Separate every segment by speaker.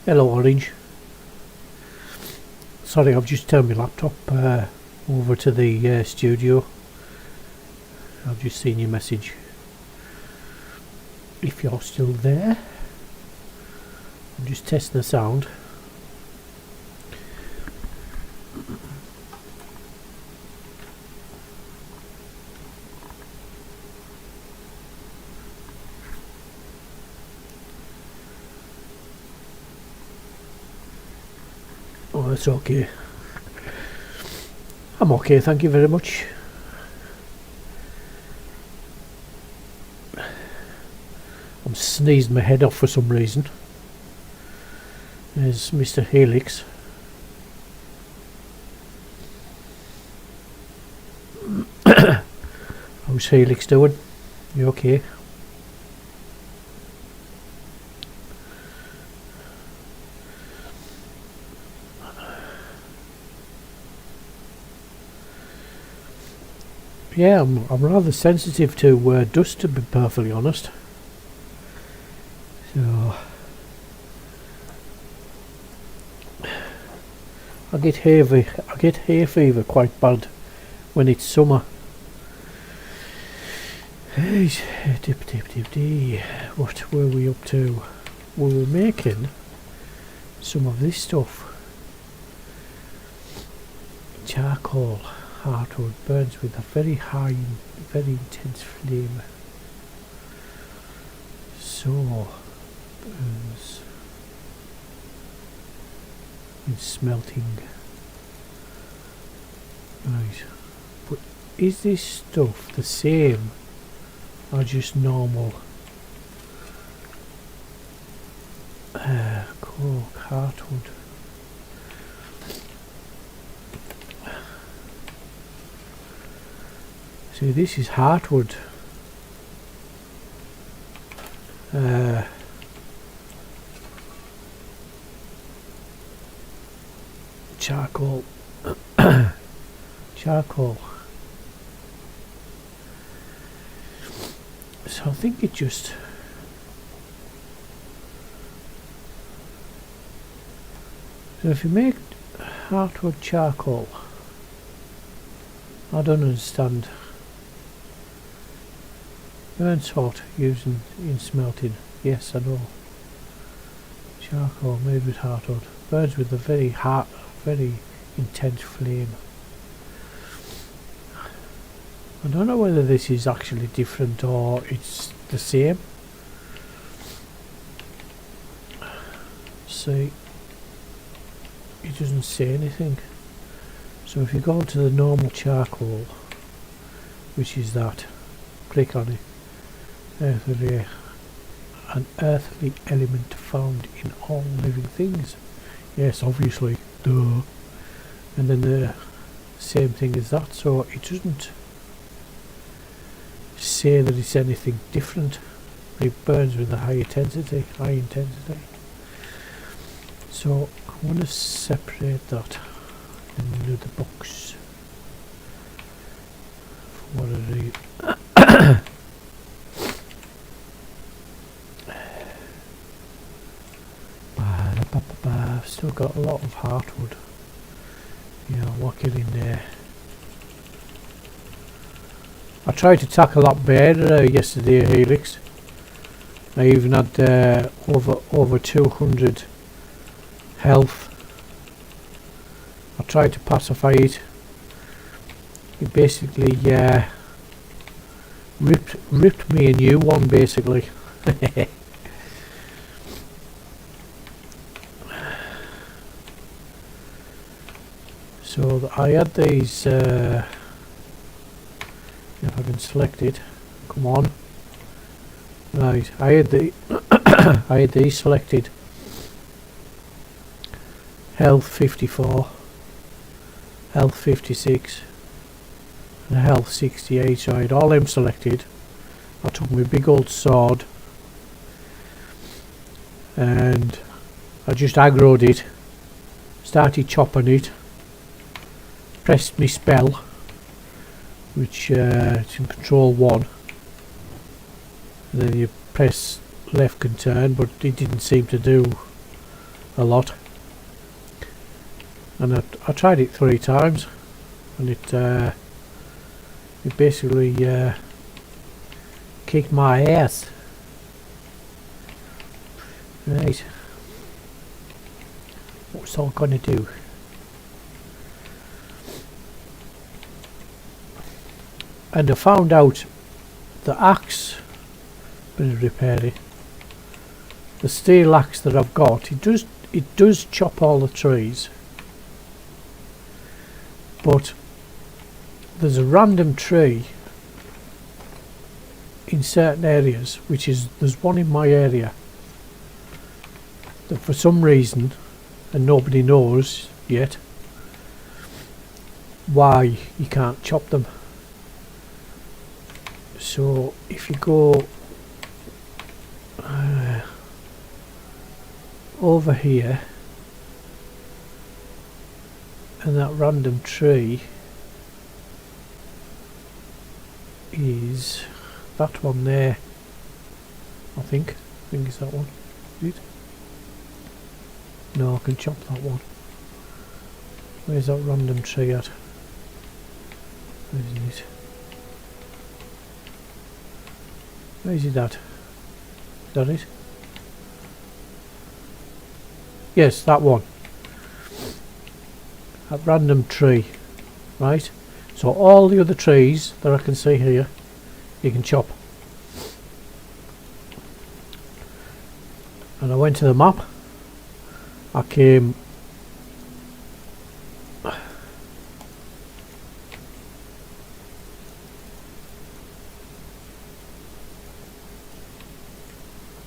Speaker 1: Hello Orange. Sorry, I've just turned my laptop over to the studio. I've just seen your message. If you're still there, I'm just testing the sound. Oh, that's okay. I'm okay, thank you very much. I'm sneezing my head off for some reason. There's Mr. Helix. How's Helix doing? You okay? Yeah, I'm rather sensitive to dust, to be perfectly honest. So I get hay fever quite bad when it's summer. What were we up to? We were making some of this stuff. Charcoal hardwood burns with a very high, very intense flame. So burns in smelting. Right, but is this stuff the same or just normal coke hardwood? See, this is hardwood. Charcoal. Charcoal. So I think it just... So if you make hardwood charcoal, I don't understand. Burns hot using in smelting. Yes, I know. Charcoal made with hardwood burns with a very hot, very intense flame. I don't know whether this is actually different or it's the same. See, it doesn't say anything. So if you go to the normal charcoal, which is that, click on it. Earthly, an earthly element found in all living things. Yes, obviously, duh. And then the same thing as that, so it doesn't say that it's anything different. It burns with a high intensity. So I want to separate that in another box. For what I do. I've still got a lot of hardwood. Yeah, I'll whack it in there. I tried to tackle that bear yesterday, Helix. I even had over 200 health. I tried to pacify it. It basically ripped me a new one, basically. So I had these, if I can select it, come on. Right, I had these selected. Health 54, health 56 and health 68, so I had all them selected. I took my big old sword and I just aggroed it, started chopping it, pressed my spell, which it's in control 1, and then you press left can turn, but it didn't seem to do a lot, and I tried it 3 times and it basically kicked my ass. Right, what's all gonna do? And I found out the axe, bit of repairing, the steel axe that I've got, it does chop all the trees, but there's a random tree in certain areas, which is, there's one in my area that for some reason, and nobody knows yet why you can't chop them. So if you go over here, and that random tree is that one there, I think it's that one. Is it? No, I can chop that one. Where's that random tree at? Where is it? Where is it at? Is that it? Yes, that one. That random tree. Right? So all the other trees that I can see here, you can chop. And I went to the map. I came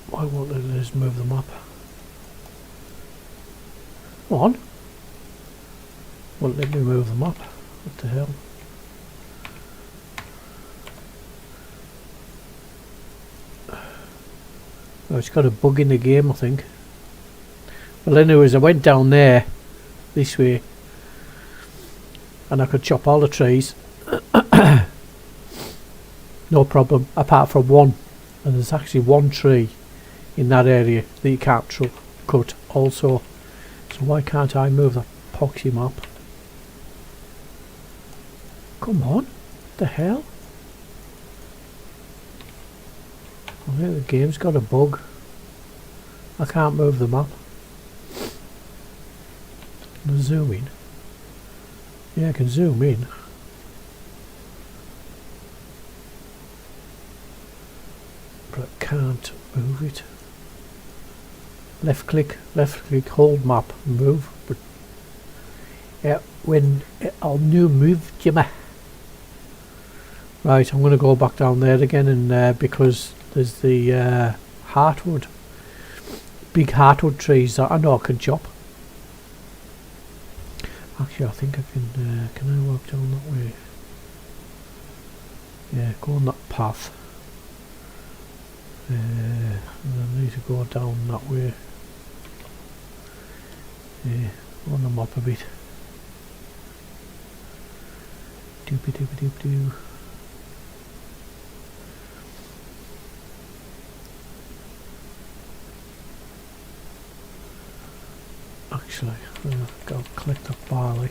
Speaker 1: why won't it just move the map? Come on. Won't let me move the map. What the hell? Oh, it's got a bug in the game, I think. Well, anyways, I went down there this way and I could chop all the trees no problem, apart from one, and there's actually one tree in that area that you can't cut also. So why can't I move that poxy map? Come on, what the hell? I think the game's got a bug. I can't move the map. Can I zoom in? Yeah, I can zoom in. But I can't move it. Left click, hold map, move. But yeah, when I'll new move, Jimmy. Right, I'm going to go back down there again, and because there's the heartwood, big heartwood trees that I know I can chop. Actually, I think I can I walk down that way? Yeah, go on that path. And I need to go down that way. Yeah, on the map a bit. Doopy doopy doop doo. Actually, I'll collect the barley.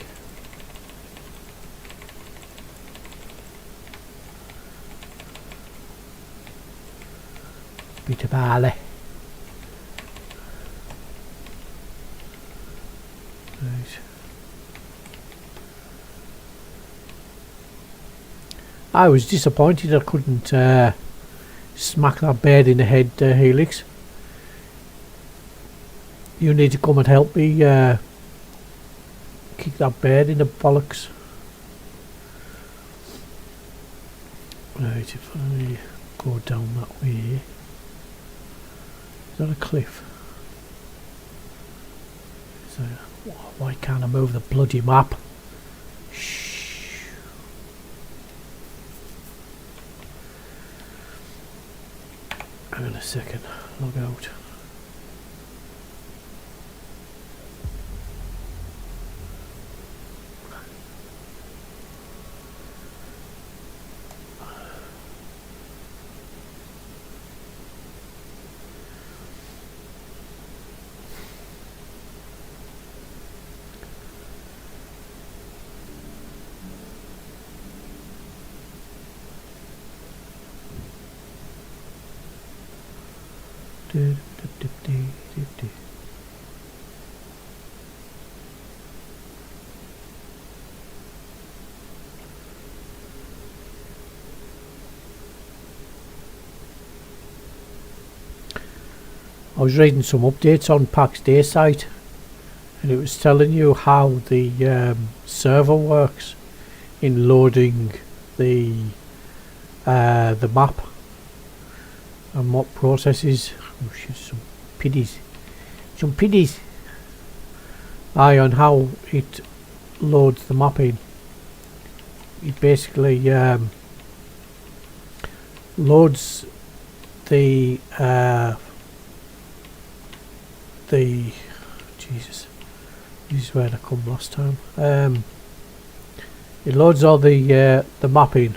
Speaker 1: Bit of barley. Right. I was disappointed I couldn't smack that bird in the head, Helix. You need to come and help me kick that bird in the bollocks. Right, if I go down that way. Is that a cliff? Why can't I move the bloody map? second, log out. I was reading some updates on PAX Day site, and it was telling you how the server works in loading the map and what processes. Oh shit, some piddies. Aye, on how it loads the map in. It basically loads the Jesus, this is where I come last time. It loads all the mapping.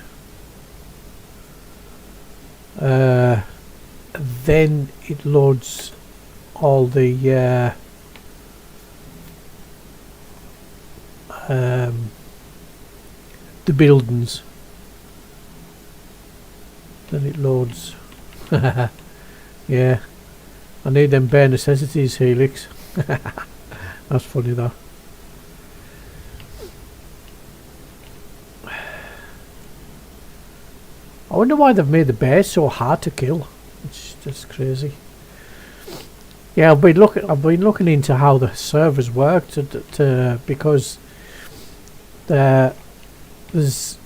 Speaker 1: Then it loads all the buildings. Then it loads. Yeah, I need them bare necessities, Helix. That's funny, that. I wonder why they've made the bears so hard to kill. It's just crazy. Yeah, I've been looking into how the servers work because there's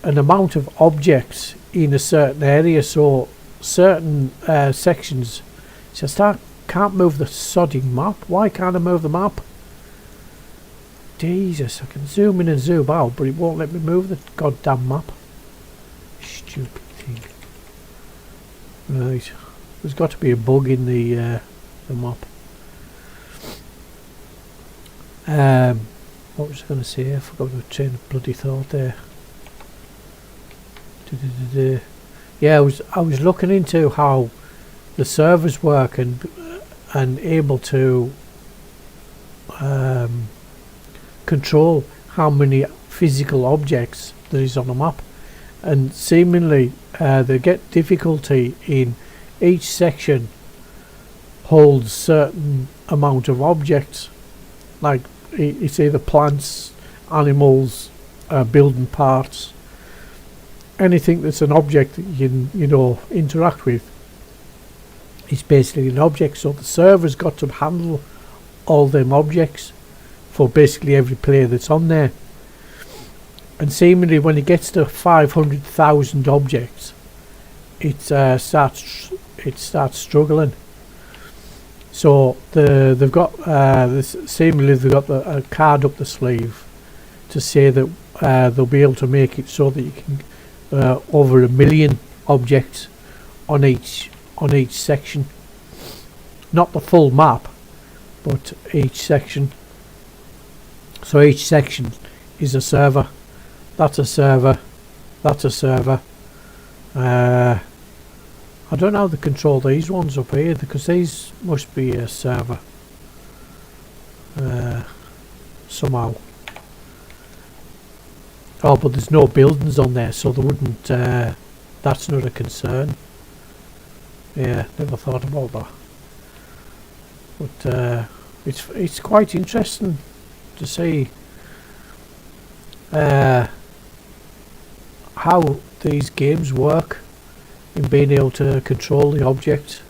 Speaker 1: an amount of objects in a certain area, so certain sections just can't move the sodding map. Why can't I move the map? Jesus, I can zoom in and zoom out, but it won't let me move the goddamn map. Stupid thing. Right, there's got to be a bug in the map. What was I going to say? I forgot to train of bloody thought there. Yeah, I was looking into how the servers work and able to control how many physical objects there is on a map, and seemingly they get difficulty in each section holds certain amount of objects, like it's either plants, animals, building parts, anything that's an object that you can, you know, interact with. It's basically an object, so the server's got to handle all them objects for basically every player that's on there. And seemingly when it gets to 500,000 objects, it starts struggling. So they've got seemingly they've got a card up the sleeve to say that they'll be able to make it so that you can over 1 million objects on each section, not the full map, but each section. So each section is a server. That's a server. That's a server. I don't know how to control these ones up here, because these must be a server somehow. Oh, but there's no buildings on there, so they wouldn't. That's not a concern. Yeah, never thought about that. But it's quite interesting to see how these games work in being able to control the objects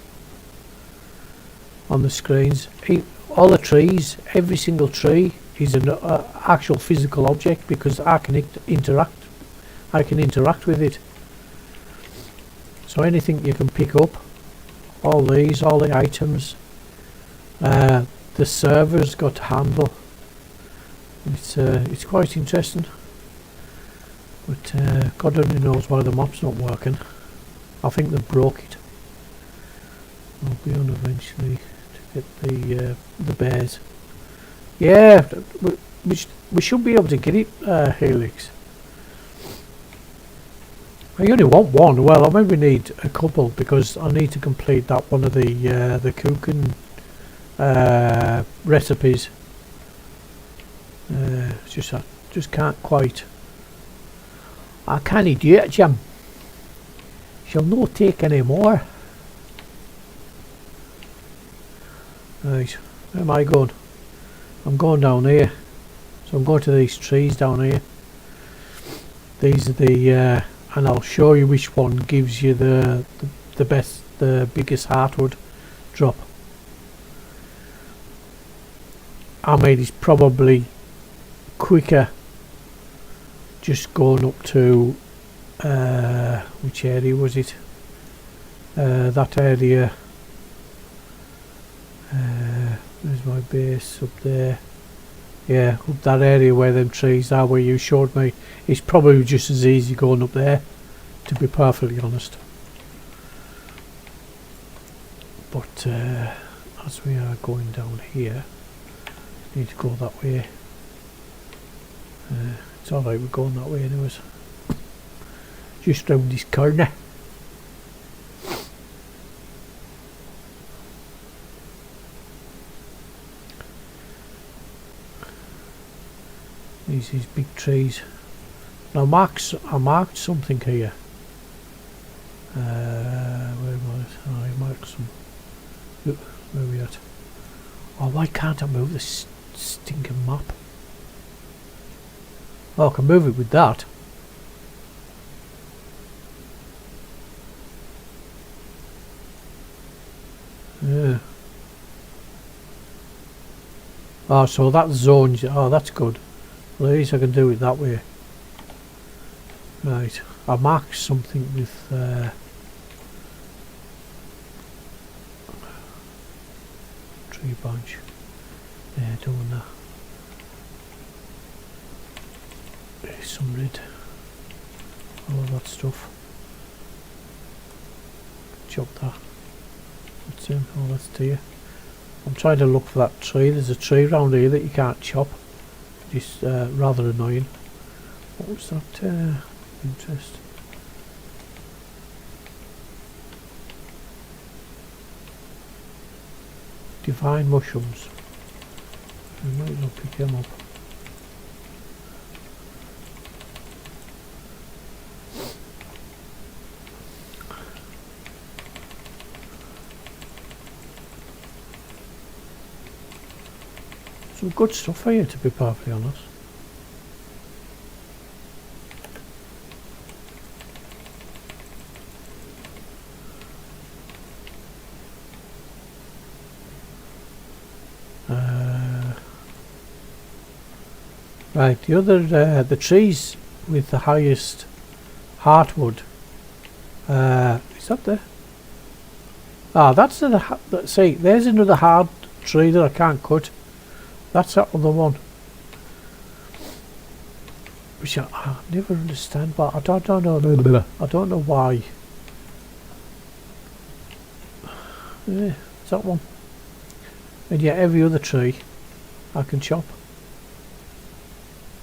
Speaker 1: on the screens. All the trees, every single tree is an actual physical object, because I can interact with it. So anything you can pick up, all the items, the server's got to handle. It's quite interesting, but God only knows why the map's not working. I think they broke it. I'll be on eventually to get the bears. Yeah, we should be able to get it, Helix. I only want one. Well, I maybe need a couple because I need to complete that one of the cooking recipes. Just can't quite. I can't do it, Jim. Shall not take any more. Right, where am I going? I'm going down here. So I'm going to these trees down here. These are the and I'll show you which one gives you the biggest hardwood drop. I mean, it's probably quicker just going up to which area was it? That area. Where's my base? Up there. Yeah, up that area where them trees are, where you showed me. It's probably just as easy going up there, to be perfectly honest. But as we are going down here, need to go that way. It's alright, we're going that way anyways. Just round this corner. These big trees. Now I marked something here. Where was it? Oh, I marked some. Look, where are we at? Oh, why can't I move this stinking map? Oh, I can move it with that. Yeah. Oh, so that zones. Oh, that's good. Well, at least I can do it that way. Right, I marked something with tree branch. Yeah, doing that. There's some red. All of that stuff. Chop that. That's in. Oh, that's deer. I'm trying to look for that tree. There's a tree around here that you can't chop. Just rather annoying. What was that? Interest. Divine mushrooms. I might as well pick them up. Some good stuff here, to be perfectly honest. Right, the other, the trees with the highest hardwood. Is that there? Ah, that's see, there's another hard tree that I can't cut. That's that other one. Which I never understand, but I don't know. I don't know why. Yeah, it's that one. And yet every other tree I can chop.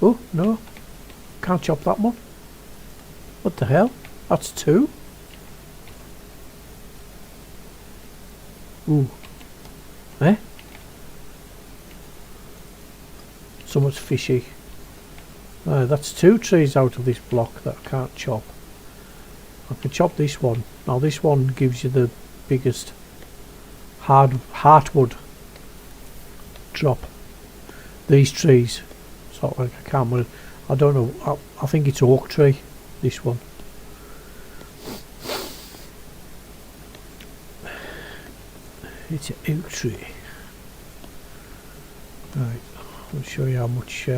Speaker 1: Oh, no. Can't chop that one. What the hell? That's two. Ooh. Eh? So much fishy. That's two trees out of this block that I can't chop. I can chop this one. Now this one gives you the biggest hardwood drop. These trees. So like I can't. I don't know. I think it's oak tree. This one. It's an oak tree. Right. I'll show you how much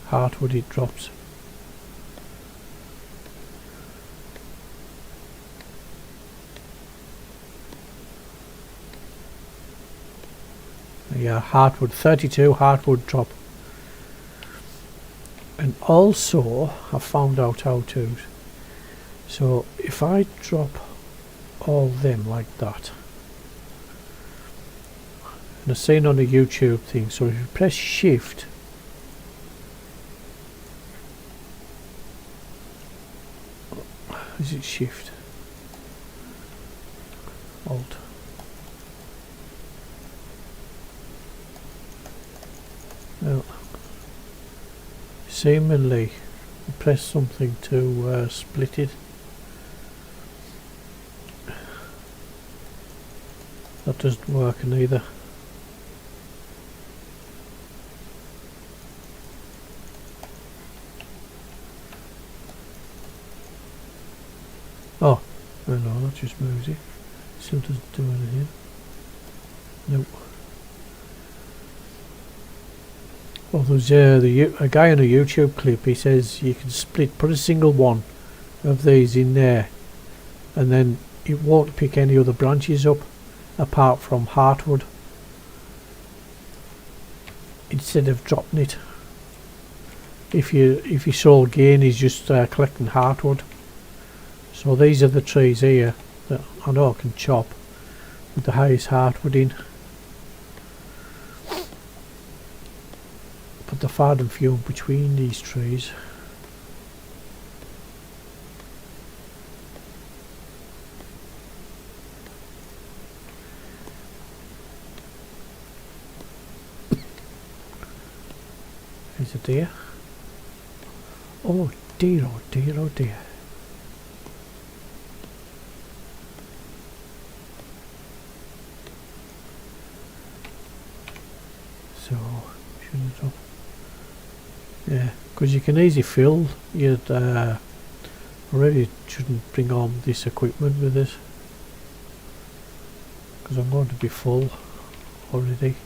Speaker 1: hardwood it drops. Yeah, hardwood, 32 hardwood drop. And also I found out how to. So if I drop all them like that, I've seen on a YouTube thing. So if you press shift, is it shift? Alt. Well, seemingly you press something to split it. That doesn't work neither. Oh, no, that just moves it. Still doesn't do anything. Nope. Well, there's a guy on a YouTube clip. He says you can put a single one of these in there, and then it won't pick any other branches up apart from heartwood, instead of dropping it. If your sole gain is just collecting heartwood. So these are the trees here that I know I can chop with the highest heartwood in. Put the far and few between these trees. There's a deer. Oh dear, oh dear, oh dear. So, shouldn't it up? Yeah, because you can easily fill. You'd already shouldn't bring on this equipment with it, because I'm going to be full already.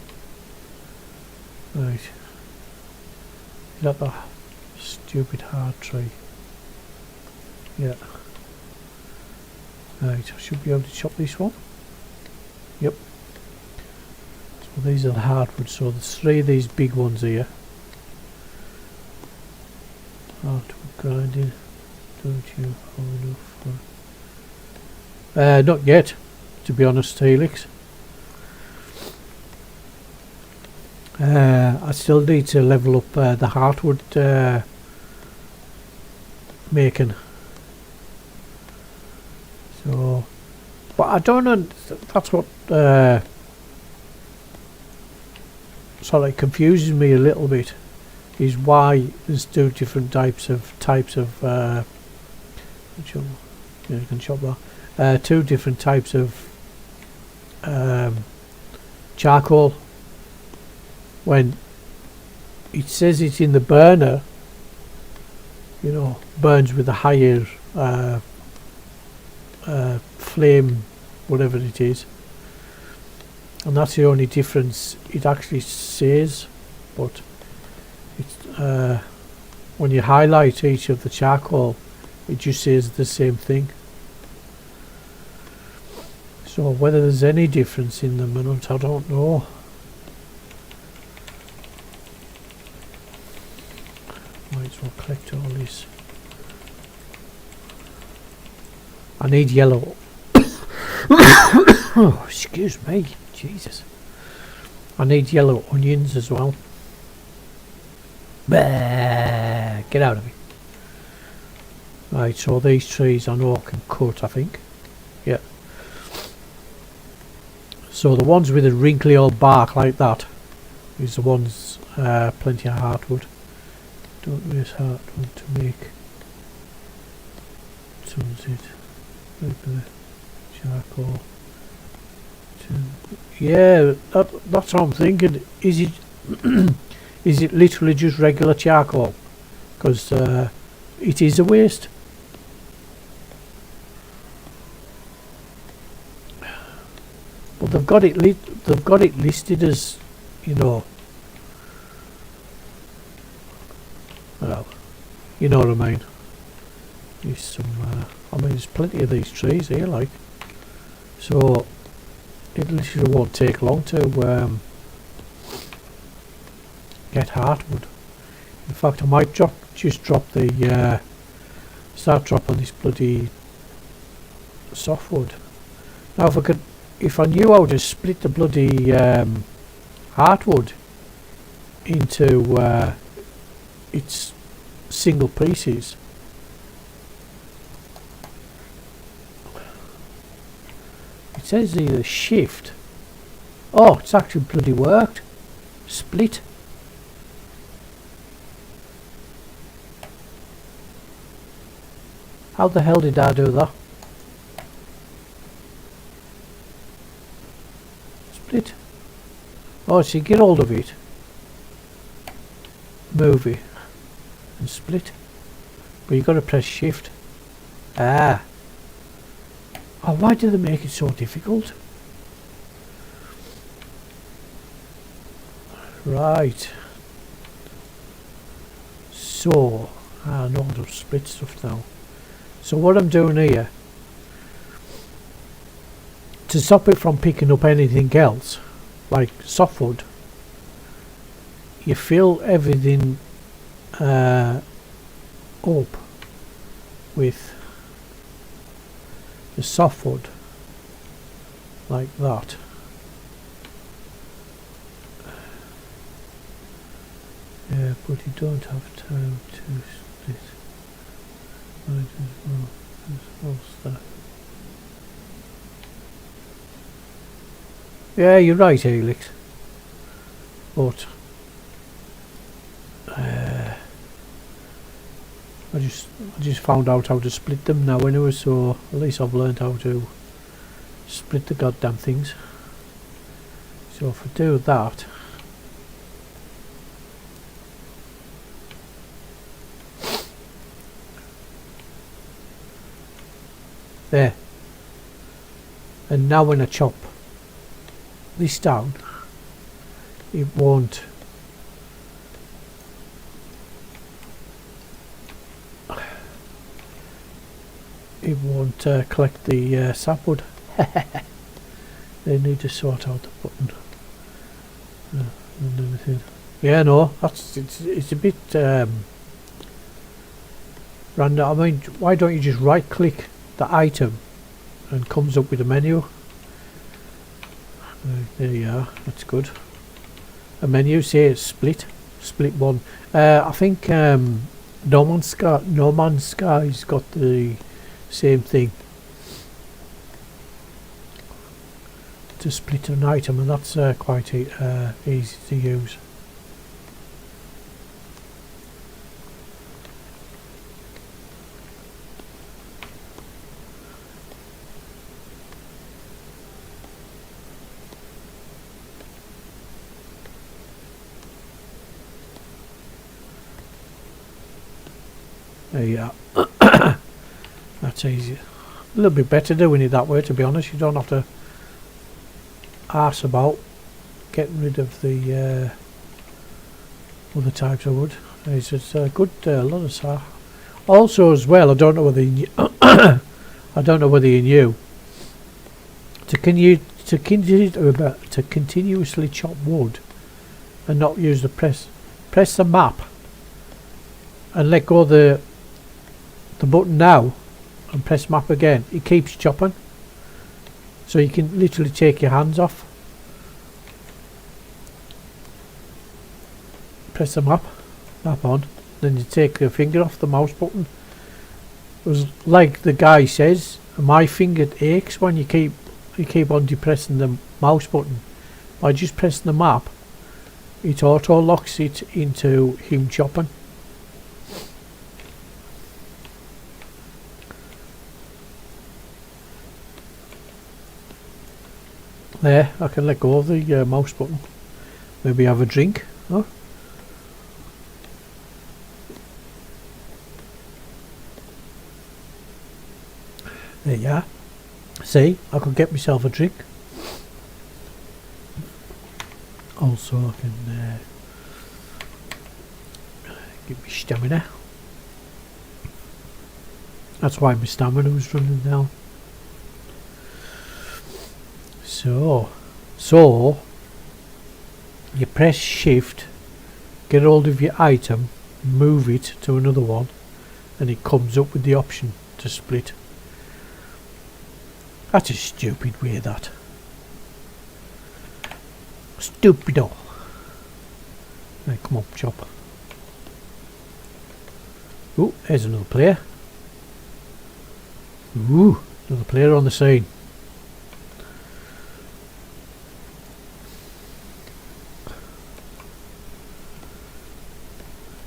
Speaker 1: Right. Is that the stupid hard tree? Yeah. Right, I should be able to chop this one. Yep. So these are the hardwood. So there's 3 of these big ones here. Hardwood grinding. Don't you have enough for... not yet, to be honest, Helix. I still need to level up the hardwood making. So, but I don't know. That's what sort of confuses me a little bit. Is why there's 2 different types of yeah, you can chop that. 2 different types of charcoal. When it says it's in the burner, you know, burns with a higher flame, whatever it is, and that's the only difference it actually says. But it's when you highlight each of the charcoal, it just says the same thing. So whether there's any difference in them or not, I don't know. Might as well collect all this. I need yellow. Oh, excuse me, Jesus. I need yellow onions as well. Bah, get out of me. Right, so these trees I know I can cut, I think. Yeah. So the ones with a wrinkly old bark like that is the ones plenty of hardwood. Don't waste hardwood to make sunset. Charcoal. Yeah, that's what I'm thinking. Is it is it literally just regular charcoal? Because it is a waste. But they've got it listed as, you know. Well, you know what I mean. There's some. I mean, there's plenty of these trees here, like. So it literally won't take long to get hardwood. In fact, I might just drop the start dropping this bloody softwood. Now, if I knew how to split the bloody hardwood into its single pieces. It says either shift. Oh, it's actually bloody worked. Split. How the hell did I do that? Split. Oh, so you get hold of it, move it, and split. But you've got to press shift. Ah. Oh, why do they make it so difficult? Right. So, I know how to split stuff now. So what I'm doing here, to stop it from picking up anything else, like softwood, you fill everything up with the softwood, like that. Yeah, but you don't have time to split. Might as well start. Yeah, you're right, Helix. But I just found out how to split them now anyway, so at least I've learned how to split the goddamn things. So if I do that, there, and now when I chop this down, it won't collect the sapwood. They need to sort out the button and everything. Yeah, no, it's a bit random. I mean, why don't you just right click the item and comes up with a menu? There you are, that's good. A menu, say split one. I think No Man's Sky's got the same thing, to split an item, and that's quite easy to use. There you are. That's easy. A little bit better doing it that way, to be honest. You don't have to arse about getting rid of the other types of wood. It's a good lot of stuff. Also, as well, I don't know whether you I don't know whether you knew, to continuously chop wood and not use the press the map and let go of the button now and press map again. It keeps chopping, so you can literally take your hands off, press the map on, then you take your finger off the mouse button. It was like the guy says, my finger aches when you keep on depressing the mouse button. By just pressing the map, it auto locks it into him chopping. There, I can let go of the mouse button. Maybe have a drink. Oh. There you are. See, I could get myself a drink. Also, I can get my stamina. That's why my stamina was running down. So you press shift, get hold of your item, move it to another one, and it comes up with the option to split. That's a stupid way, that. Stupido. Right, come on, chop. Ooh, there's another player. Ooh, another player on the scene.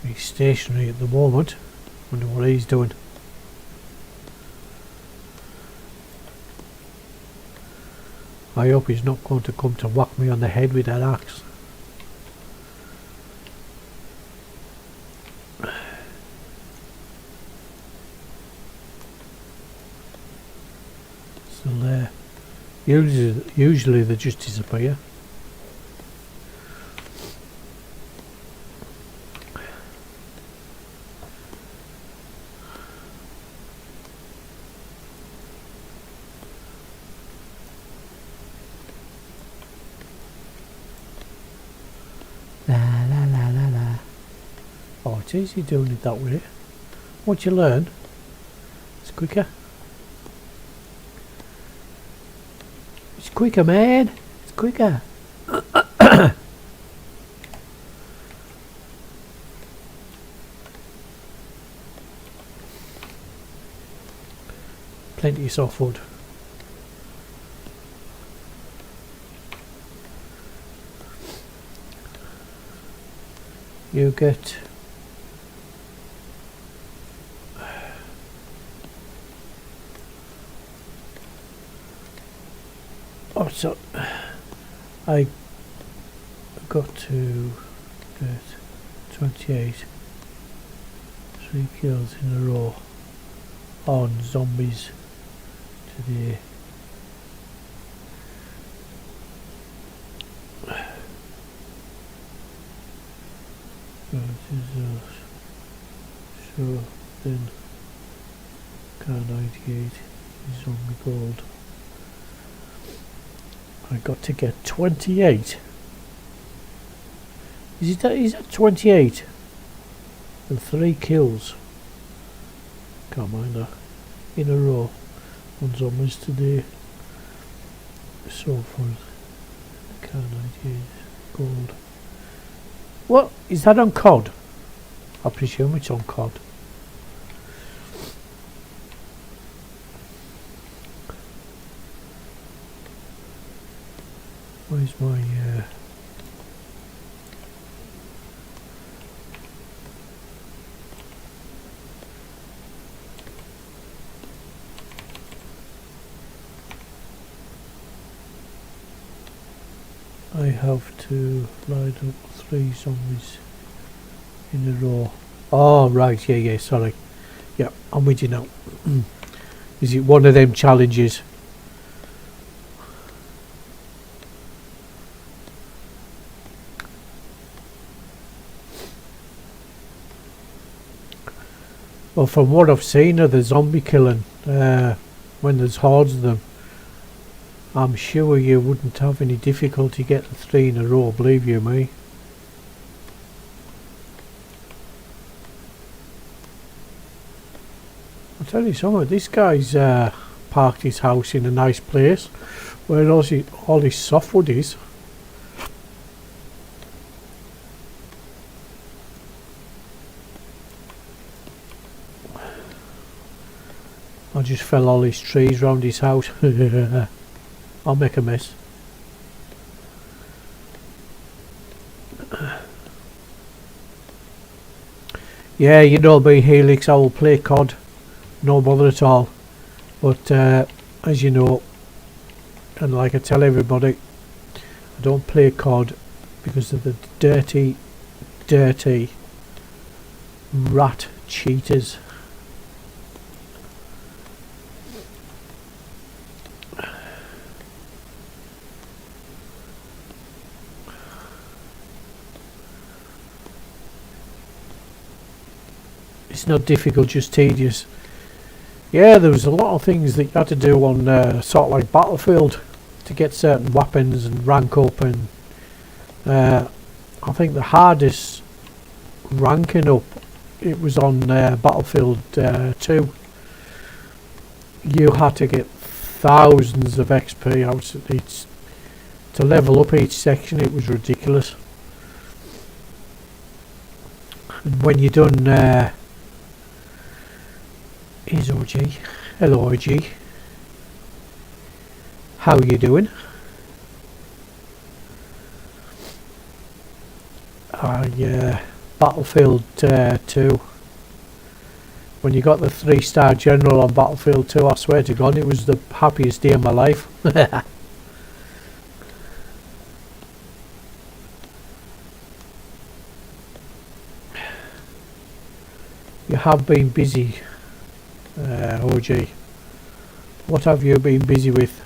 Speaker 1: He's stationary at the moment. Wonder what he's doing. I hope he's not going to come to whack me on the head with that axe. Still there. Usually they just disappear. Oh, it's easy doing it that way. Once you learn, it's quicker. It's quicker, man. It's quicker. Plenty of softwood. You get oh, so I got to get 28 3 kills in a row on zombies today. So then K98 is on the gold. I got to get 28. Is that 28? And 3 kills. Can't mind that. In a row on zombies today. So for the K98 gold. What? Is that on COD? I presume it's on COD. Where's my I have to line up 3 zombies in a row. Oh right, yeah, sorry. Yeah, I'm with you now. Is it one of them challenges? Well, from what I've seen of the zombie killing, when there's hordes of them, I'm sure you wouldn't have any difficulty getting 3 in a row, believe you me. I'll tell you something, this guy's parked his house in a nice place where all his softwood is. I just fell all his trees round his house. I'll make a mess. Yeah, you know me, Helix, I will play COD. No bother at all. But as you know, and like I tell everybody, I don't play COD because of the dirty rat cheaters. It's not difficult, just tedious. Yeah, there was a lot of things that you had to do on sort of like Battlefield to get certain weapons and rank up, and I think the hardest ranking up, it was on Battlefield 2. You had to get thousands of XP out of each to level up each section. It was ridiculous. And when you're done, here's OG. Hello OG. How you doing? Battlefield 2. When you got the 3-star general on Battlefield 2, I swear to God, it was the happiest day of my life. You have been busy, OG. What have you been busy with?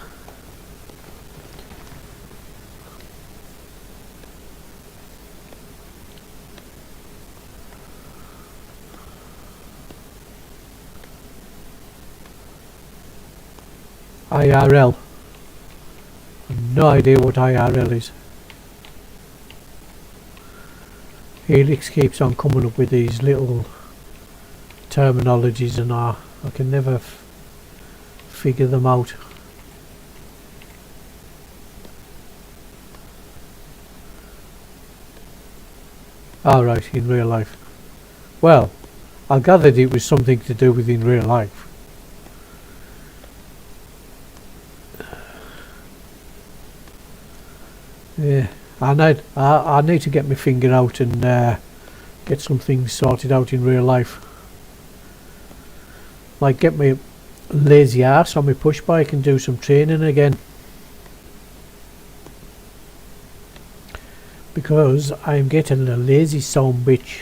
Speaker 1: IRL. No idea what IRL is. Helix keeps on coming up with these little terminologies and I can never figure them out. Alright, in real life. Well, I gathered it was something to do with in real life. Yeah, I need to get my finger out and get some things sorted out in real life. Like get my lazy ass on my push bike and do some training again. Because I'm getting a lazy son bitch.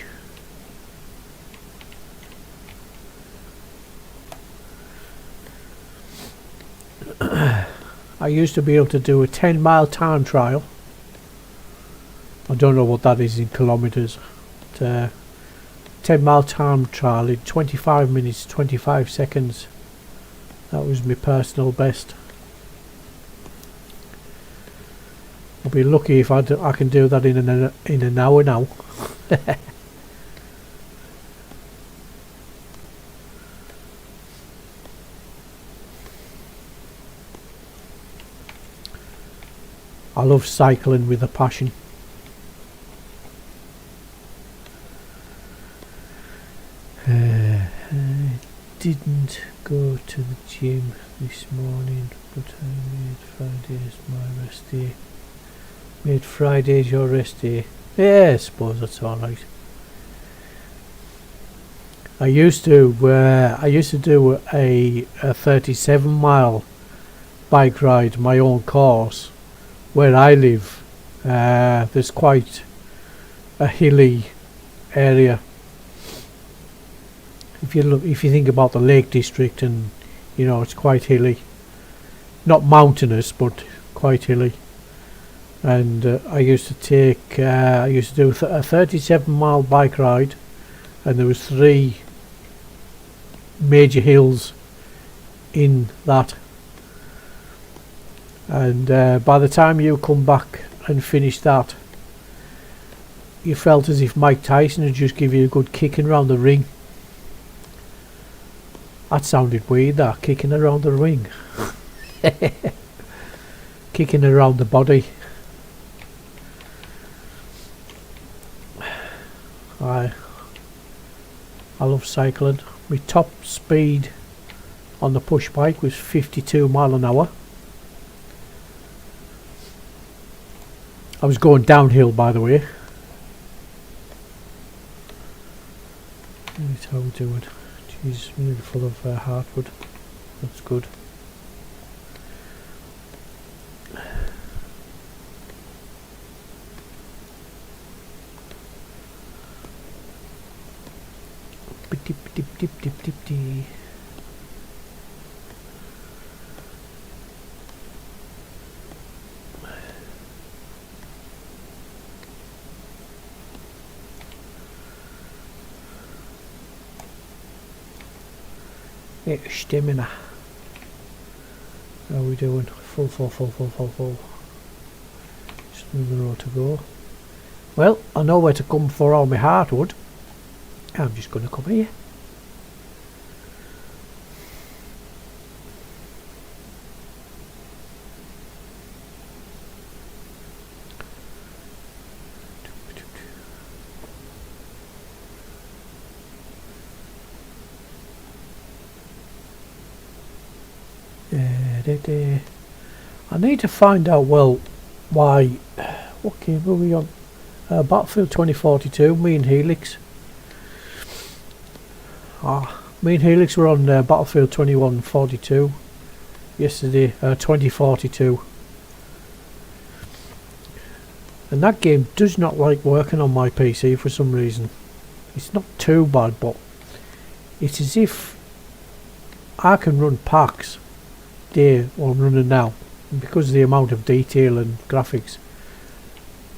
Speaker 1: I used to be able to do a 10-mile time trial. I don't know what that is in kilometers. But, 10-mile time trial in 25 minutes 25 seconds. That was my personal best. I'll be lucky if I can do that in an hour now. I love cycling with a passion. I didn't go to the gym this morning, but I made Fridays my rest day. Made Fridays your rest day? Yeah, I suppose that's alright. I used to do a 37-mile bike ride, my own course. Where I live, there's quite a hilly area. If you think about the Lake District, and you know it's quite hilly, not mountainous but quite hilly. And I used to do a 37-mile bike ride, and there was 3 major hills in that. And by the time you come back and finish that, you felt as if Mike Tyson had just given you a good kicking around the ring. That sounded weird, that, kicking around the ring. Kicking around the body. I love cycling. My top speed on the push bike was 52 mile an hour. I was going downhill, by the way. That's how we do it. Jeez, really full of hardwood. That's good. Dip dip dip dip dip dip. Stamina. How are we doing? Full. Just another row to go. Well, I know where to come for all my hardwood. I'm just going to come here. I need to find out, well, why. What game were we on? Battlefield 2042, me and Helix. Me and Helix were on Battlefield 2142 yesterday, 2042. And that game does not like working on my PC for some reason. It's not too bad, but it's as if I can run packs there, or I'm running now, because of the amount of detail and graphics.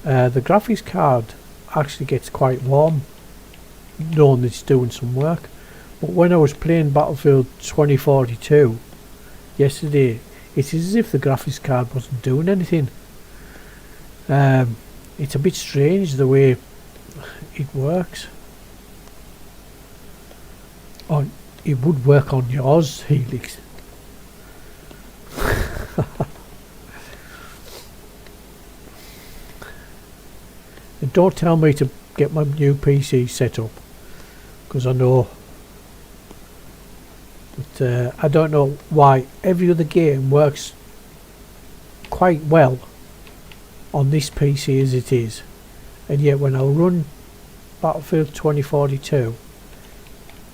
Speaker 1: The graphics card actually gets quite warm knowing it's doing some work. But when I was playing Battlefield 2042 yesterday, it's as if the graphics card wasn't doing anything. It's a bit strange the way it works. Oh, it would work on yours, Helix. And don't tell me to get my new PC set up, because I know that I don't know why every other game works quite well on this PC as it is, and yet when I run Battlefield 2042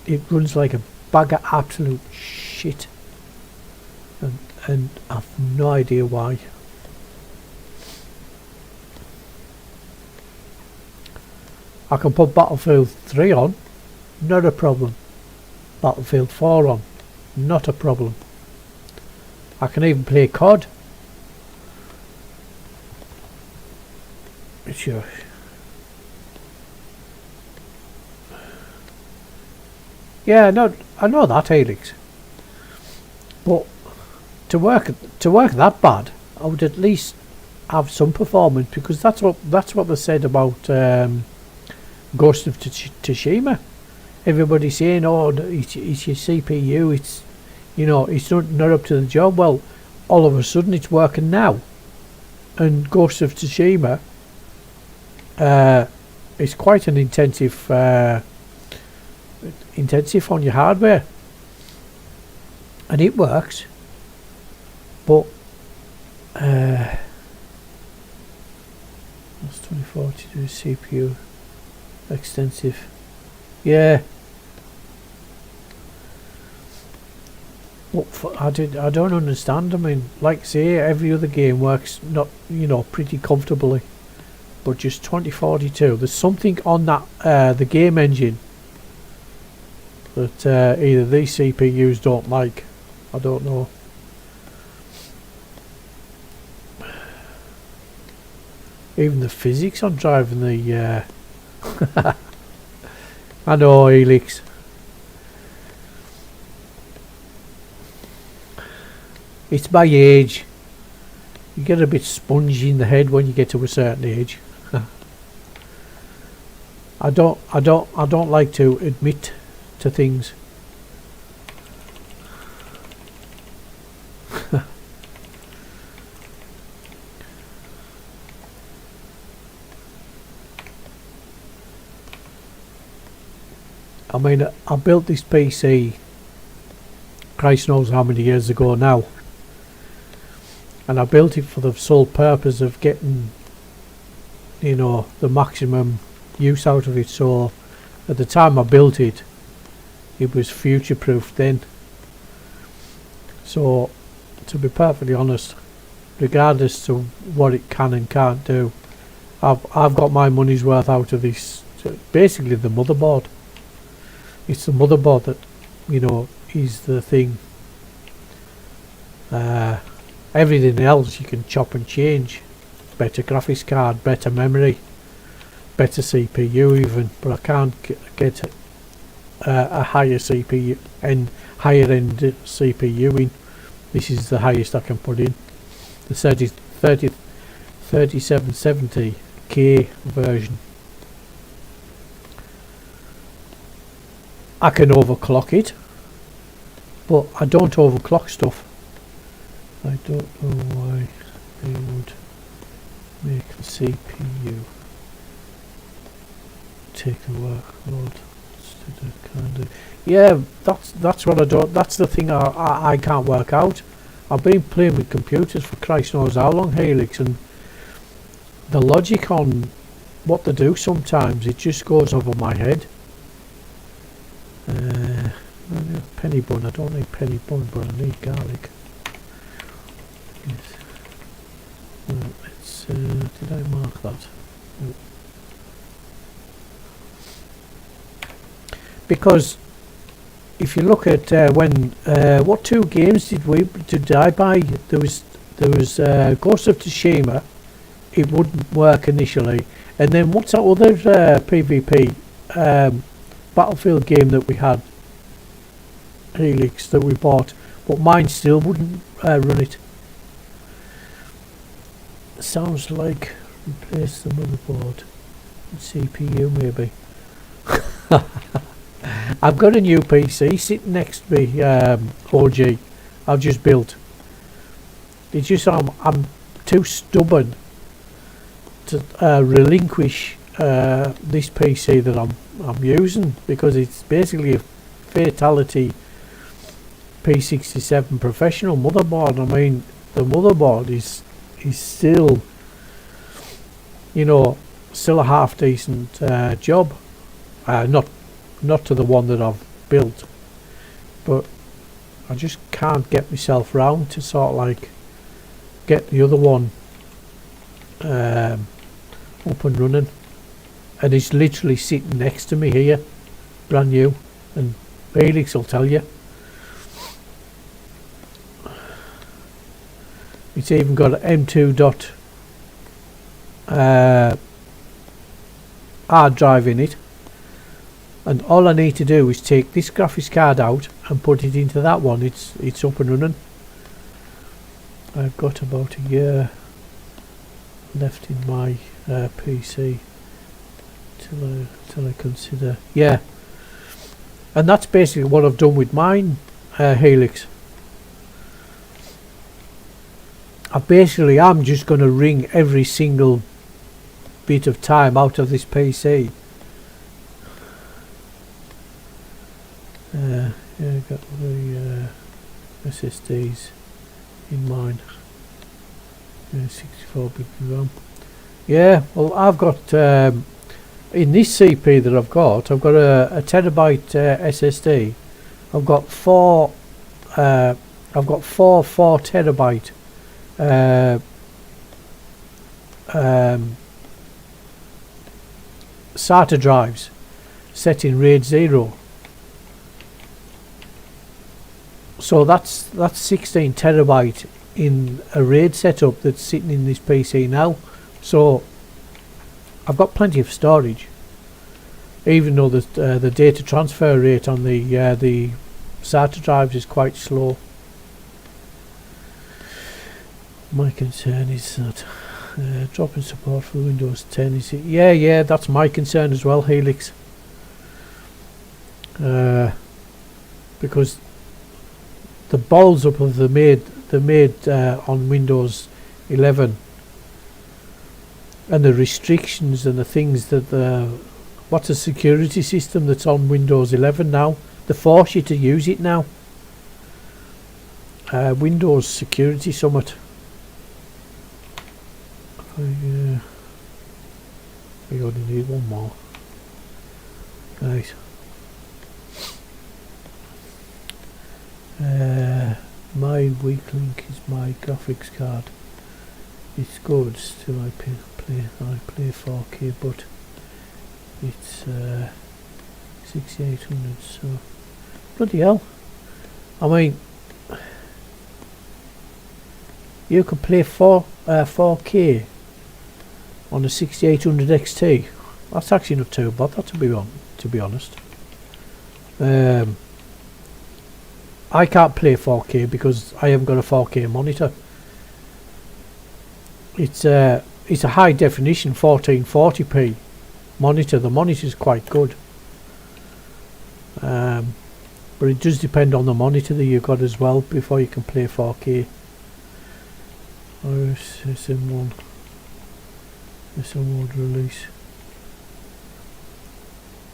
Speaker 1: it runs like a bag of absolute shit, and I've no idea why. I can put Battlefield 3 on, not a problem. Battlefield 4 on, not a problem. I can even play COD. Sure. Yeah, no, I know that, Helix. But to work that bad, I would at least have some performance, because that's what they said about Ghost of Tsushima. Everybody's saying, oh, it's your CPU, it's, you know, it's not up to the job. Well, all of a sudden it's working now, and Ghost of Tsushima is quite an intensive on your hardware, and it works, but that's 2042 CPU extensive. Yeah, but I don't understand. I mean, like say, every other game works not, you know, pretty comfortably, but just 2042, there's something on that the game engine that either these CPUs don't like. I don't know. Even the physics on driving the I know, Helix. It's my age. You get a bit spongy in the head when you get to a certain age. I don't like to admit to things. I mean, I built this PC Christ knows how many years ago now, and I built it for the sole purpose of getting, you know, the maximum use out of it. So at the time I built it, it was future proof then. So to be perfectly honest, regardless to what it can and can't do, I've got my money's worth out of this. Basically the motherboard. It's the motherboard that, you know, is the thing. Everything else you can chop and change. Better graphics card, better memory, better CPU even, but I can't get a higher CPU and higher end CPU in. This is the highest I can put in. The 3770K version. I can overclock it, but I don't overclock stuff. I don't know why they would make a CPU take a workload instead of kind of. Yeah, that's what I don't. That's the thing I can't work out. I've been playing with computers for Christ knows how long, Helix, and the logic on what to do sometimes, it just goes over my head. Penny bun, I don't need penny bun, but I need garlic. Yes. Well, let's, did I mark that? No. Because if you look at what 2 games did I buy? There was Ghost of Tsushima. It wouldn't work initially, and then what's that other PvP Battlefield game that we had, Helix, that we bought, but mine still wouldn't run it. Sounds like replace the motherboard and CPU maybe. I've got a new PC sitting next to me, OG. I've just built. It's just I'm too stubborn to relinquish this PC that I'm using, because it's basically a Fatal1ty P67 Professional motherboard. I mean, the motherboard is still, you know, still a half decent job. Not to the one that I've built, but I just can't get myself round to sort of like get the other one up and running, and it's literally sitting next to me here, brand new, and Felix will tell you it's even got an M2 hard drive in it, and all I need to do is take this graphics card out and put it into that one. It's up and running. I've got about a year left in my PC till I consider, yeah, and that's basically what I've done with mine, Helix. I'm just going to wring every single bit of time out of this PC. Yeah, I've got the SSDs in mine. 64-bit RAM. Yeah, well, I've got in this CP that I've got a terabyte SSD. I've got four 4 terabyte SATA drives set in RAID 0. So that's 16 terabyte in a RAID setup that's sitting in this PC now. So I've got plenty of storage, even though the data transfer rate on the SATA drives is quite slow. My concern is that dropping support for Windows 10 is it? Yeah, that's my concern as well, Helix. Because the balls up of the made on Windows 11, and the restrictions and the things that what's a security system that's on Windows 11 now? They force you to use it now. Windows Security Summit. We only need one more. Right. My weak link is my graphics card. It's good, still I play 4K, but it's 6800, so bloody hell. I mean, you can play 4K on a 6800 XT. That's actually not too bad, to be honest. I can't play 4K because I haven't got a 4K monitor. It's a high definition 1440p monitor. The monitor is quite good, but it does depend on the monitor that you've got as well before you can play 4K. Or SM1 release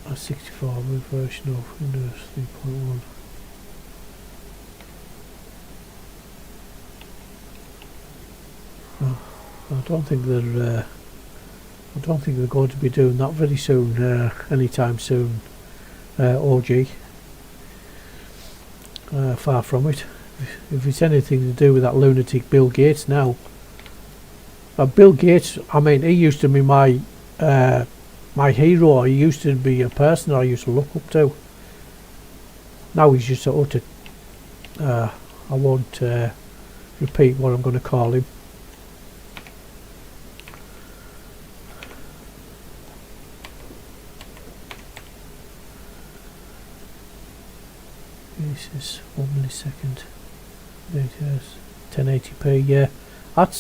Speaker 1: a 64-bit version of Windows 3.1. don't think they're going to be doing that very soon, anytime soon. OG, far from it. If it's anything to do with that lunatic Bill Gates now. Bill Gates, I mean, he used to be my hero. He used to be a person I used to look up to. Now he's just a utter, I won't repeat what I'm going to call him. This is 1 millisecond. It is 1080p. Yeah, that's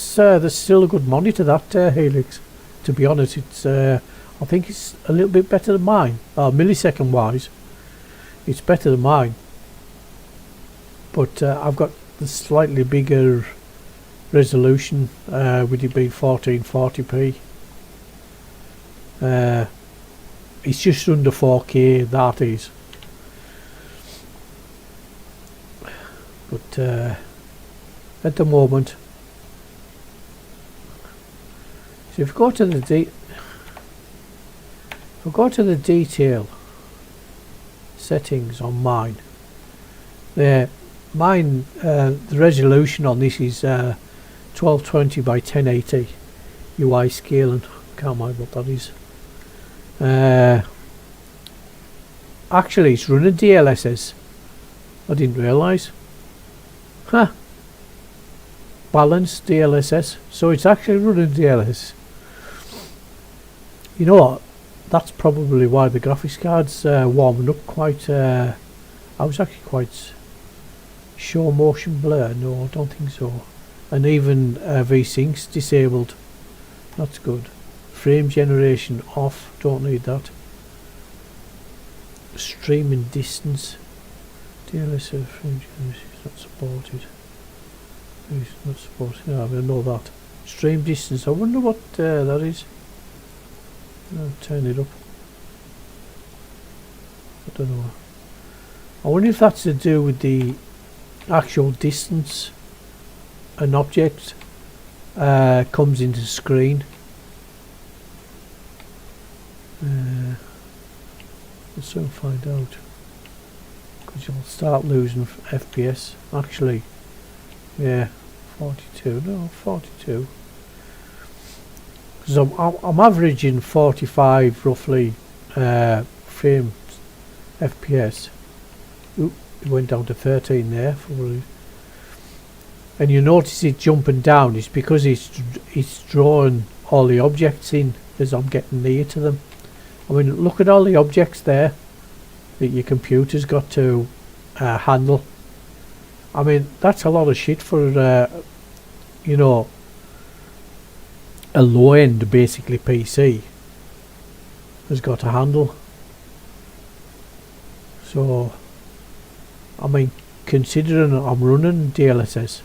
Speaker 1: still a good monitor, that Helix. To be honest, it's I think it's a little bit better than mine. Millisecond wise, it's better than mine. But I've got the slightly bigger resolution, with it being 1440p. It's just under 4K, that is. But at the moment, so if we go to the detail settings on mine, the resolution on this is 1220 by 1080 UI scaling. Can't mind what that is. Actually, it's running DLSS. I didn't realise. Huh. Balanced DLSS. So it's actually running DLSS. You know what? That's probably why the graphics card's warming up quite. I was actually quite sure motion blur. No, I don't think so. And even VSync's disabled. That's good. Frame generation off. Don't need that. Streaming distance. DLSS frame generation is not supported. It's not supported. Yeah, I know that. Stream distance. I wonder what that is. I'll turn it up. I don't know. I wonder if that's to do with the actual distance an object comes into the screen. We'll soon find out. Because you'll start losing FPS. Actually, yeah, 42. No, 42. Because I'm averaging 45 roughly frames FPS. Oop, it went down to 13 there. And you notice it jumping down. It's because it's drawing all the objects in as I'm getting near to them. I mean, look at all the objects there that your computer's got to handle. I mean, that's a lot of shit for you know, a low end basically PC has got to handle. So I mean, considering I'm running DLSS,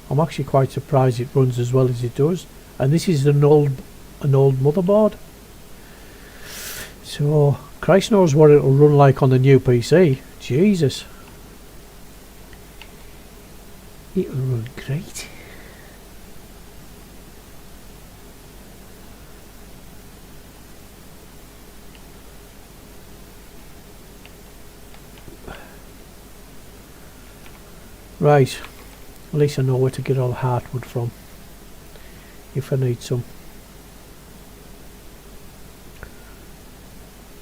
Speaker 1: I'm actually quite surprised it runs as well as it does. And this is an old motherboard, so Christ knows what it'll run like on the new PC. Jesus, it'll run great. Right, at least I know where to get all the hardwood from if I need some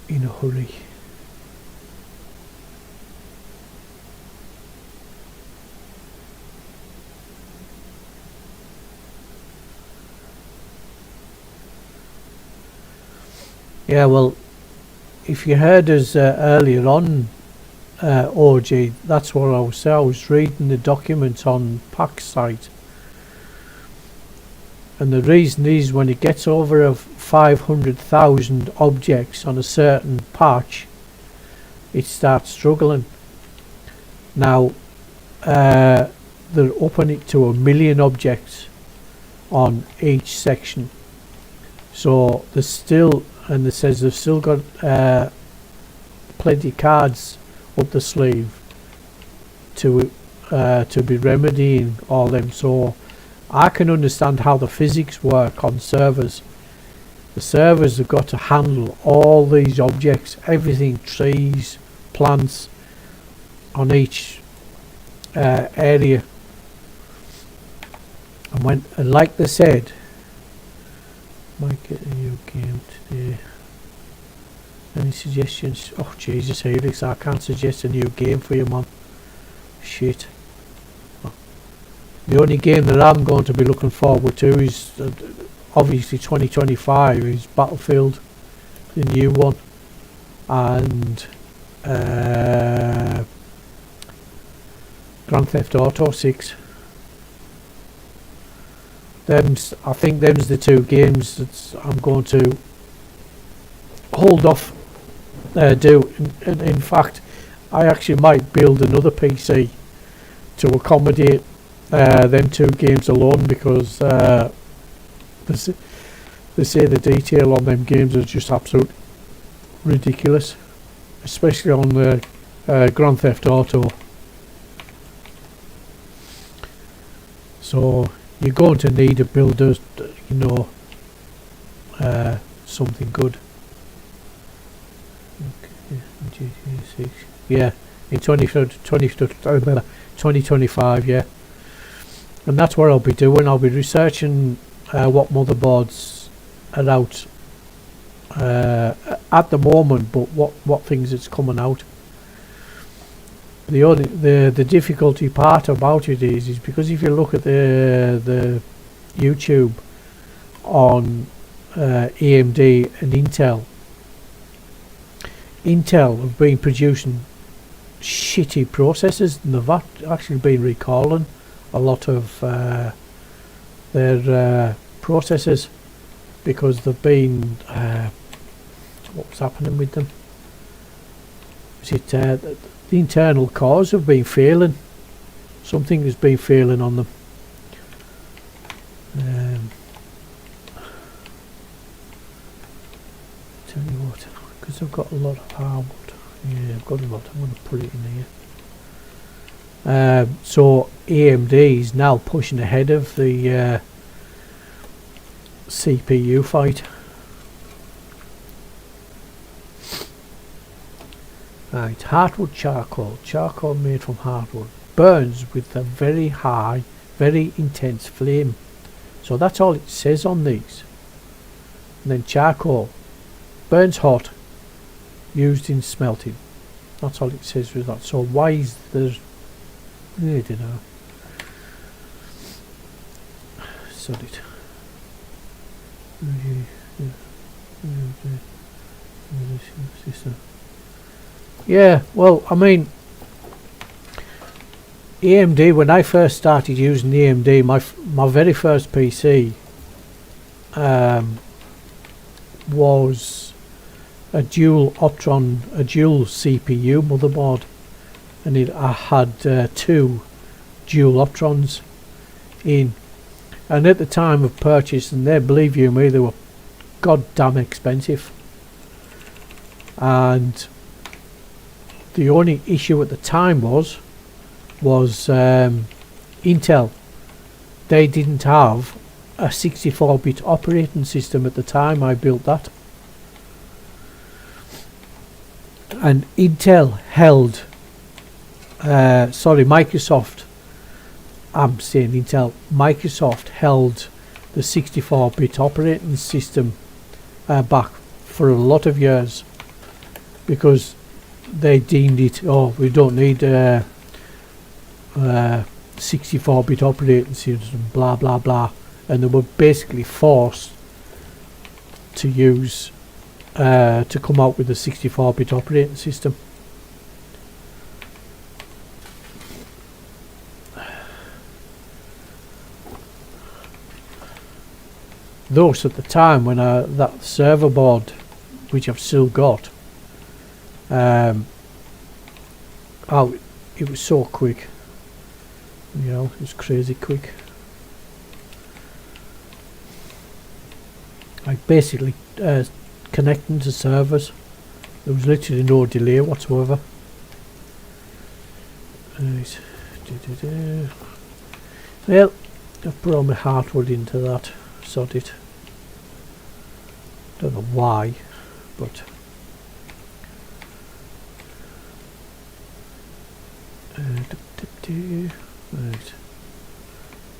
Speaker 1: in a hurry. Yeah, well, if you heard us earlier on, OG, that's what I was saying. I was reading the documents on PAC's site, and the reason is when it gets over 500,000 objects on a certain patch, it starts struggling. Now they're upping it to 1 million objects on each section, so there's still, and it says they've still got plenty cards up the sleeve to be remedying all them. So I can understand how the physics work on servers. The servers have got to handle all these objects, everything, trees, plants, on each area. And like they said, might get a new game today. Any suggestions? Oh Jesus, Helix, I can't suggest a new game for you, man. Shit. The only game that I'm going to be looking forward to is obviously 2025 is Battlefield, the new one, and Grand Theft Auto 6. I think them's the two games that I'm going to hold off do. In fact, I actually might build another PC to accommodate them two games alone, because they say the detail on them games are just absolute ridiculous, especially on the Grand Theft Auto. So you're going to need to build a, you know, something good. Okay, yeah, in 2025, yeah. And that's what I'll be doing. I'll be researching what motherboards are out at the moment, but what things it's coming out. The difficulty part about it is because if you look at the YouTube on AMD and Intel have been producing shitty processors, and they've actually been recalling a lot of their processors because they've been what was happening with them? Is it the internal cores have been failing? Something has been failing on them. Tell you what, because I've got a lot of hardwood. Yeah, I've got a lot. I'm going to put it in here. So AMD is now pushing ahead of the CPU fight. Right, hardwood charcoal made from hardwood burns with a very high, very intense flame. So that's all it says on these. And then charcoal burns hot, used in smelting. That's all it says with that. So why is there? I don't know. Solid. Yeah, well, I mean, AMD, when I first started using AMD, my very first PC was a dual CPU motherboard, and I had two dual Optrons in, and at the time of purchase, and believe you me, they were goddamn expensive, and the only issue at the time was Intel. They didn't have a 64-bit operating system at the time I built that, and Intel held Microsoft, I'm saying Intel, Microsoft held the 64-bit operating system back for a lot of years, because they deemed it, oh, we don't need 64-bit operating system, blah blah blah, and they were basically forced to use to come out with a 64-bit operating system. Those at the time when that server board, which I've still got, oh, it was so quick, you know, it was crazy quick. Like basically connecting to servers, there was literally no delay whatsoever. Right. Well, I've put all my hardwood into that, sod it. Don't know why, but right,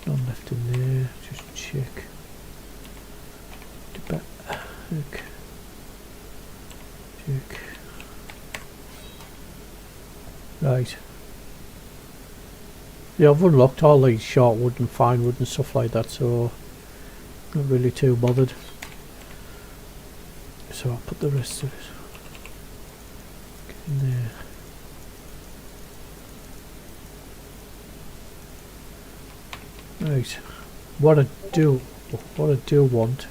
Speaker 1: none left in there, just check. Check. Right. Yeah, I've unlocked all these short wood and fine wood and stuff like that, so not really too bothered. So I'll put the rest of it in there. Right. What I do want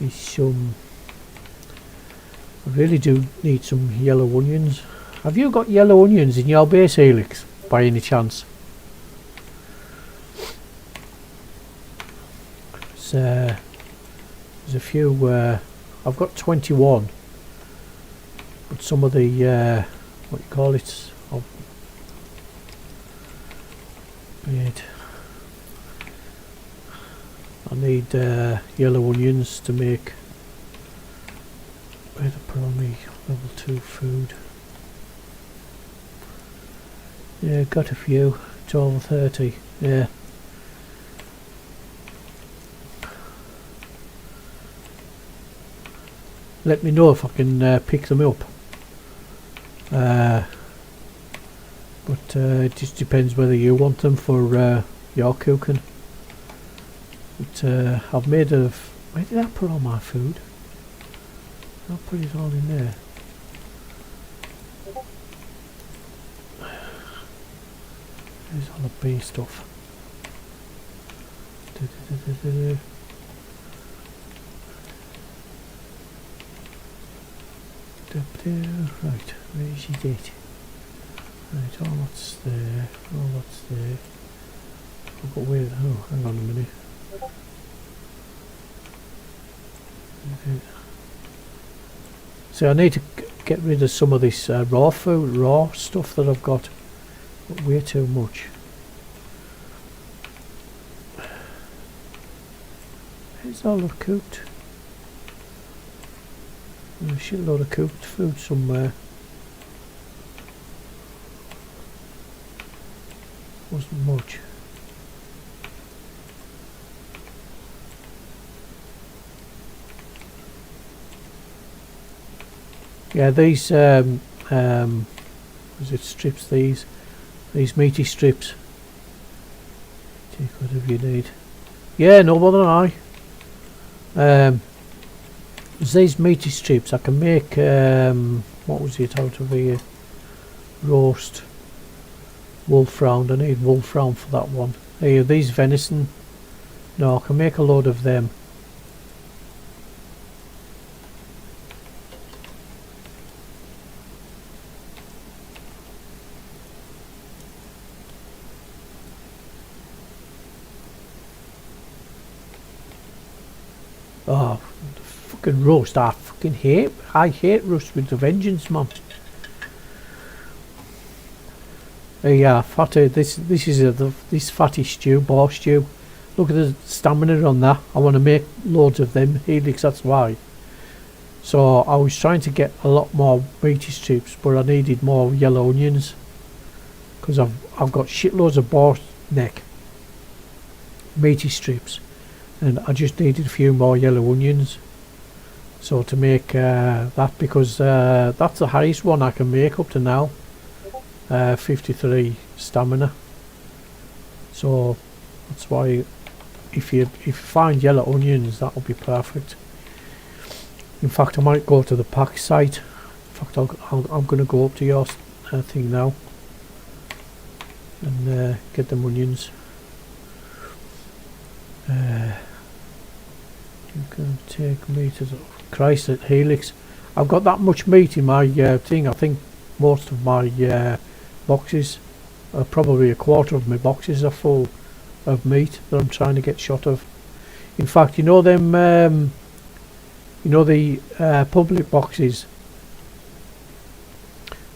Speaker 1: is some. I really do need some yellow onions. Have you got yellow onions in your base helix by any chance? There's a few. I've got 21, but some of the what you call it? Wait. I need yellow onions to make. Where to put on me level 2 food? Yeah, got a few. 12 or 30. Yeah. Let me know if I can pick them up. But it just depends whether you want them for your cooking. But I've made of. Where did I put all my food? I'll put it all in there. There's all the bee stuff. Right, where is it? Right, all that's there, all that's there. I've got where, oh, hang on a minute. So I need to get rid of some of this raw food, raw stuff that I've got. But way too much. It's all of cooked. There's a shitload of cooked food somewhere. Wasn't much. Yeah, these was it strips? These meaty strips. Take whatever you need. Yeah, no more than I. These meaty strips I can make. What was it out of here? Roast wolf round. I need wolf round for that one. Here, these venison. No, I can make a load of them. Oh, the fucking roast! I hate roast with a vengeance, man. Yeah, fatty. This is this fatty stew, boar stew. Look at the stamina on that. I want to make loads of them helix. That's why. So I was trying to get a lot more meaty strips, but I needed more yellow onions because I've got shitloads of boar neck meaty strips. And I just needed a few more yellow onions, so to make that, because that's the highest one I can make up to now, 53 stamina. So that's why if you find yellow onions, that will be perfect. In fact, I might go to the pack site. In fact, I'm going to go up to your thing now and get them onions. You can take meat as a Christ at helix. I've got that much meat in my thing. I think most of my boxes, probably a quarter of my boxes, are full of meat that I'm trying to get shot of. In fact, you know them, you know the public boxes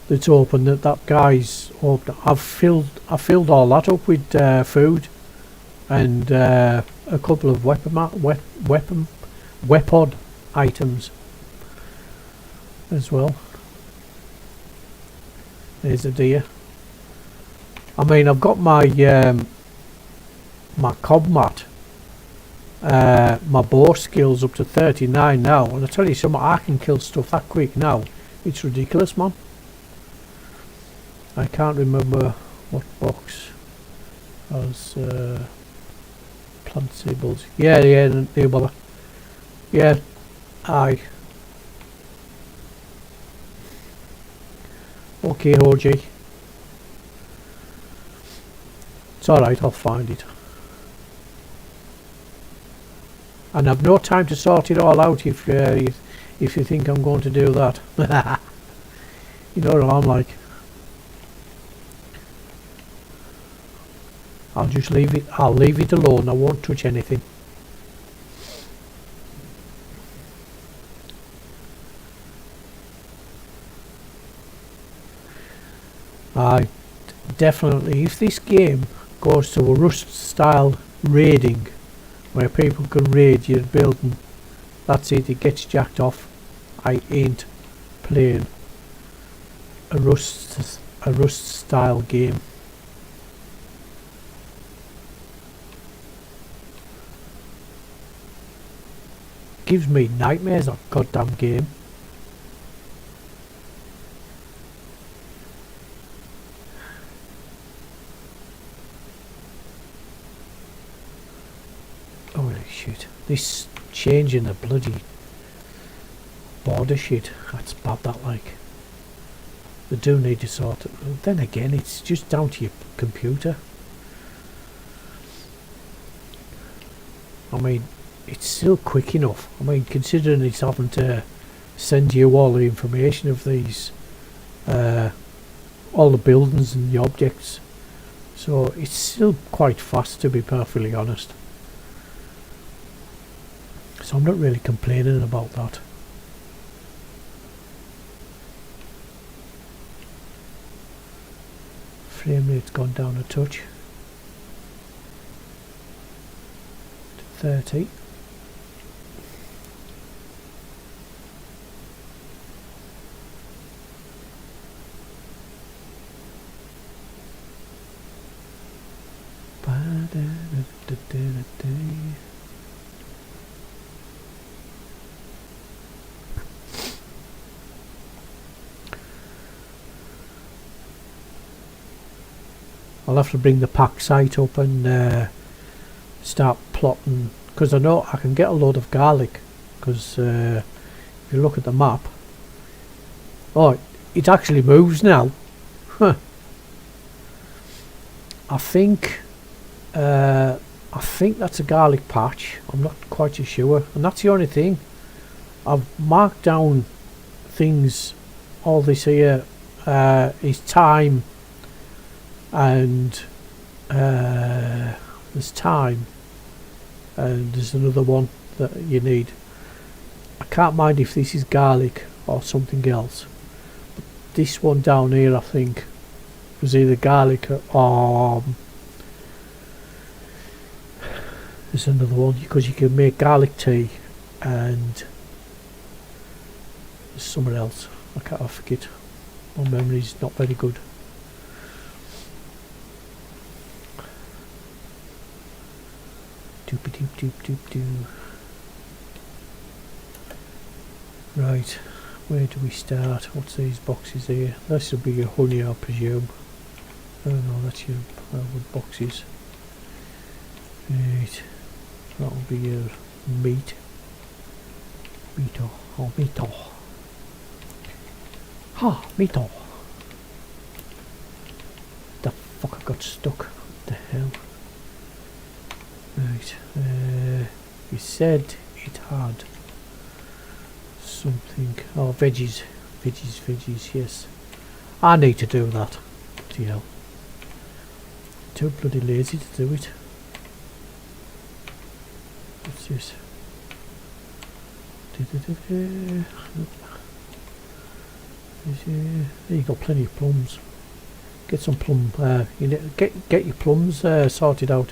Speaker 1: that's open, that guy's open. I've filled all that up with food and a couple of weapon items as well. There's a deer. I mean, I've got my my cob mat, my bow skills up to 39 now, and I tell you something, I can kill stuff that quick now. It's ridiculous, man. I can't remember what box was plant sables. Yeah, well, yeah, aye. Okay, OG. It's alright, I'll find it. And I've no time to sort it all out if you think I'm going to do that. You know what I'm like. I'll just leave it. I'll leave it alone. I won't touch anything. I definitely, if this game goes to a Rust style raiding, where people can raid your building, that's it. It gets jacked off. I ain't playing a Rust style game. Gives me nightmares, that goddamn game. Holy shit. This change in the bloody border shit, that's bad, that, like. They do need to sort it. Then again, it's just down to your computer. I mean, it's still quick enough. I mean, considering it's having to send you all the information of these, all the buildings and the objects, so it's still quite fast, to be perfectly honest. So I'm not really complaining about that. Frame rate's gone down a touch to 30. I'll have to bring the pack site up and start plotting, because I know I can get a load of garlic, because if you look at the map, oh, it actually moves now. Huh. I think that's a garlic patch. I'm not quite too sure, and that's the only thing. I've marked down things. All this here is time, and there's time, and there's another one that you need. I can't mind if this is garlic or something else, but this one down here I think was either garlic or there's another one, because you can make garlic tea, and there's someone else. I forget. My memory's not very good. Doop doop doop doop doo. Right, where do we start? What's these boxes here? This will be your honey, I presume. Oh no, that's your wood boxes. Right, that'll be your meat. Meato. Oh, meato. Ha! Meato! The fuck, I got stuck. What the hell? Right, you said it had something. Oh, veggies, yes. I need to do that. What the hell? Too bloody lazy to do it. What's this? There you go, plenty of plums. Get some plum. You get your plums sorted out.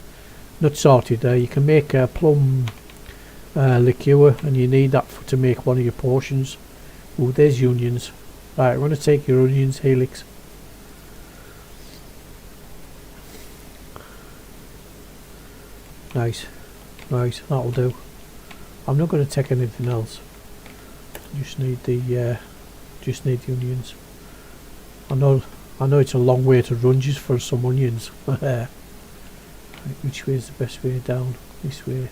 Speaker 1: not sorted there. You can make a plum liqueur, and you need that to make one of your potions. Oh, there's onions. Right, I'm going to take your onions, Helix. Nice. Right, that'll do. I'm not going to take anything else. Just need the onions. I know it's a long way to run just for some onions. Right, which way is the best way down? This way.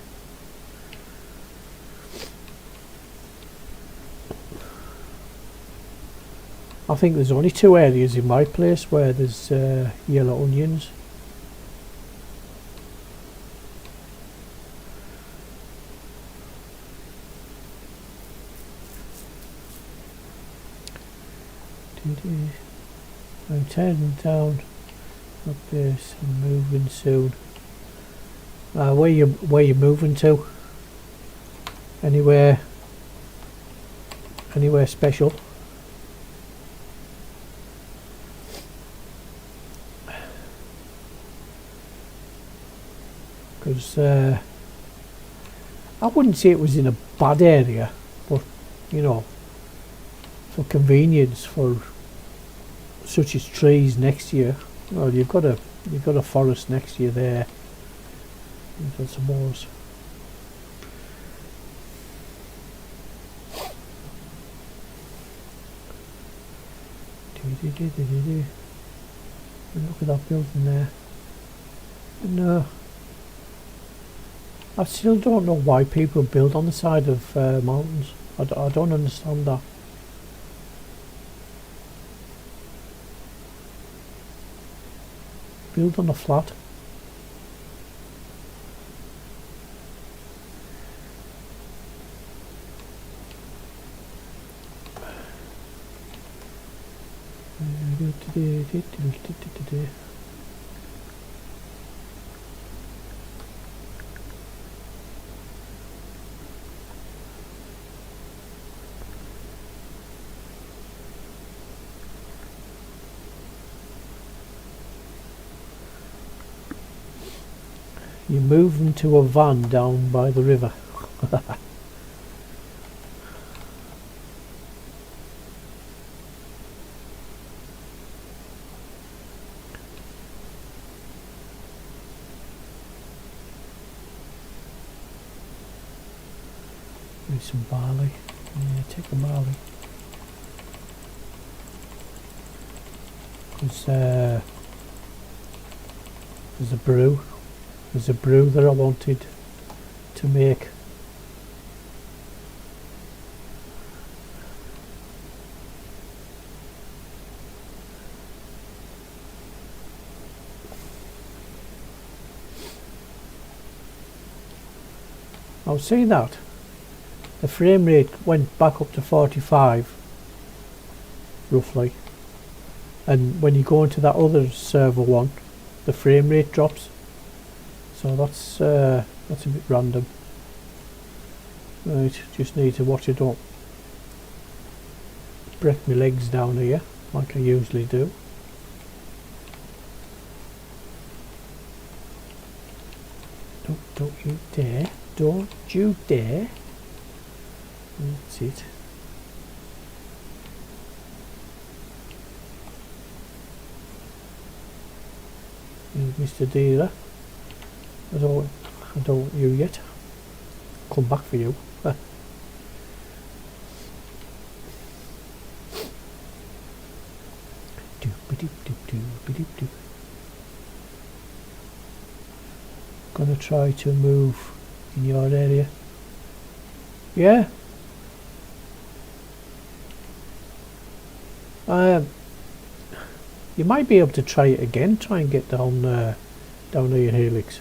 Speaker 1: I think there's only 2 areas in my place where there's yellow onions. I'm turning down up this and moving soon. Where you moving to? Anywhere special? Because I wouldn't say it was in a bad area, but you know, for convenience, for such as trees next to you. Well, you've got a forest next to you there. I suppose. Look at that building there. No. I still don't know why people build on the side of mountains. I don't understand that. Build on a flat. You move them to a van down by the river. Maybe some barley. Yeah, take the barley. Because there's a brew. There's a brew that I wanted to make. I was saying that the frame rate went back up to 45 roughly, and when you go into that other server one, the frame rate drops. So that's a bit random. Right, just need to watch it don't break my legs down here like I usually do. Don't you dare! Don't you dare! That's it. Mr. Dealer. I don't want you yet. Come back for you. Gonna try to move in your area. Yeah. You might be able to try it again. Try and get down here, Helix.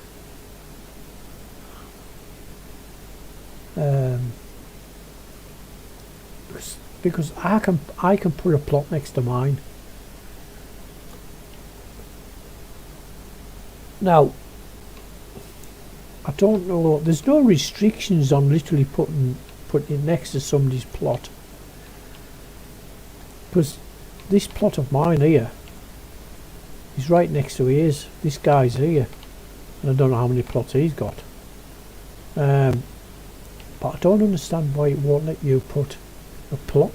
Speaker 1: Because I can put a plot next to mine. Now I don't know, there's no restrictions on literally putting it next to somebody's plot, because this plot of mine here is right next to his. This guy's here, and I don't know how many plots he's got. But I don't understand why it won't let you put a plot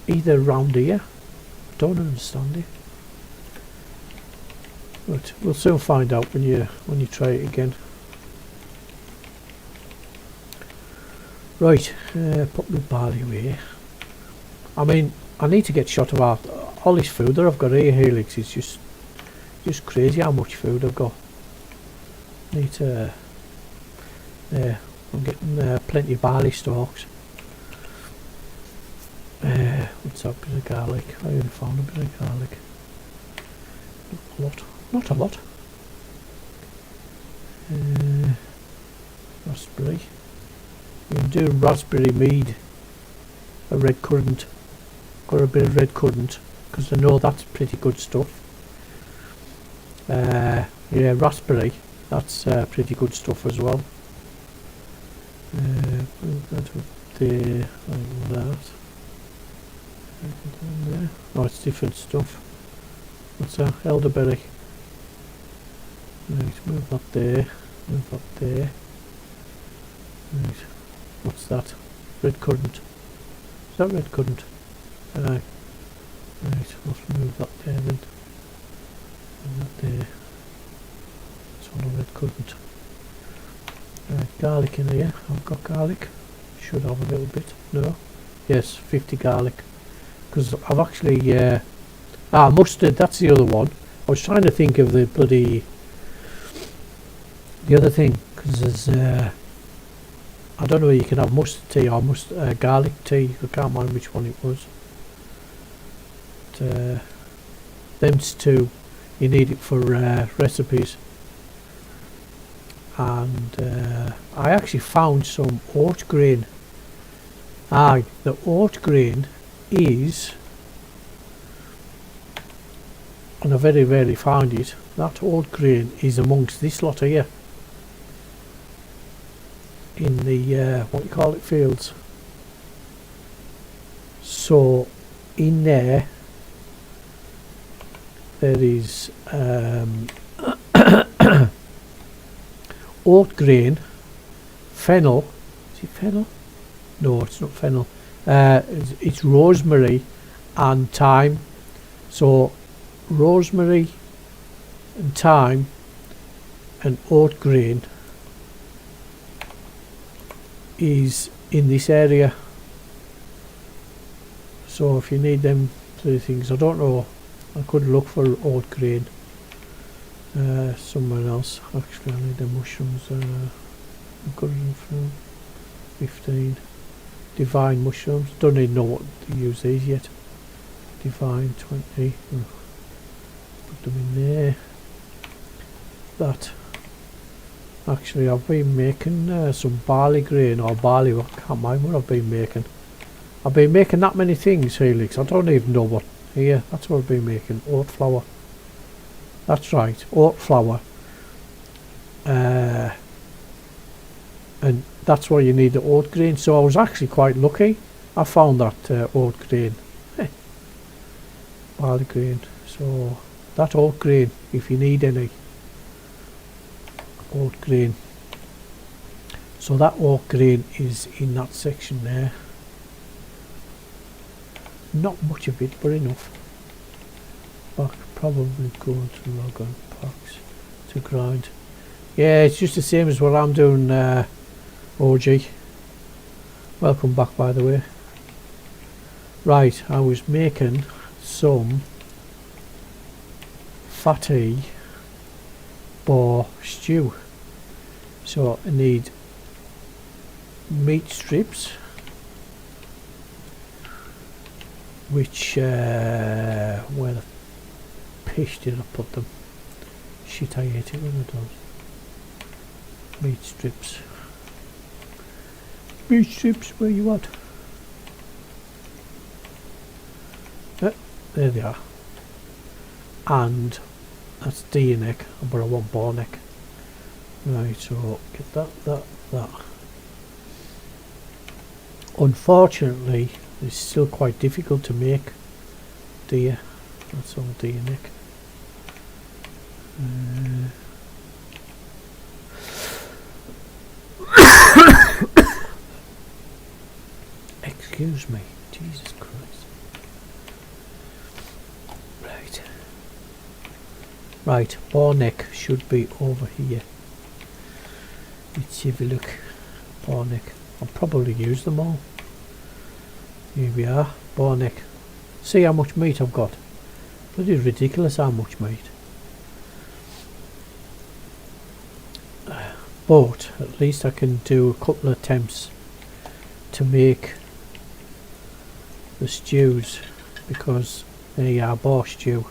Speaker 1: either around here. I don't understand it. But we'll soon find out when you try it again. Right, put my barley away. I mean, I need to get shot of all this food that I've got here, Helix. It's just crazy how much food I've got. Need to. I'm getting plenty of barley stalks. What's that? Bit of garlic. I only found a bit of garlic. Not a lot. Not a lot. Raspberry. You can do raspberry mead. A red currant. Got a bit of red currant because I know that's pretty good stuff. Yeah, raspberry. That's pretty good stuff as well. Move that up there, like that. There. Oh, it's different stuff. What's that? Elderberry. Right, move that there. Move that there. Right. What's that? Red currant. Is that red currant? Right, let's move that there then. Move that there. It's all a red currant. Right, garlic in here. I've got garlic. Should have a little bit. No? Yes, 50 garlic. Because I've actually... mustard, that's the other one. I was trying to think of the bloody... The other thing. Because there's... I don't know whether you can have mustard tea or garlic tea. I can't mind which one it was. But, them two, you need it for recipes. And I actually found some oat grain. The oat grain is, and I very rarely found it, that oat grain is amongst this lot here. In the what you call it, fields. So in there is oat grain, fennel. Is it fennel? No, it's not fennel. It's rosemary and thyme. So rosemary and thyme and oat grain is in this area. So if you need them three things, I don't know, I could look for oat grain somewhere else. Actually I need the mushrooms. I've got them from 15 divine mushrooms. Don't even know what to use these yet. Divine 20. Put them in there. That. Actually, I've been making some barley grain or barley. I can't mind what I've been making. I've been making that many things, Helix. I don't even know what. Here, that's what I've been making. Oat flour. That's right, oat flour. And that's why you need the oat grain. So I was actually quite lucky. I found that oat grain. Barley grain. So that oat grain, if you need any. Oat grain. So that oat grain is in that section there. Not much of it, but enough. I could probably go to log on packs to grind. Yeah, it's just the same as what I'm doing, OG. Welcome back, by the way. Right, I was making some fatty boar stew. So I need meat strips, which where the pish did I put them? Shit, I ate it when I done. Meat strips. Meat strips, where you at? There they are. And that's deer neck, but I want boar neck. Right, so get that. Unfortunately, it's still quite difficult to make deer. That's all deer neck. excuse me. Jesus Christ. Right. Right, bar neck should be over here. Let's have a look. Bar neck. I'll probably use them all. Here we are. Bar neck. See how much meat I've got. Bloody ridiculous how much meat. But at least I can do a couple of attempts to make the stews, because they are bar stew.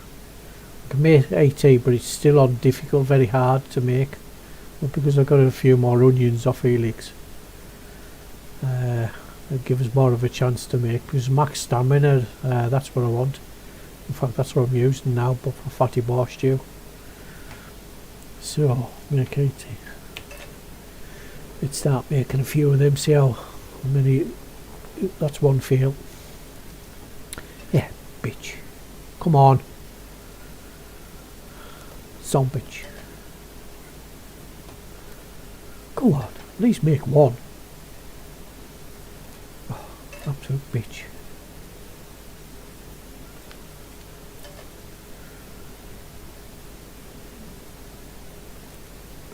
Speaker 1: I can make AT, but it's still on difficult, very hard to make. But because I've got a few more onions off Helix, it gives us more of a chance to make. Because max stamina, that's what I want. In fact, that's what I'm using now, but for fatty bar stew. So, make AT. Let's start making a few of them, see how many. That's one fail. Yeah, bitch. Come on. Son bitch. Go on, at least make one. Oh, absolute bitch.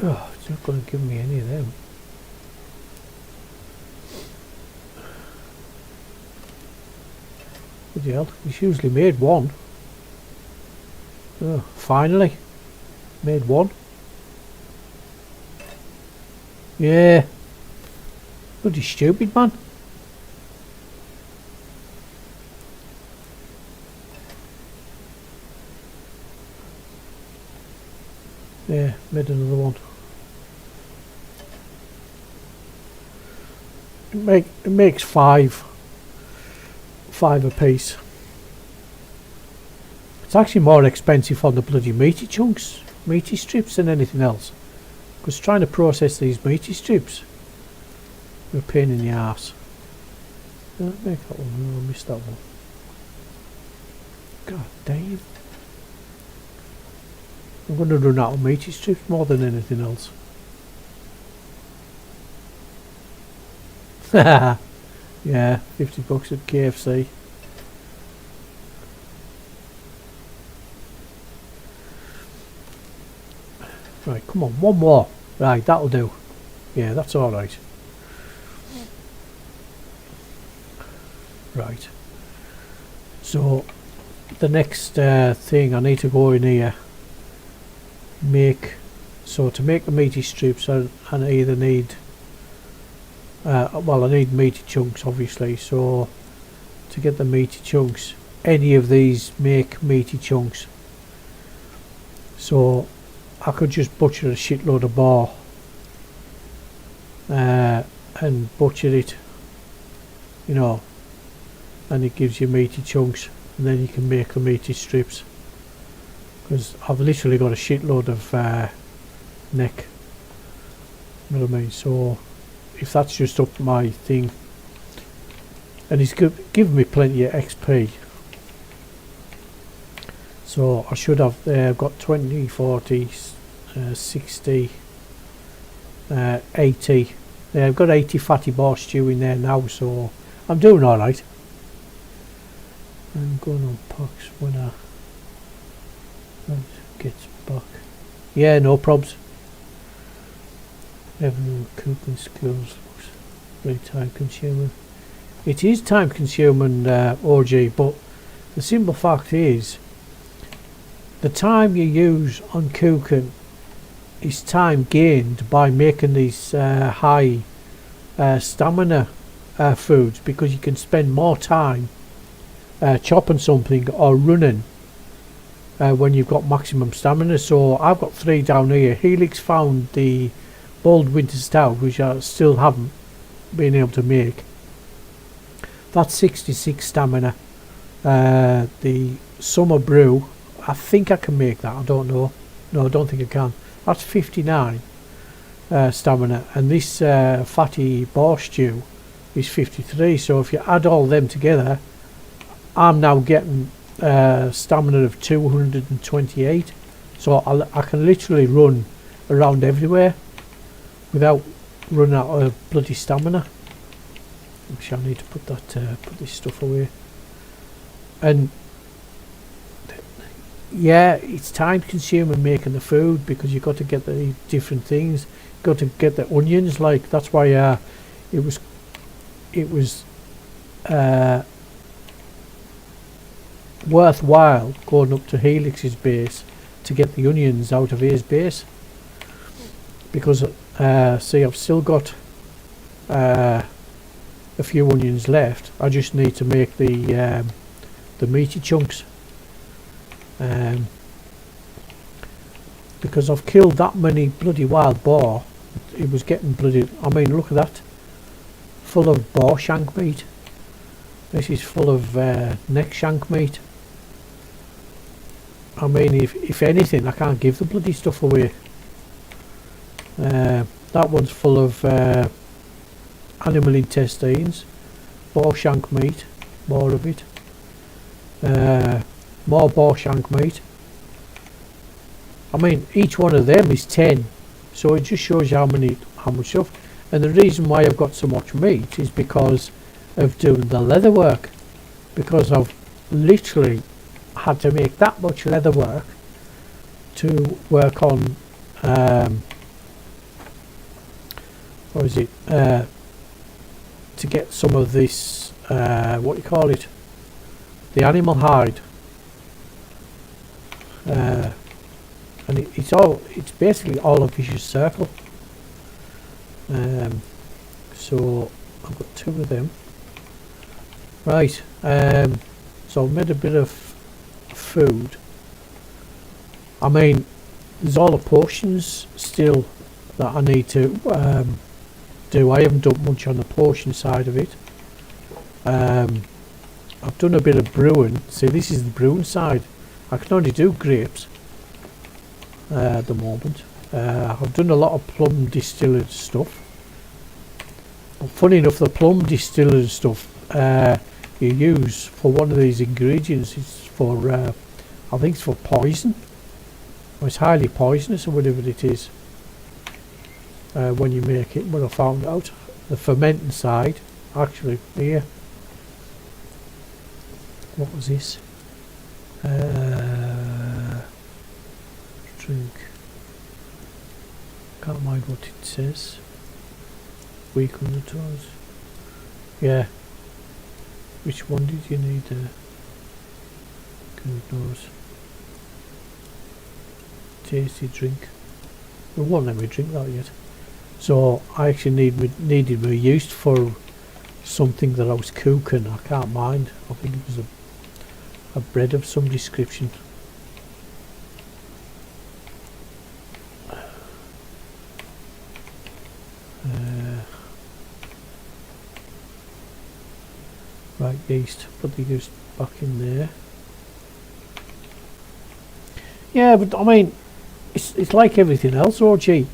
Speaker 1: Oh, it's not going to give me any of them. Bloody hell, he's usually made one. Oh, finally. Made one. Yeah. Bloody stupid, man. Yeah, made another one. It makes five a piece. It's actually more expensive on the bloody meaty chunks, meaty strips, than anything else. Because trying to process these meaty strips are a pain in the arse. Did I make that one? No, I missed that one. God damn. I'm going to run out of meaty strips more than anything else. Yeah, $50 at KFC. Right, come on, one more. Right, that'll do. Yeah, that's alright. Right. So, the next thing I need to go in here, so to make the meaty strips, I either need, well, I need meaty chunks, obviously. So, to get the meaty chunks, any of these make meaty chunks. So, I could just butcher a shitload of bar and butcher it, you know, and it gives you meaty chunks, and then you can make the meaty strips. Because I've literally got a shitload of neck, you know what I mean? So if that's just up to my thing, and he's given me plenty of XP, so I should have got 20, 40, 60, 80. I've got 80 fatty bar stew in there now, so I'm doing alright. I'm going on pucks when I gets back. Yeah, no probs. Everyone cooking skills looks very time consuming. It is time consuming, OG, but the simple fact is the time you use on cooking is time gained by making these high stamina foods, because you can spend more time chopping something or running when you've got maximum stamina. So I've got 3 down here. Helix found the bold winter stout, which I still haven't been able to make. That's 66 stamina. The summer brew, I think I can make that. I don't know. No, I don't think I can. That's 59 stamina, and this fatty bar stew is 53. So if you add all them together, I'm now getting stamina of 228. So I can literally run around everywhere without running out of bloody stamina. I shall need to put this stuff away. And yeah, it's time consuming making the food, because you've got to get the different things. You've got to get the onions, like that's why it was worthwhile going up to Helix's base to get the onions out of his base, because see, I've still got a few onions left. I just need to make the meaty chunks, because I've killed that many bloody wild boar. It was getting bloody, I mean, look at that, full of boar shank meat. This is full of neck shank meat. I mean, if anything, I can't give the bloody stuff away. That one's full of animal intestines, boar shank meat, more of it, more boar shank meat. I mean, each one of them is 10, so it just shows you how much stuff. And the reason why I've got so much meat is because of doing the leather work, because I've literally had to make that much leather work to work on what is it, to get some of this what you call it, the animal hide, and it's basically all a vicious circle. So I've got 2 of them, right. So I've made a bit of food. I mean, there's all the potions still that I need to do. I haven't done much on the potion side of it. I've done a bit of brewing. See, this is the brewing side. I can only do grapes at the moment. I've done a lot of plum distilled stuff. But funny enough, the plum distilled stuff you use for one of these ingredients is for I think it's for poison, or it's highly poisonous or whatever it is, when you make it. When I found out the fermenting side, actually here, what was this, drink, can't mind what it says, weak on the toes, yeah. Which one did you need? Good knows. Tasty drink. It won't let me drink that yet. So I actually needed my yeast for something that I was cooking. I can't mind. I think it was a bread of some description. Right, yeast. Put the yeast back in there. Yeah, but I mean, it's like everything else, OG.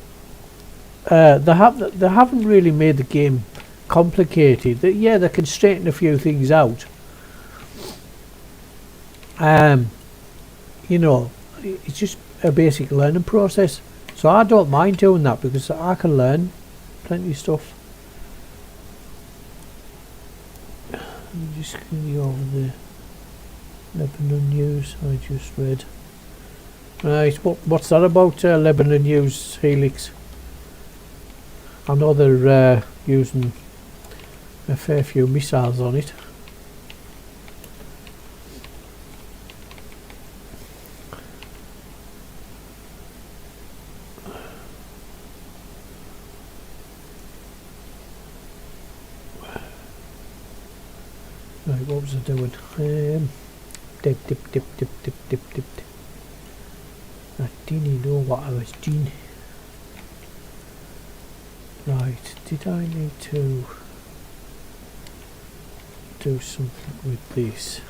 Speaker 1: They haven't really made the game complicated. Yeah, they can straighten a few things out. You know, it's just a basic learning process. So I don't mind doing that, because I can learn plenty of stuff. Just going over the Lebanon news I just read. Right, what's that about Lebanon news, Helix? I know they're using a fair few missiles on it. Right, what was I doing? Dip. I didn't know what I was doing. Right, did I need to do something with this?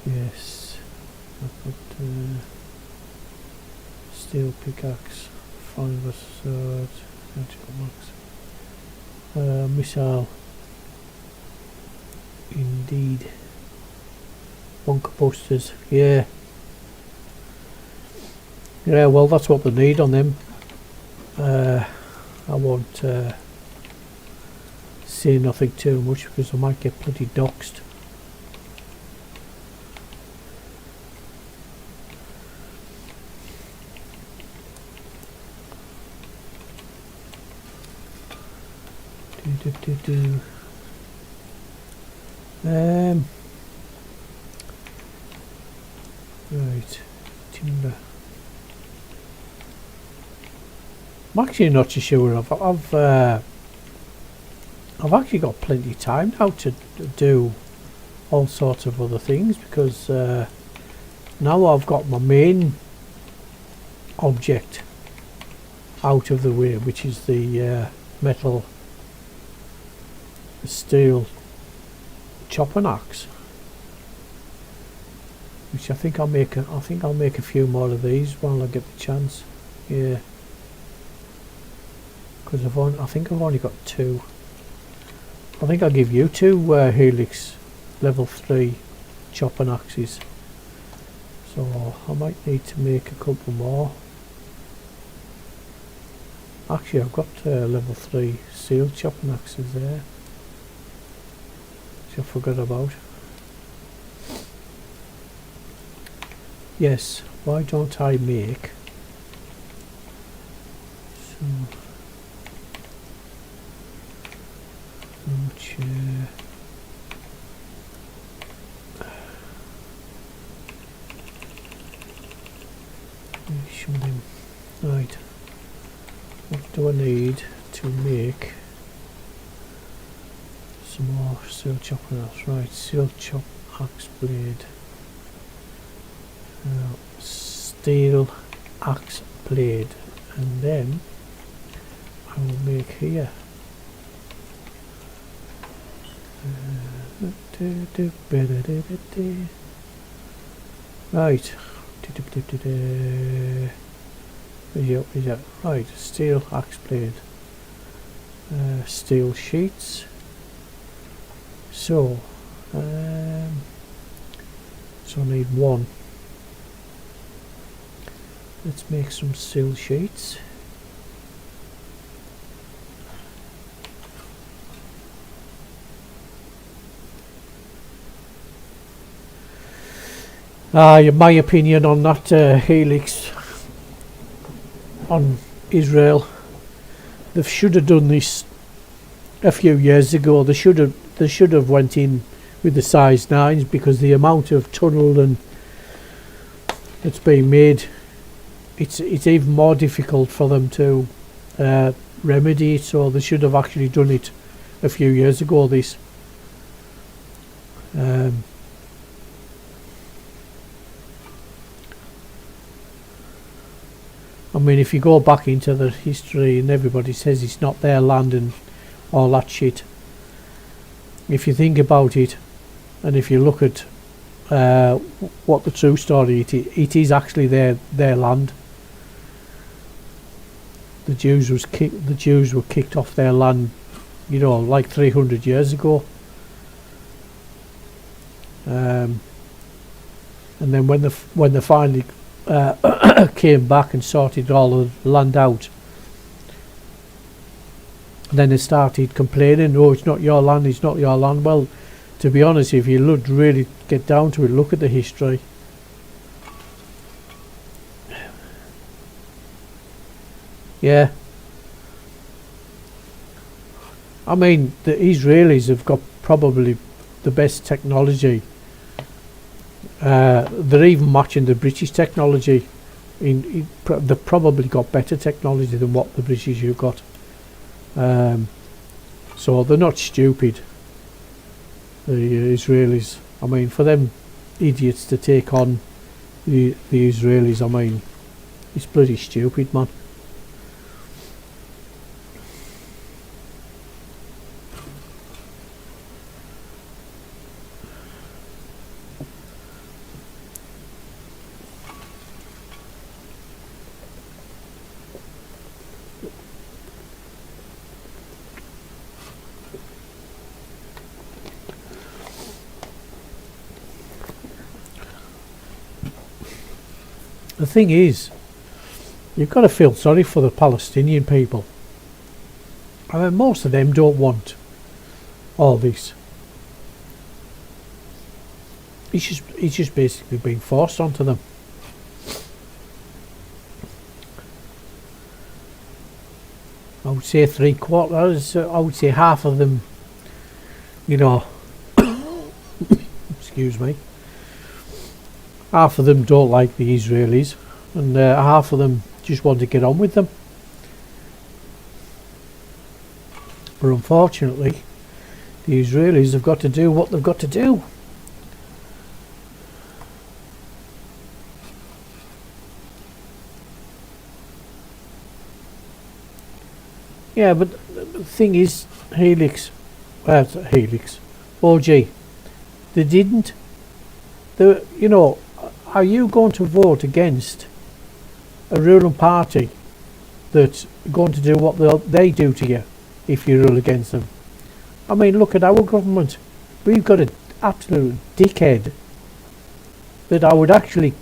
Speaker 1: Yes, I've got steel pickaxe, fiber sword, missile. Indeed. Bunker busters, yeah. Yeah, well, that's what they need on them. I won't say nothing too much because I might get bloody doxed. Right, timber. I'm actually not too sure. I've actually got plenty of time now to do all sorts of other things because now I've got my main object out of the way, which is the steel chopping axe, which I think I'll make a few more of these while I get the chance. Yeah, because I think I've only got 2. I think I'll give you 2 Helix level 3 chopping axes, so I might need to make a couple more. Actually, I've got level 3 steel chopping axes there, which I forgot about. Yes, why don't I make some chair. Show them. Right, what do I need to make some more steel chopping axe? Right, steel chop axe blade. Steel axe blade, and then I will make here right. Is that right? Steel axe blade, steel sheets. So I need 1. Let's make some steel sheets. My opinion on that Helix on Israel, they should have done this a few years ago. They should have went in with the size 9s, because the amount of tunnel and that's being made, it's even more difficult for them to remedy it. So they should have actually done it a few years ago. This I mean, if you go back into the history, and everybody says it's not their land and all that shit, if you think about it, and if you look at what the true story it is actually their land. The Jews were kicked off their land, you know, like 300 years ago. And then when they finally came back and sorted all of the land out, then they started complaining, oh, it's not your land, it's not your land. Well, to be honest, if you really get down to it, look at the history. Yeah, I mean, the Israelis have got probably the best technology. They're even matching the British technology. They've probably got better technology than what the British have got. So they're not stupid, the Israelis. I mean, for them idiots to take on the Israelis, I mean, it's bloody stupid, man. The thing is, you've got to feel sorry for the Palestinian people. I mean, most of them don't want all this. It's just basically being forced onto them. I would say 3/4. I would say half of them, you know, excuse me, half of them don't like the Israelis, and half of them just want to get on with them. But unfortunately, the Israelis have got to do what they've got to do. Yeah, but the thing is, Helix, OG, they didn't. You know, are you going to vote against a ruling party that's going to do what they do to you if you rule against them? I mean, look at our government. We've got an absolute dickhead that I would actually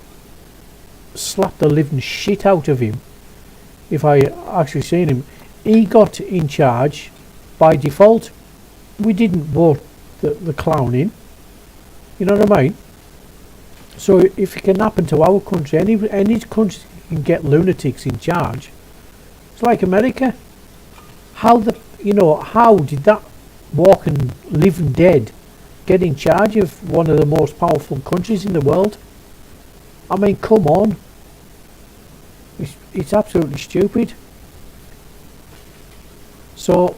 Speaker 1: slap the living shit out of him if I actually seen him. He got in charge by default. We didn't vote the clown in. You know what I mean? So if it can happen to our country, any country can get lunatics in charge. It's like America. How did that walking, living dead get in charge of one of the most powerful countries in the world? I mean, come on. It's absolutely stupid. So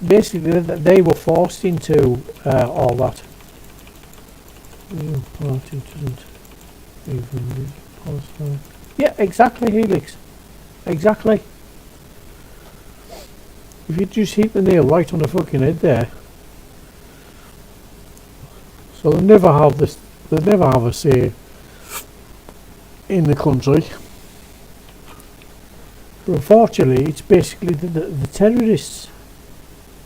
Speaker 1: basically they were forced into all that. Yeah, exactly, Helix. Exactly. If you just hit the nail right on the fucking head there. So they never have this. They never have a say in the country. But unfortunately, it's basically the terrorists.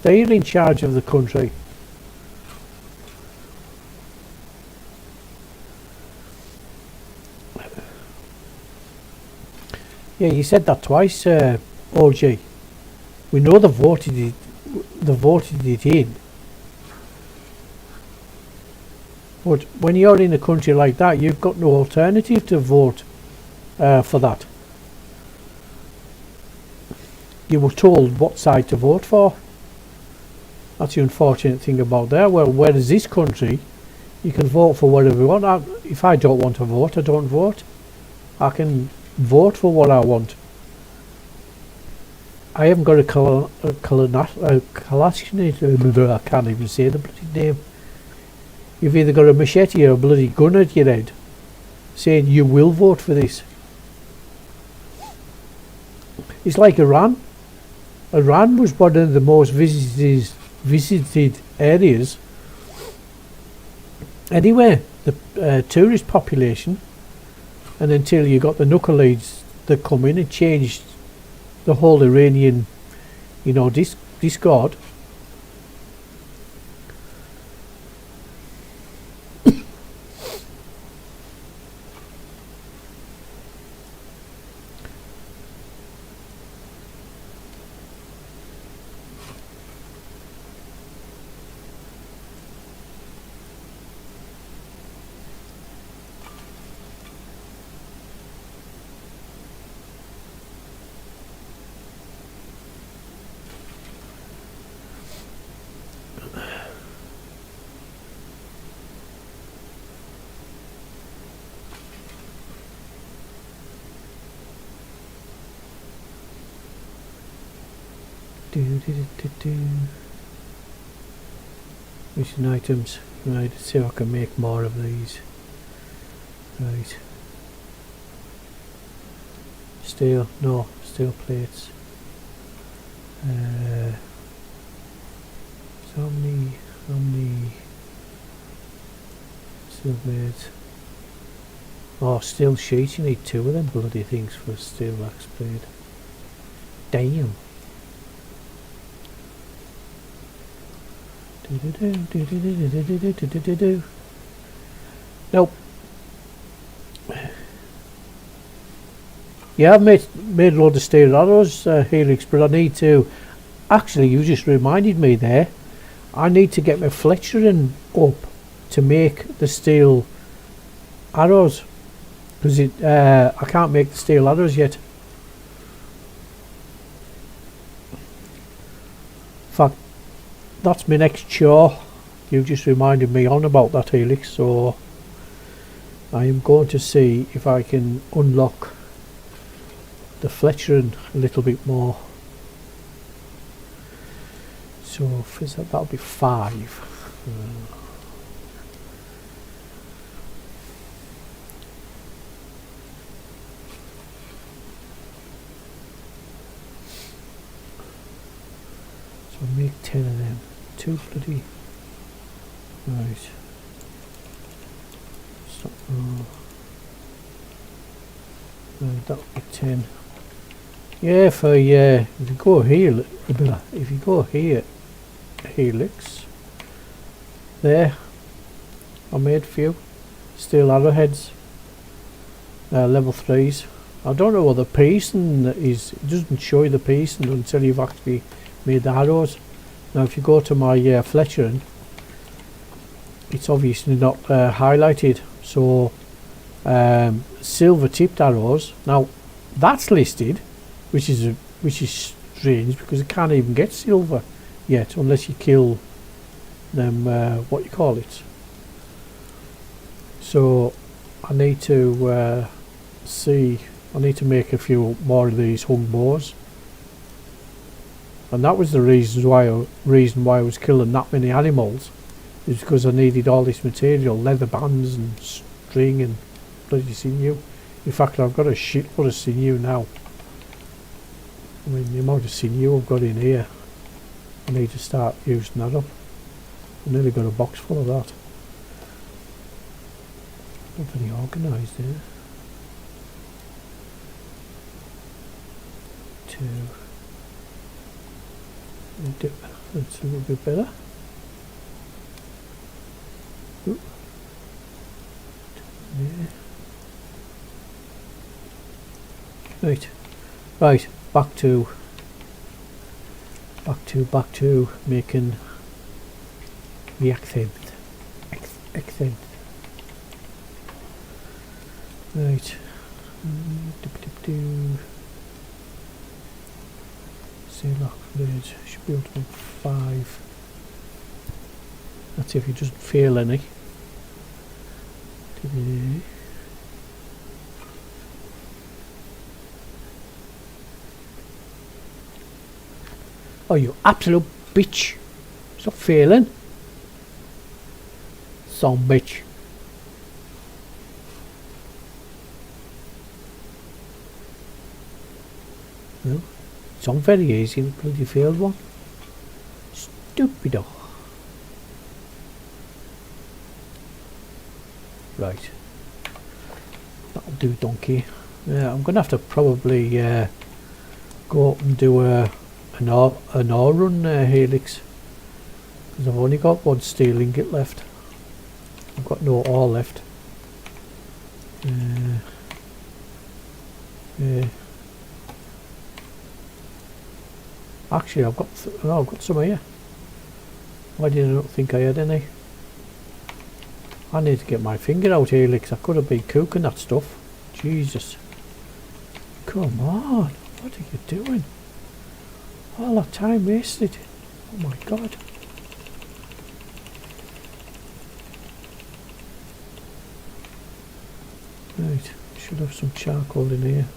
Speaker 1: They're in charge of the country. Yeah, you said that twice, OG. We know they voted it in. But when you're in a country like that, you've got no alternative to vote for that. You were told what side to vote for. That's the unfortunate thing about there. Well, whereas this country, you can vote for whatever you want. If I don't want to vote, I don't vote. I can vote for what I want. I haven't got a Kalashnikov. I can't even say the bloody name. You've either got a machete or a bloody gun at your head, saying you will vote for this. It's like Iran. Iran was one of the most visited areas anywhere, the tourist population, and until you got the knuckleheads that come in and changed the whole Iranian, discord. Mission items. Right, let's see if I can make more of these. Right. Steel, no, steel plates. So many steel blades. Oh, steel sheets, you need 2 of them bloody things for a steel axe blade. Damn. Nope. Yeah, I've made a load of steel arrows, Helix, but I need to. Actually, you just reminded me there. I need to get my fletchering up to make the steel arrows, because I can't make the steel arrows yet. In fact, that's my next chore. You just reminded me on about that, Helix, so I am going to see if I can unlock the fletchering a little bit more. So that'll be 5. So make 10 of them. 2 bloody. Right. So, that'll be 10. Yeah, if you go here, if you go here, Helix, there, I made a few steel arrowheads, level 3s. I don't know what the piecing is. It doesn't show you the piecing until you've actually made the arrows. Now if you go to my fletchering, it's obviously not highlighted. So silver tipped arrows, now that's listed, which is strange, because it can't even get silver yet unless you kill them, what you call it. So I need to I need to make a few more of these hung bows, and that was the reason why I was killing that many animals, is because I needed all this material, leather bands and string and bloody sinew. In fact, I've got a shitload of sinew now. I mean, the amount of sinew I've got in here, I need to start using that up. I've nearly got a box full of that. Not very organised there. 2. That's a little bit better. Ooh. Yeah. Right, back to making the accent. Right. Say lock blades. Should be able to make 5. That's if he doesn't fail any. Oh, you absolute bitch. Stop failing. Some bitch. Well, it's not very easy, the bloody failed one. Stupido. Right. That'll do, donkey. Yeah, I'm gonna have to probably go up and do an ore run, Helix, because I've only got 1 steel ingot left. I've got no ore left. Yeah. Actually, I've got some here. Why did I not think I had any? I need to get my finger out, Helix. I could have been cooking that stuff. Jesus. Come on. What are you doing? All that time wasted. Oh my god. Right. Should have some charcoal in here.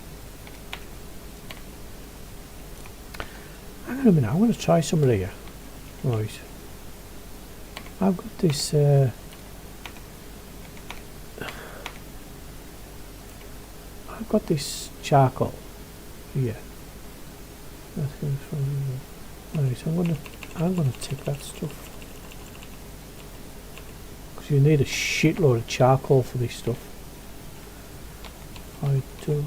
Speaker 1: Hang on a minute. I'm going to try some of here. Right. I've got this... I've got this charcoal here. That's going to right, I'm gonna take that stuff, because you need a shitload of charcoal for this stuff. I do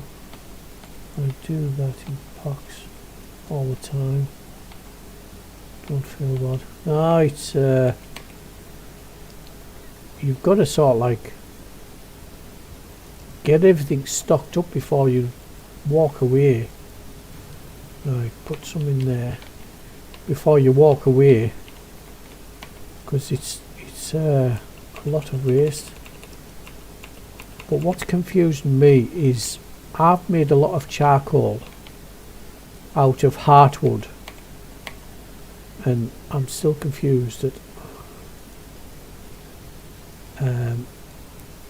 Speaker 1: that in packs all the time. Don't feel bad. No, it's you've got to sort of like get everything stocked up before you walk away. Right, put some in there before you walk away. because it's a lot of waste. But what's confusing me is I've made a lot of charcoal out of heartwood, and I'm still confused at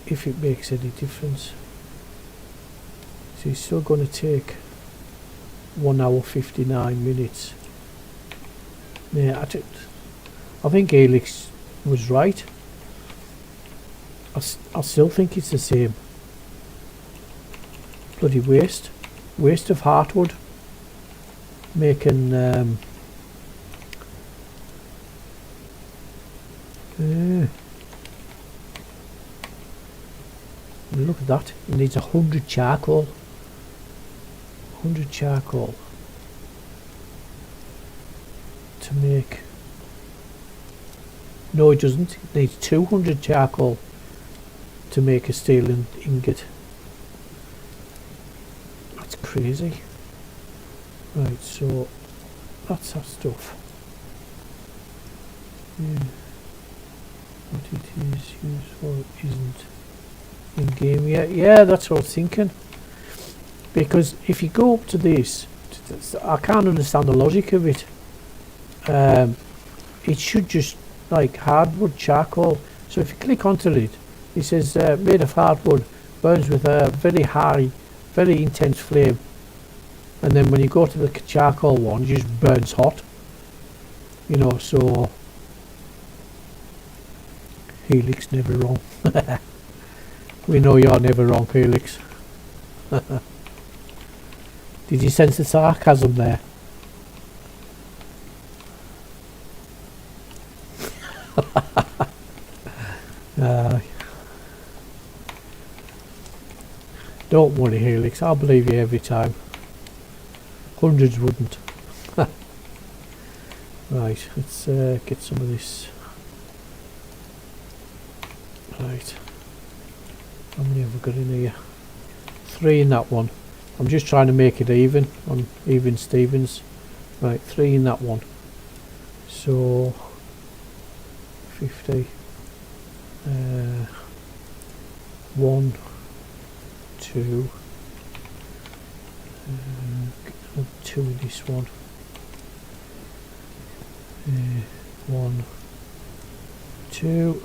Speaker 1: if it makes any difference. So it's still going to take 1 hour 59 minutes. Yeah, I think Helix was right. I still think it's the same. Bloody waste of heartwood making look at that, it needs 100 charcoal. 100 charcoal to make. No, it doesn't. It needs 200 charcoal to make a steel ingot. That's crazy. Right, so that's that stuff. Yeah. What it is used for isn't in game yet. Yeah, that's what I was thinking. Because if you go up to this, I can't understand the logic of it. It should just like hardwood charcoal. So if you click onto it, it says made of hardwood, burns with a very high, very intense flame. And then when you go to the charcoal one, it just burns hot. You know, so Helix never wrong. We know you're never wrong, Helix. Did you sense the sarcasm there? Don't worry, Helix, I'll believe you every time. Hundreds wouldn't. Right, let's get some of this. Right, how many have we got in here? 3 in that one. I'm just trying to make it even on even Stevens. Right, 3 in that one. So 50. 1, 2. 2 in this one. 1, 2.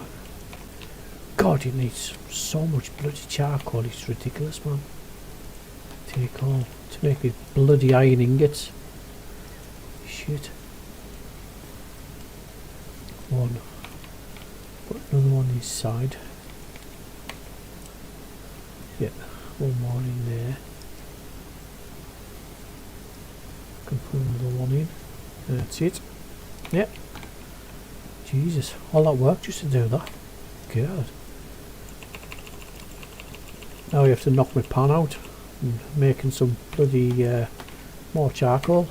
Speaker 1: God, it needs so much bloody charcoal. It's ridiculous, man. Take all to make these bloody iron ingots. Shit. 1. Put another one this side. Yeah, 1 more in there. Can put another one in. That's it. Yep. Jesus, all that work just to do that. God. Now we have to knock my pan out and making some bloody more charcoal.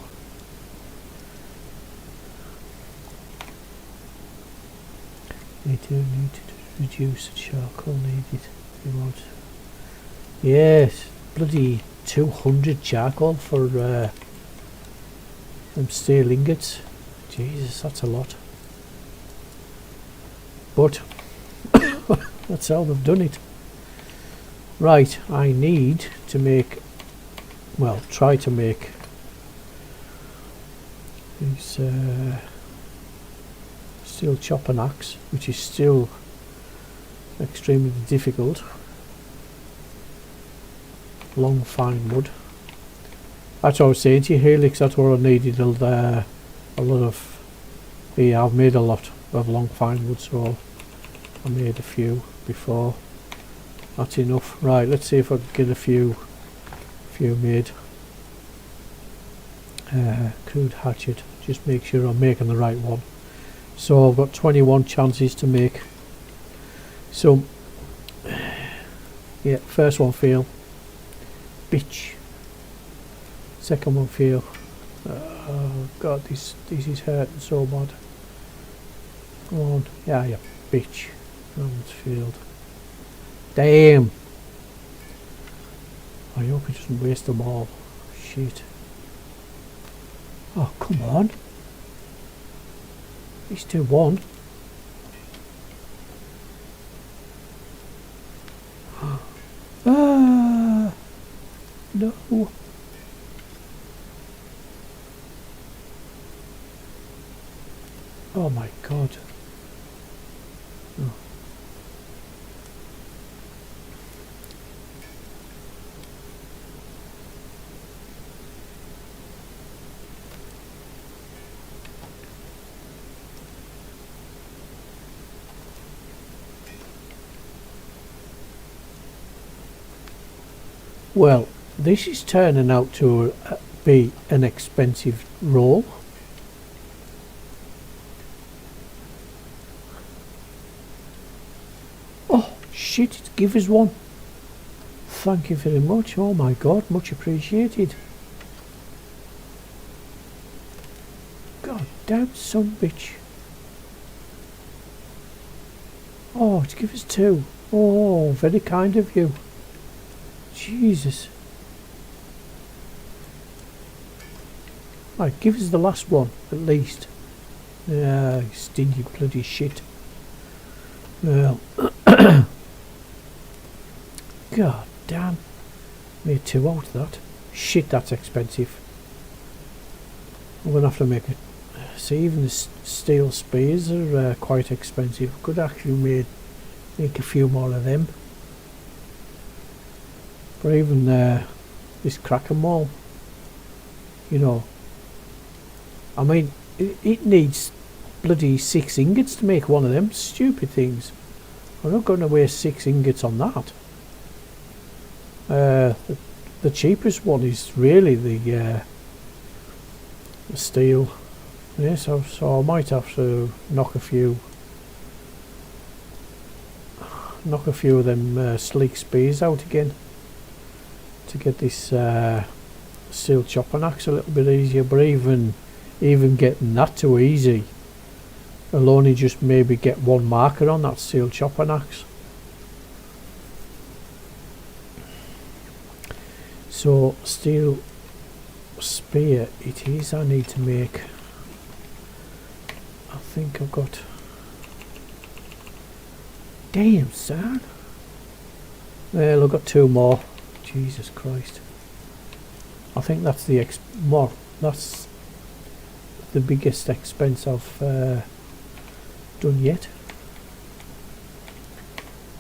Speaker 1: Need to reduce the charcoal needed if you want. Yes, bloody 200 charcoal for them steel ingots. Jesus, that's a lot. But that's how they've done it. Right, I need to make, well, try to make this steel chopping axe, which is still extremely difficult. Long fine wood. That's what I was saying to you, Helix. That's what I needed. A lot of. Yeah, I've made a lot of long fine wood, so I made a few before. That's enough. Right, let's see if I can get a few made. Crude hatchet. Just make sure I'm making the right one. So I've got 21 chances to make. So yeah, first one fail. Bitch. Second one fail. Oh god, this is hurting so bad. Come on. Yeah, bitch. That one's failed. Damn. I hope it doesn't waste them all. Shit. Oh, come on. Let's do one. No. Oh my god. Oh. Well, this is turning out to be an expensive roll. Oh shit, it give us one. Thank you very much. Oh my god, much appreciated. God damn son bitch. Oh, to give us two. Oh, very kind of you. Jesus. Right, give us the last one, at least. Yeah, stingy bloody shit. Well. God damn. Made two out of that. Shit, that's expensive. I'm going to have to make it. See, even the steel spears are quite expensive. Could actually make a few more of them. Or even this cracker mall, you know, I mean, it needs bloody 6 ingots to make one of them stupid things. I'm not going to waste 6 ingots on that. The cheapest one is really the steel. Yes, yeah, so I might have to knock a few of them sleek spears out again, to get this steel chopping axe a little bit easier. But even getting that too easy, I'll only just maybe get one marker on that steel chopping axe. So steel spear it is. I need to make, I think I've got, damn son, well I've got 2 more. Jesus Christ. I think that's the that's the biggest expense I've done yet.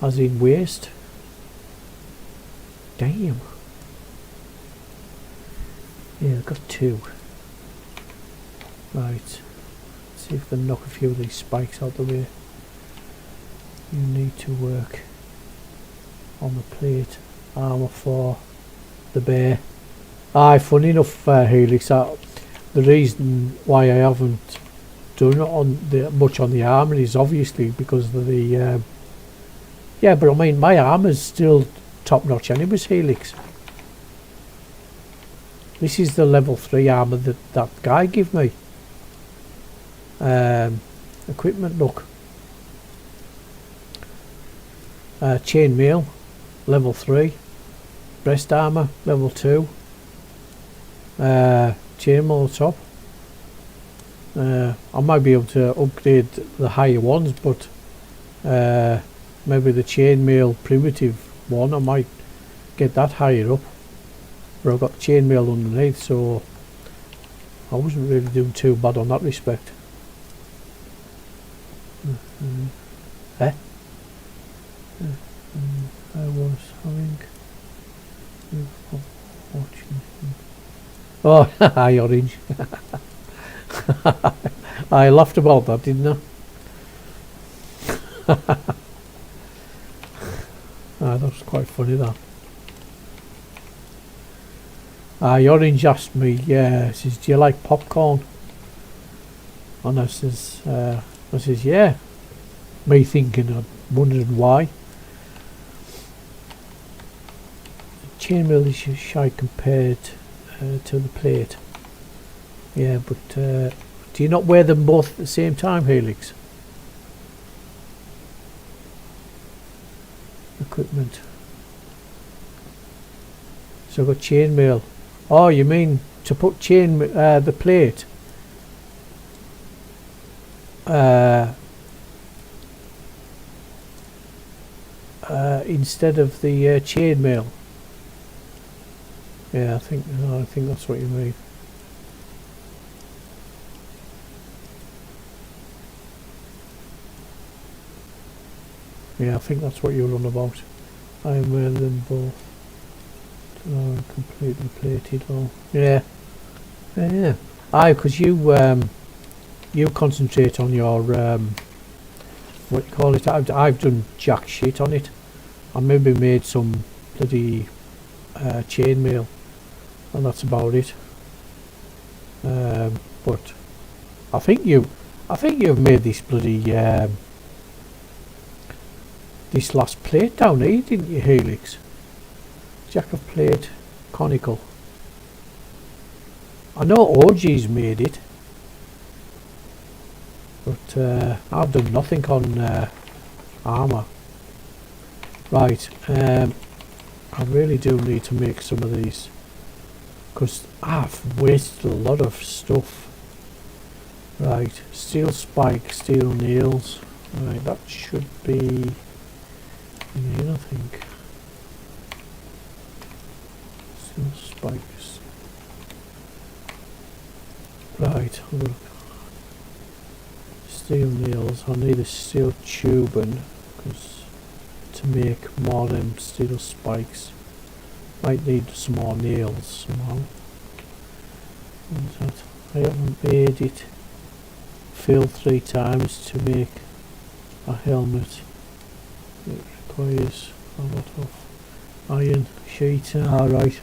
Speaker 1: As in waste. Damn. Yeah, I've got 2. Right. Let's see if I can knock a few of these spikes out the way. You need to work on the plate. Armour for the bear. Aye, funny enough, Helix, the reason why I haven't done it much on the armour is obviously because of the yeah, but I mean my armour's still top notch anyways, Helix. This is the level 3 armour that guy gave me. Equipment, look. Chainmail, level 3. Breast armour, level 2. Chainmail top. I might be able to upgrade the higher ones, but maybe the chainmail primitive one, I might get that higher up. But I've got chainmail underneath, so I wasn't really doing too bad on that respect. I was having watching. Oh, hi Orange. I laughed about that, didn't I? That was quite funny, that. Orange asked me, says, do you like popcorn? And I says, yeah. Me thinking, I'm wondering why. Chainmail is shy compared to the plate. Yeah, but do you not wear them both at the same time, Helix? Equipment. So I've got chainmail. Oh, you mean to put the plate instead of the chainmail? Yeah, I think that's what you mean. Yeah, I think that's what you're on about. I am wearing them both. Completely plated. Oh, yeah, yeah. Aye, because you concentrate on your what you call it. I've done jack shit on it. I maybe made some bloody chainmail, and that's about it. But I think you've made this bloody this last plate down here, didn't you, Helix? Jack of plate, conical. I know OG's made it, but I've done nothing on armour. Right, I really do need to make some of these, because I've wasted a lot of stuff. Right, steel spike, steel nails. Right, that should be in here, I think. Steel spikes. Right, look. Steel nails. I need a steel tubing, because to make more steel spikes, might need some more nails somehow. That? I haven't made it. Failed 3 times to make a helmet. It requires a lot of iron sheet. Alright.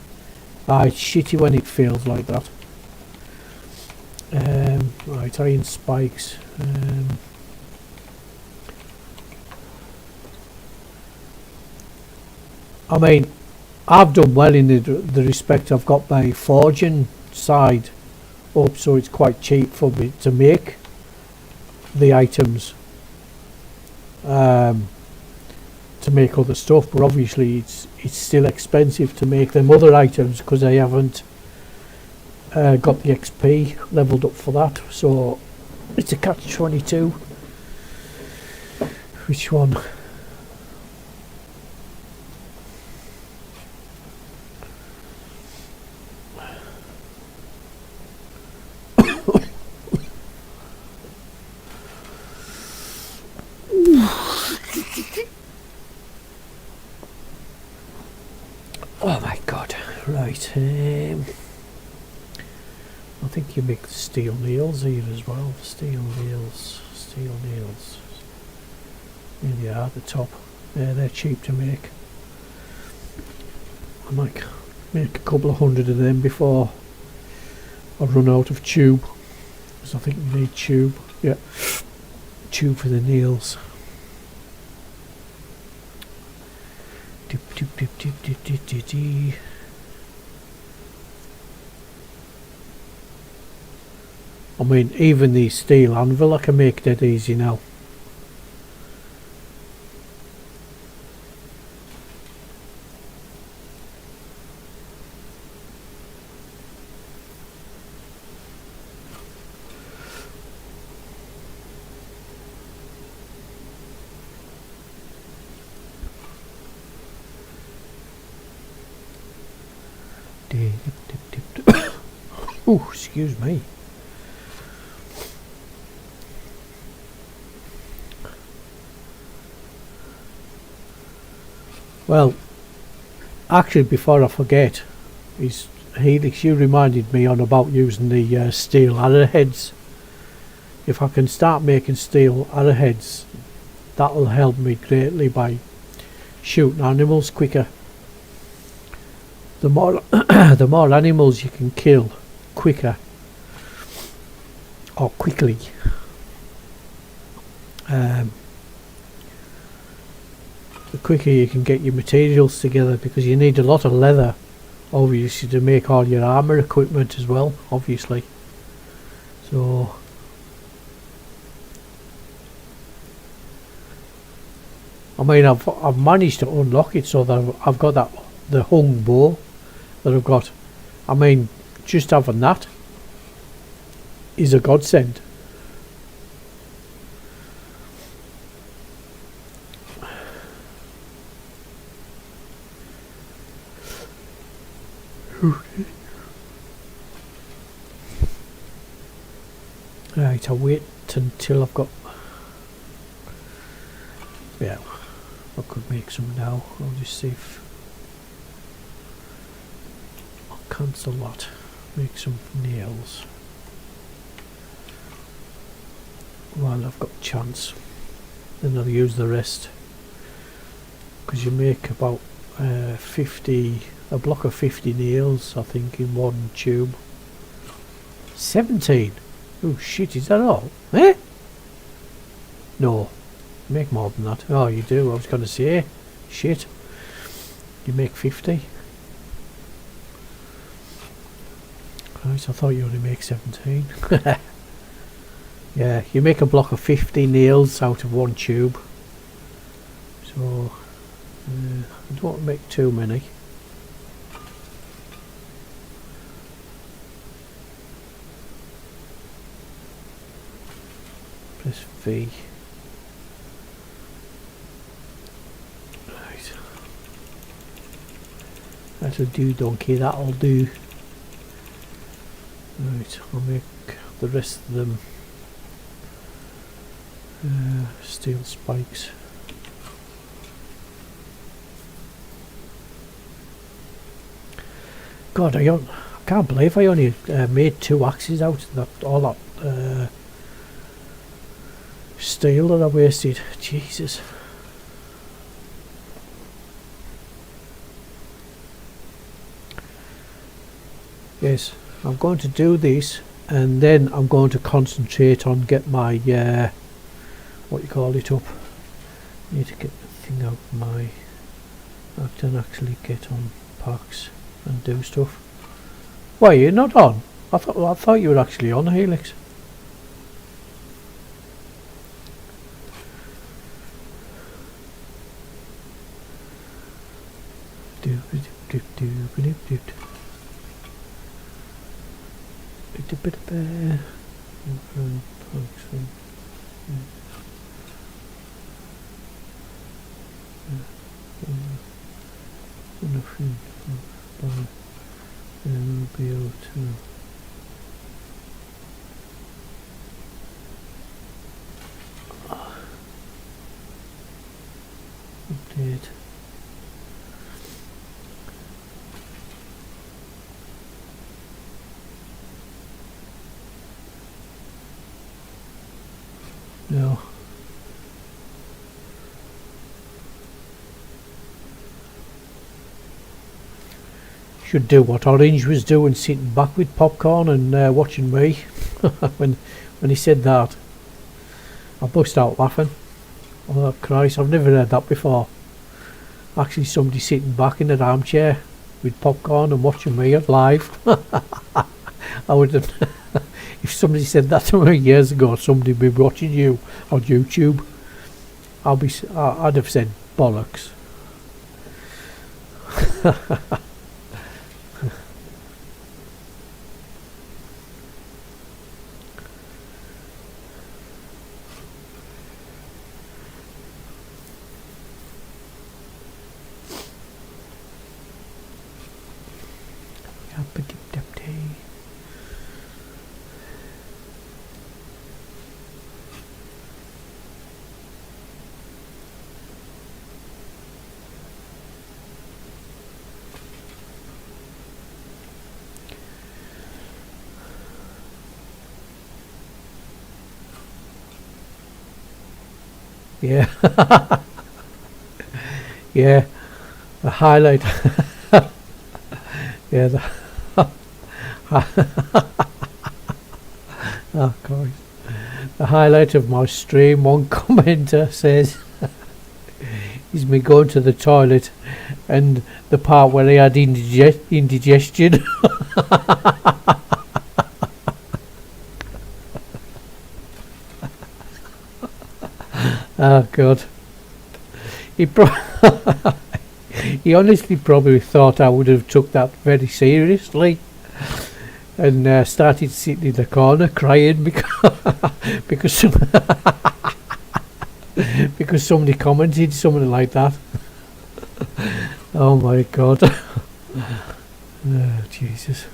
Speaker 1: It's shitty when it fails like that. Right, iron spikes. I mean, I've done well in the respect I've got my forging side up, so it's quite cheap for me to make the items, to make other stuff, but obviously it's still expensive to make them other items because I haven't got the XP leveled up for that, so it's a catch-22. Which one? Oh my god. Right, I think you make steel nails here as well. Steel nails. Here they are at the top. Yeah, they're cheap to make. I might make a couple of hundred of them before I run out of tube, because I think you need tube. Yeah, tube for the nails. I mean, even the steel anvil I can make dead easy now. Oh, excuse me. Well, actually, before I forget, Helix, you reminded me on about using the steel arrowheads. If I can start making steel arrowheads, that'll help me greatly by shooting animals quicker. The more the more animals you can kill quicker or quickly, the quicker you can get your materials together, because you need a lot of leather obviously to make all your armor equipment as well, obviously. So I mean, I've managed to unlock it so that I've got the hung bow that I've got. I mean, just having that is a godsend. Right, I'll wait until I've got... Yeah, I could make some now. I'll just see if... I'll cancel that. Make some nails. While I've got a chance. Then I'll use the rest. Because you make about 50... a block of 50 nails, I think, in one tube. 17? Oh shit, is that all? Eh? No. You make more than that. Oh, you do. I was going to say. Shit. You make 50. Right, I thought you only make 17. Yeah, you make a block of 50 nails out of one tube. So, I don't want to make too many. Press V. Right. That'll do, donkey, that'll do. Right, I'll make the rest of them steel spikes. God, I can't believe I only made 2 axes out of that, all that steel that I wasted. Jesus. Yes, I'm going to do this, and then I'm going to concentrate on get my what you call it up. I need to get the thing out of my... I can actually get on packs and do stuff. Why, you're not on? I thought you were actually on, Helix. We'll be able to update. No. Should do what Orange was doing, sitting back with popcorn and watching me. when he said that, I burst out laughing. Oh Christ, I've never heard that before. Actually, somebody sitting back in an armchair with popcorn and watching me live. I would have, if somebody said that to me years ago, somebody would be watching you on YouTube, I'd have said bollocks. Yeah. Yeah, the highlight. Yeah, the oh God. The highlight of my stream, one commenter says is me going to the toilet and the part where he had indigestion. Oh God. He honestly probably thought I would have took that very seriously and started sitting in the corner crying because because somebody commented something like that. Oh my God. Jesus.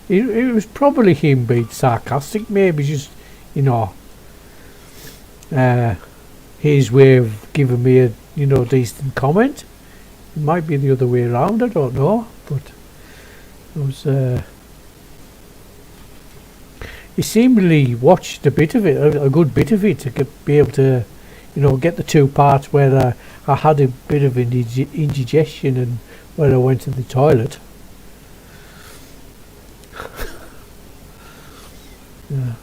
Speaker 1: It was probably him being sarcastic, maybe just, you know, his way of giving me a, you know, decent comment. It might be the other way around, I don't know, but it was, he seemingly watched a bit of it, a good bit of it, to be able to, you know, get the two parts where I had a bit of indigestion and where I went to the toilet. Yeah.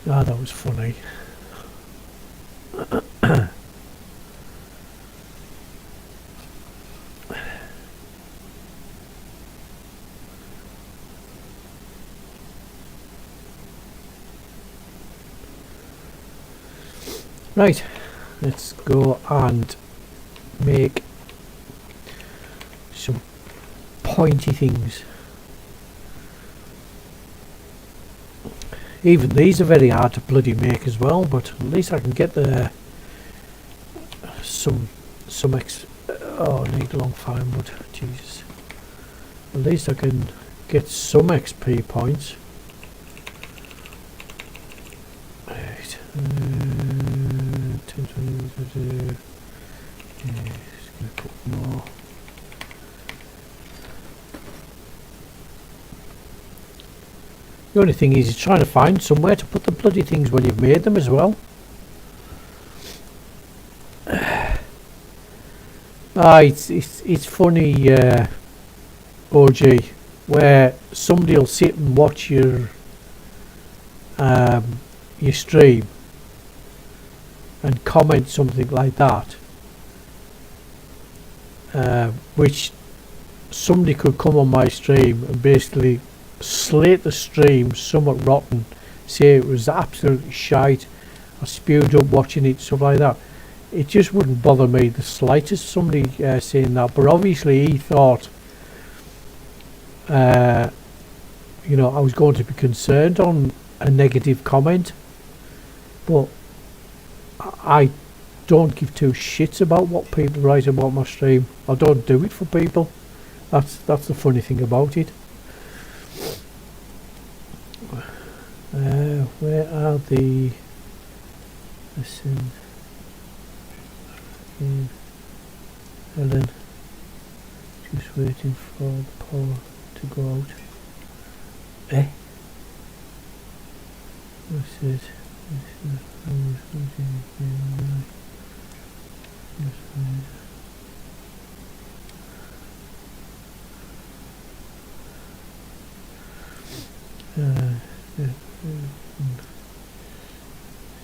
Speaker 1: Ah, that was funny. Right, let's go and make some pointy things. Even these are very hard to bloody make as well, but at least I can get the oh, I need a long fire mud, Jesus. At least I can get some XP points. Right. 10, 20, yeah, just gonna put more. The only thing is trying to find somewhere to put the bloody things when you've made them as well. It's funny, OG, where somebody will sit and watch your stream and comment something like that, which somebody could come on my stream and basically slate the stream somewhat rotten, say it was absolutely shite, I spewed up watching it, stuff like that. It just wouldn't bother me the slightest, somebody saying that, but obviously he thought you know, I was going to be concerned on a negative comment, but I don't give two shits about what people write about my stream. I don't do it for people. That's the funny thing about it. Where are the... Listen. Helen. Just waiting for the power to go out. What's it?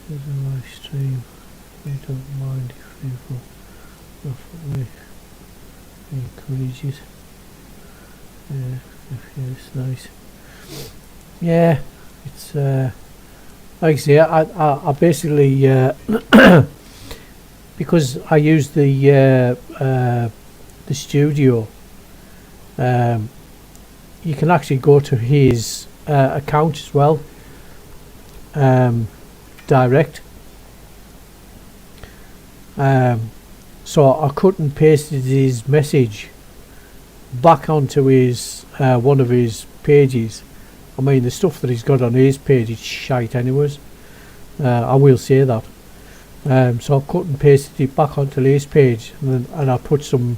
Speaker 1: This is a live stream. I don't mind if people definitely encourage it. Yeah, it's nice. Yeah, it's like I say, I basically because I use the studio. You can actually go to his account as well, direct. So I cut and pasted his message back onto his one of his pages. I mean, the stuff that he's got on his page is shite anyways. I will say that. So I cut and pasted it back onto his page, and I put some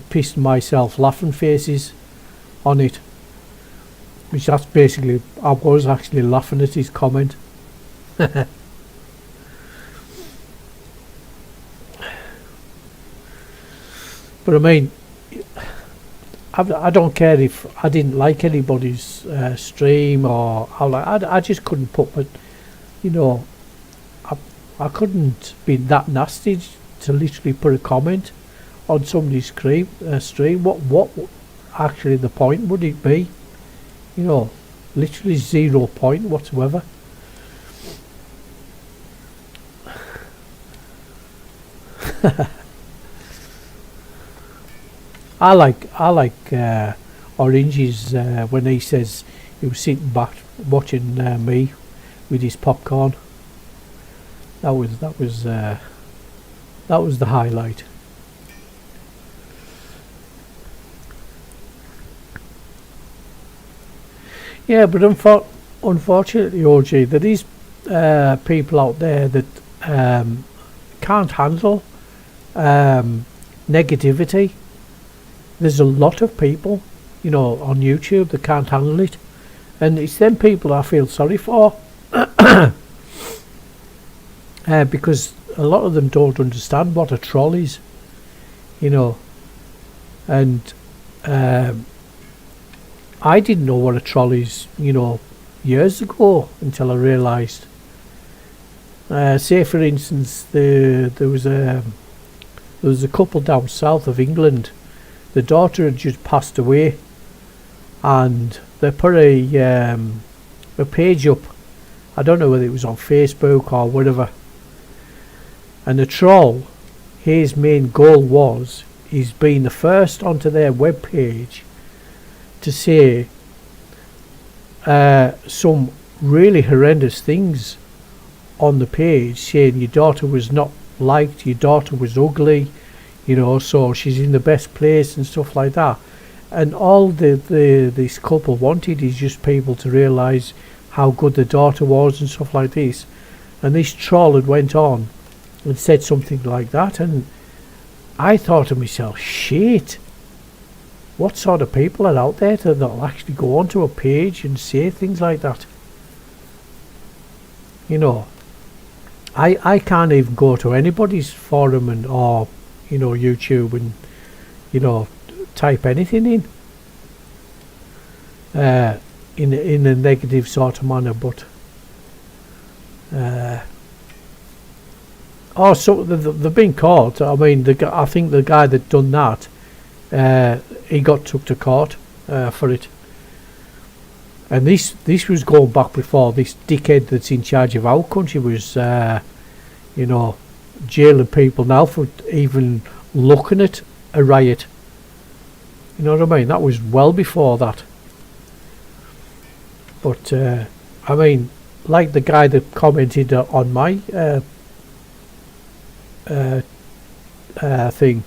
Speaker 1: pissed myself laughing faces on it, which that's basically, I was actually laughing at his comment. But I mean, I don't care if I didn't like anybody's stream, or I just couldn't put, but you know, I couldn't be that nasty to literally put a comment on somebody's stream. What actually the point would it be? You know, literally 0 point whatsoever. I like Orange's when he says he was sitting back watching me with his popcorn. That was the highlight. Yeah, but unfortunately, OG, there is people out there that can't handle negativity. There's a lot of people, you know, on YouTube that can't handle it, and it's them people I feel sorry for. Because a lot of them don't understand what a troll is, you know, and I didn't know what a troll is, you know, years ago until I realised. Say for instance, there was a couple down south of England. The daughter had just passed away, and they put a page up. I don't know whether it was on Facebook or whatever. And the troll, his main goal was, he's been the first onto their web page to say some really horrendous things on the page, saying your daughter was not liked, your daughter was ugly, you know, so she's in the best place and stuff like that. And all this couple wanted is just people to realise how good the daughter was and stuff like this. And this troll had went on and said something like that, and I thought to myself, shit, what sort of people are out there that'll actually go onto a page and say things like that? You know, I can't even go to anybody's forum and or, you know, YouTube and, you know, type anything in a negative sort of manner, but so they've been caught. I mean, I think the guy that done that, he got took to court for it. And this was going back before this dickhead that's in charge of our country was, you know, jailing people now for even looking at a riot. You know what I mean? That was well before that. But I mean, like the guy that commented on my thing,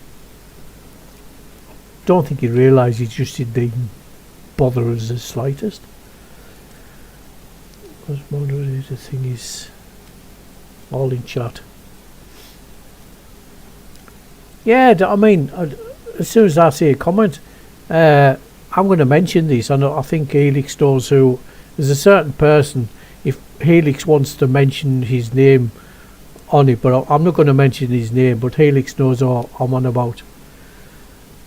Speaker 1: don't think he realised he just didn't bother us the slightest. The thing is all in chat. Yeah, I mean, as soon as I see a comment, I'm going to mention this. I think Helix knows who. There's a certain person, if Helix wants to mention his name on it, but I'm not going to mention his name, but Helix knows what I'm on about.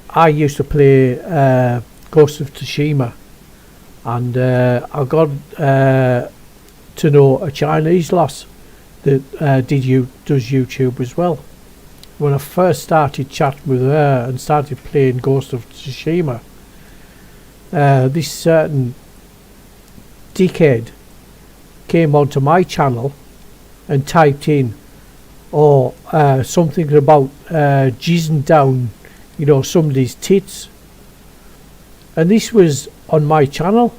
Speaker 1: I used to play Ghost of Tsushima, and I got to know a Chinese lass that does YouTube as well. When I first started chatting with her and started playing Ghost of Tsushima, this certain dickhead came onto my channel and typed in something about jizzing down, you know, somebody's tits, and this was on my channel.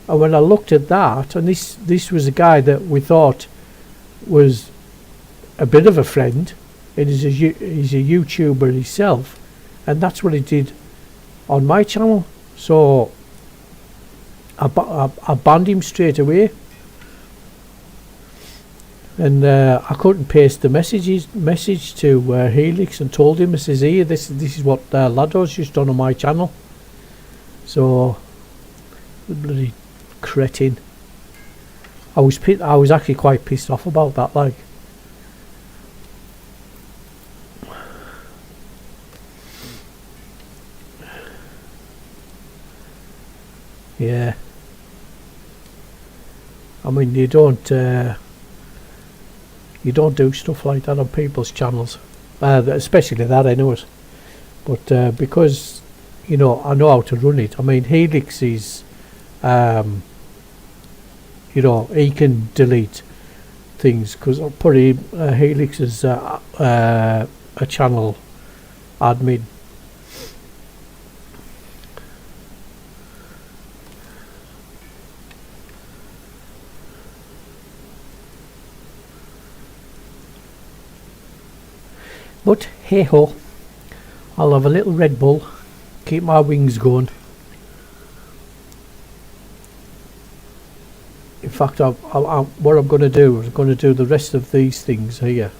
Speaker 1: And when I looked at that, and this was a guy that we thought was a bit of a friend, and he's a YouTuber himself, and that's what he did on my channel. So I banned him straight away, and I couldn't paste the message to Helix and told him, I says, here, this is what Lado's just done on my channel. So the bloody cretin. I was actually quite pissed off about that, like. Yeah, I mean, you don't do stuff like that on people's channels, especially that, I know it. But because, you know, I know how to run it. I mean, Helix is, you know, he can delete things, because I'll put him, Helix as a channel admin. But hey ho, I'll have a little Red Bull, keep my wings going. In fact, what I'm going to do is I'm going to do the rest of these things here.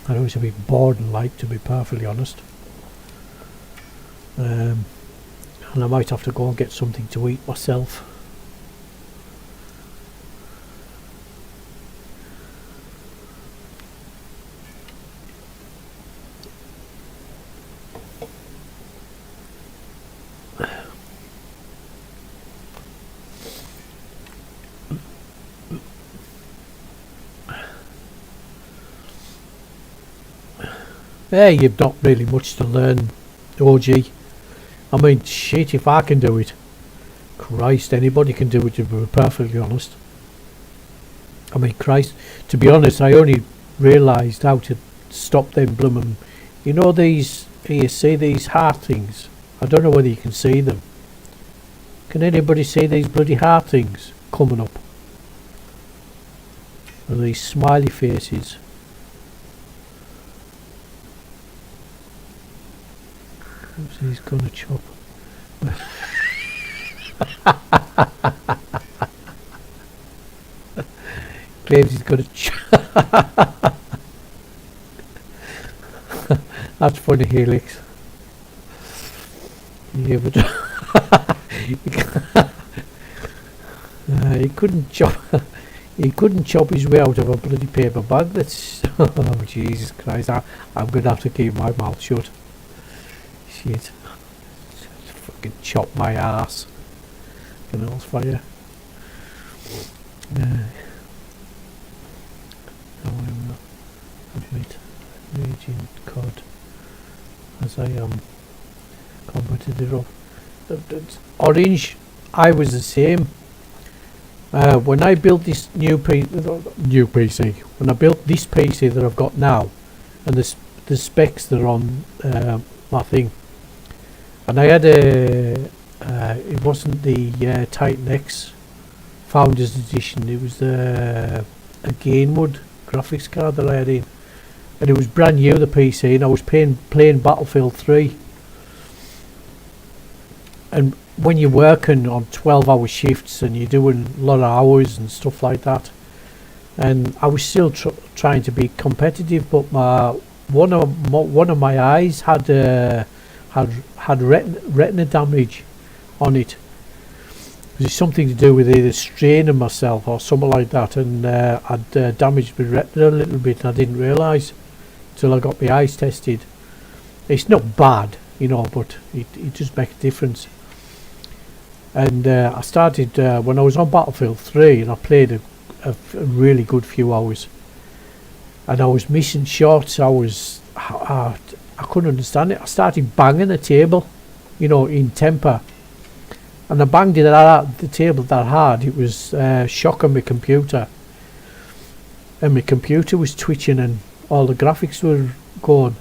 Speaker 1: I know it's a bit boring, like, to be perfectly honest. And I might have to go and get something to eat myself. You've not really much to learn, OG. I mean, shit, if I can do it, Christ, anybody can do it, to be perfectly honest. I mean, Christ, to be honest, I only realised how to stop them blooming, you know, these, you see these heart things? I don't know whether you can see them. Can anybody see these bloody heart things coming up? And these smiley faces. Oops, he's gonna chop. Claims he's gonna chop. That's funny, Helix. Yeah, but he couldn't chop. He couldn't chop his way out of a bloody paper bag. That's oh Jesus Christ! I'm gonna have to keep my mouth shut. Shit! Fucking chop my ass. Fucking hell's fire. Admit raging cod as I am competitive. Orange, I was the same. When I built this new PC, when I built this PC that I've got now, and the specs that are on my thing, and I had it wasn't the Titan X Founders Edition, it was a Gainwood graphics card that I had in, and it was brand new, the PC, and I was playing Battlefield 3. And when you're working on 12-hour shifts and you're doing a lot of hours and stuff like that, and I was still trying to be competitive, but one of my eyes had retina damage on it. It was something to do with either straining myself or something like that, and I'd damaged my retina a little bit, and I didn't realise till I got my eyes tested. It's not bad, you know, but it does make a difference. And I started when I was on Battlefield 3, and I played a really good few hours, and I was missing shots. I couldn't understand it. I started banging the table, you know, in temper, and I banged it at the table that hard it was shocking my computer, and my computer was twitching and all the graphics were going,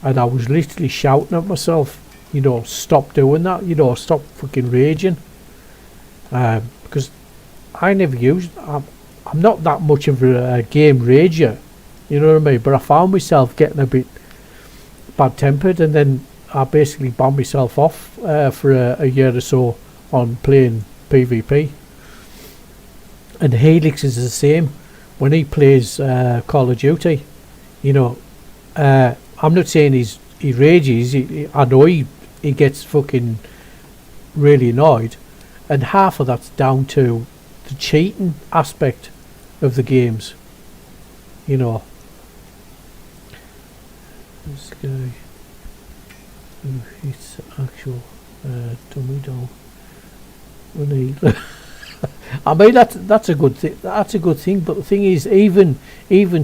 Speaker 1: and I was literally shouting at myself, you know, stop doing that, you know, stop fucking raging, because I never used, I'm not that much of a game rager, you know what I mean, but I found myself getting a bit bad tempered, and then I basically bombed myself off for a year or so on playing PvP. And Helix is the same when he plays Call of Duty, you know. I'm not saying he rages, I know he gets fucking really annoyed, and half of that's down to the cheating aspect of the games, you know. This guy who hits actual dummy doll when he I mean, that's a good thing. That's a good thing. But the thing is, even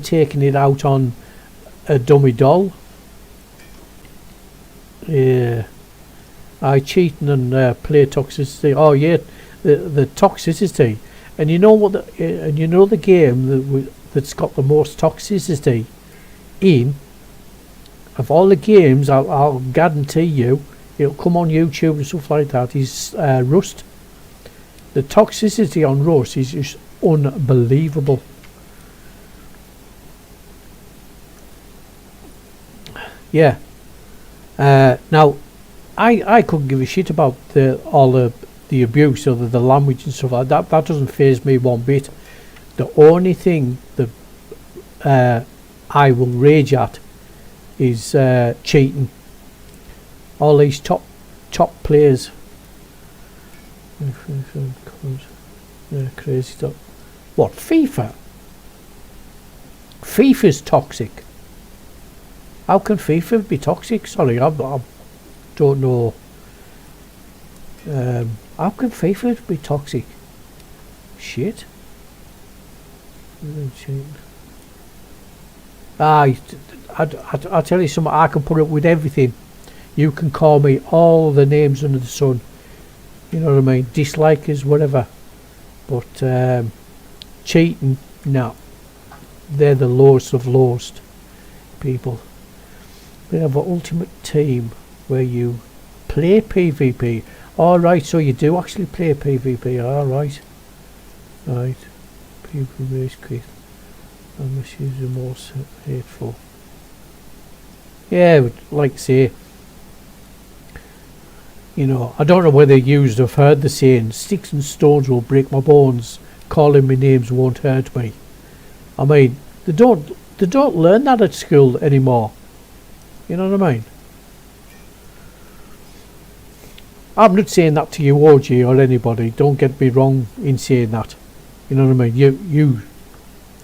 Speaker 1: taking it out on a dummy doll, yeah, I cheating and play toxicity. Oh yeah, the toxicity, and you know what? And you know the game that's got the most toxicity in of all the games. I'll guarantee you, it'll come on YouTube and stuff like that. Is Rust. The toxicity on Rust is just unbelievable. Yeah. Now, I couldn't give a shit about all the abuse or the language and stuff like that. That doesn't faze me one bit. The only thing that I will rage at is cheating. All these top players. Crazy stuff. What, FIFA? FIFA's toxic. How can FIFA be toxic? Sorry, I don't know. How can FIFA be toxic? Shit. I tell you something, I can put up with everything. You can call me all the names under the sun. You know what I mean? Dislikers, whatever. But cheating, no. They're the lowest of lowest people. We have an ultimate team where you play PvP. Alright, so you do actually play PvP. Alright. Right. People race quit. Unless you're the most hateful. Yeah, like I say, you know, I don't know whether you have heard the saying, sticks and stones will break my bones, calling me names won't hurt me. I mean, they don't learn that at school anymore. You know what I mean? I'm not saying that to you, OG, or anybody. Don't get me wrong in saying that. You know what I mean?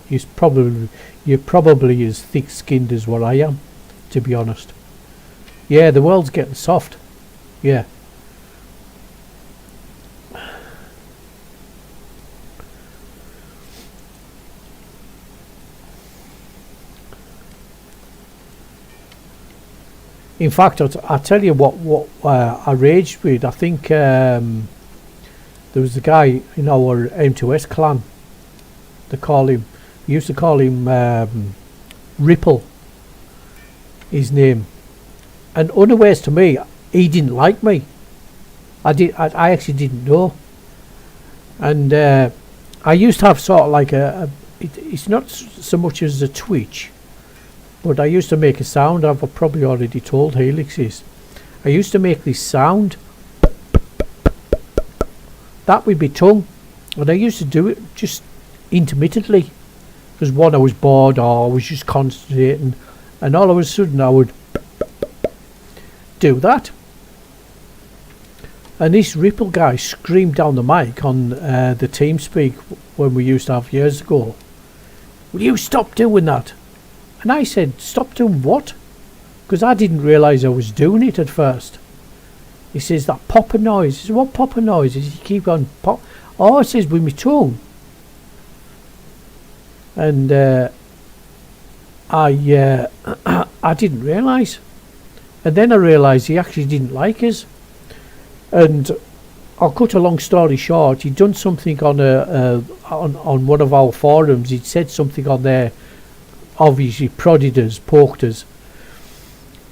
Speaker 1: You're probably as thick-skinned as what I am, to be honest. Yeah, the world's getting soft. Yeah. In fact, I'll tell you what I raged with. I think there was a guy in our M2S clan. We used to call him Ripple, his name. And unawares to me, he didn't like me. I actually didn't know. And I used to have sort of like it's not so much as a twitch, but I used to make a sound. I've probably already told Helix this. I used to make this sound. That would be tongue. And I used to do it just intermittently. Because one, I was bored or I was just concentrating. And all of a sudden I would do that. And this Ripple guy screamed down the mic on the TeamSpeak when we used to have years ago. Will you stop doing that? And I said, stop doing what? Because I didn't realise I was doing it at first. He says, that popping noise. I said, what popping noise? He keep on pop. Oh, it says with my tongue. And I didn't realise. And then I realised he actually didn't like us. And I'll cut a long story short. He'd done something on on one of our forums. He'd said something on there. Obviously prodded us, poked us,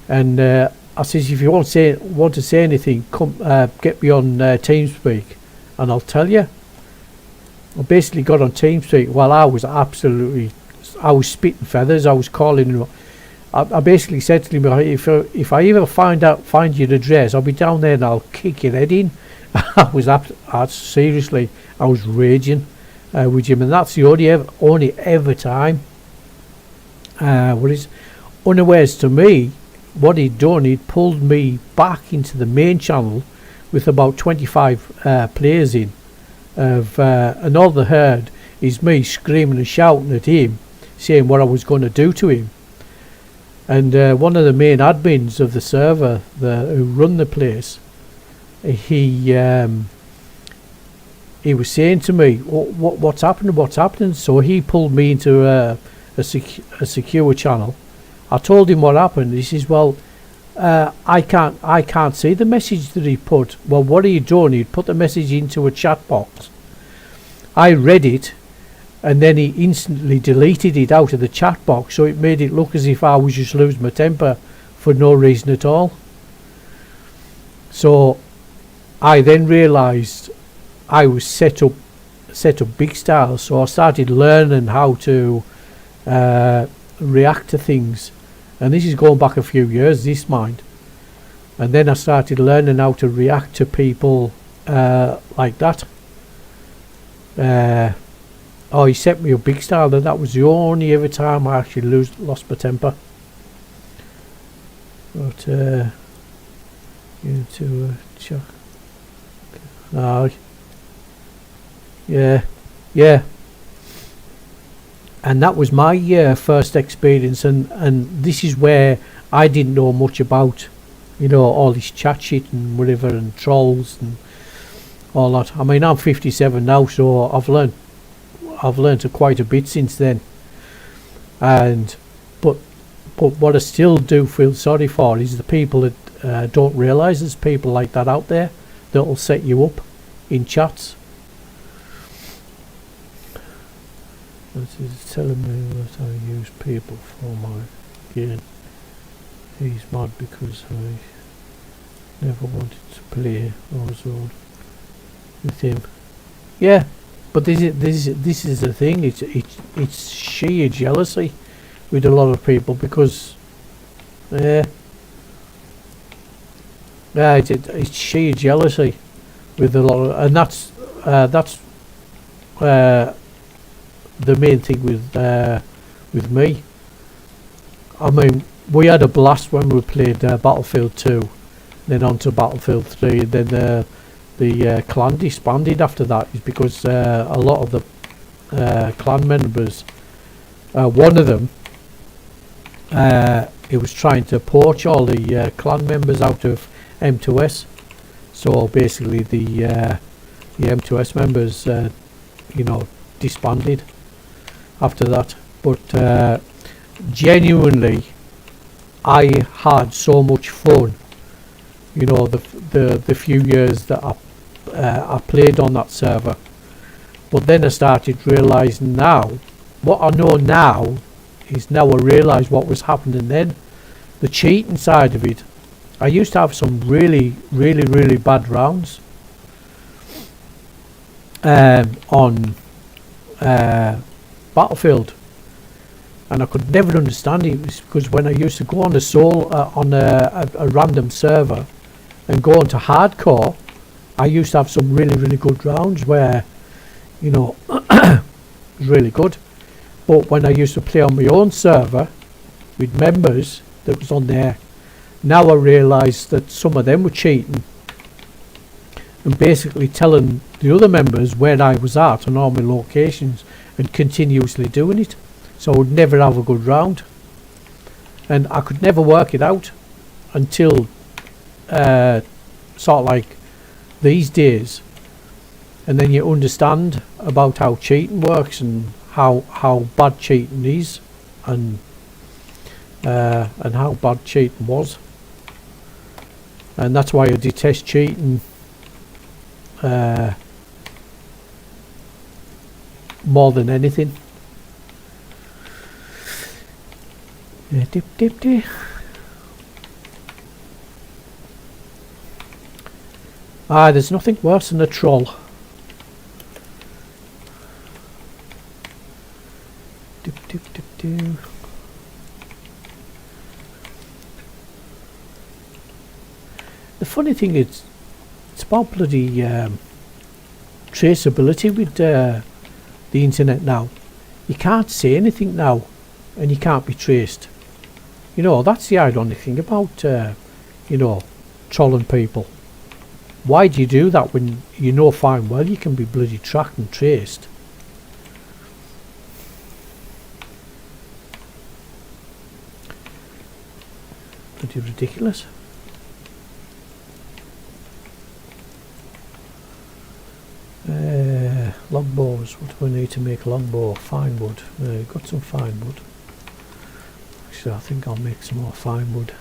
Speaker 1: and I says, if you want to say anything, come get me on TeamSpeak, and I'll tell you. I basically got on TeamSpeak while I was spitting feathers. I was calling him. I basically said to him, if I ever find your address, I'll be down there and I'll kick your head in. Seriously, I was raging with him, and that's the only ever time. What is unawares to me, what he'd done, he'd pulled me back into the main channel with about 25 players in, and all they heard is me screaming and shouting at him, saying what I was going to do to him. And one of the main admins of the server who run the place, he was saying to me, what's happening? So he pulled me into a secure channel. I told him what happened. He says, well, I can't see the message that he put. Well, what he done, he'd put the message into a chat box. I read it, and then he instantly deleted it out of the chat box, so it made it look as if I was just losing my temper for no reason at all. So I then realised I was set up big style, so I started learning how to react to things and this is going back a few years, this mind. And then I started learning how to react to people like that. Oh, he set me a big style, and that was the only ever time I actually lost my temper. But into check. Oh, yeah. And that was my first experience, and this is where I didn't know much about, you know, all this chat shit and whatever, and trolls and all that. I mean, I'm 57 now, so I've learned quite a bit since then. And but what I still do feel sorry for is the people that don't realise there's people like that out there that will set you up in chats. This is telling me that I use people for my gain. He's mad because I never wanted to play Warzone with him. Yeah, but this is the thing. It's sheer jealousy with a lot of people, because it's sheer jealousy with a lot of, and that's the main thing with me. I mean, we had a blast when we played Battlefield 2, then on to Battlefield 3, and then the clan disbanded after that. Is because a lot of the clan members, one of them, he was trying to poach all the clan members out of M2S. So basically the M2S members, you know, disbanded after that. But genuinely, I had so much fun, you know, the few years that I played on that server. But then I started realising now, what I know now is now I realise what was happening then. The cheating side of it. I used to have some really bad rounds on Battlefield, and I could never understand it. It was because when I used to go on a random server and go into hardcore, I used to have some really good rounds where, you know, it was really good. But when I used to play on my own server with members that was on there, now I realise that some of them were cheating and basically telling the other members where I was at on all my locations and continuously doing it. So I would never have a good round, and I could never work it out until sort of like these days, and then you understand about how cheating works and how bad cheating is, and how bad cheating was. And that's why I detest cheating more than anything. Dip. There's nothing worse than a troll. Dip. The funny thing is, it's about bloody traceability with the internet now. You can't say anything now, and you can't be traced. You know, that's the ironic thing about, you know, trolling people. Why do you do that when you know fine well you can be bloody tracked and traced? Pretty ridiculous. Longbows. What do I need to make a longbow? Fine wood. Got some fine wood. Actually, I think I'll make some more fine wood.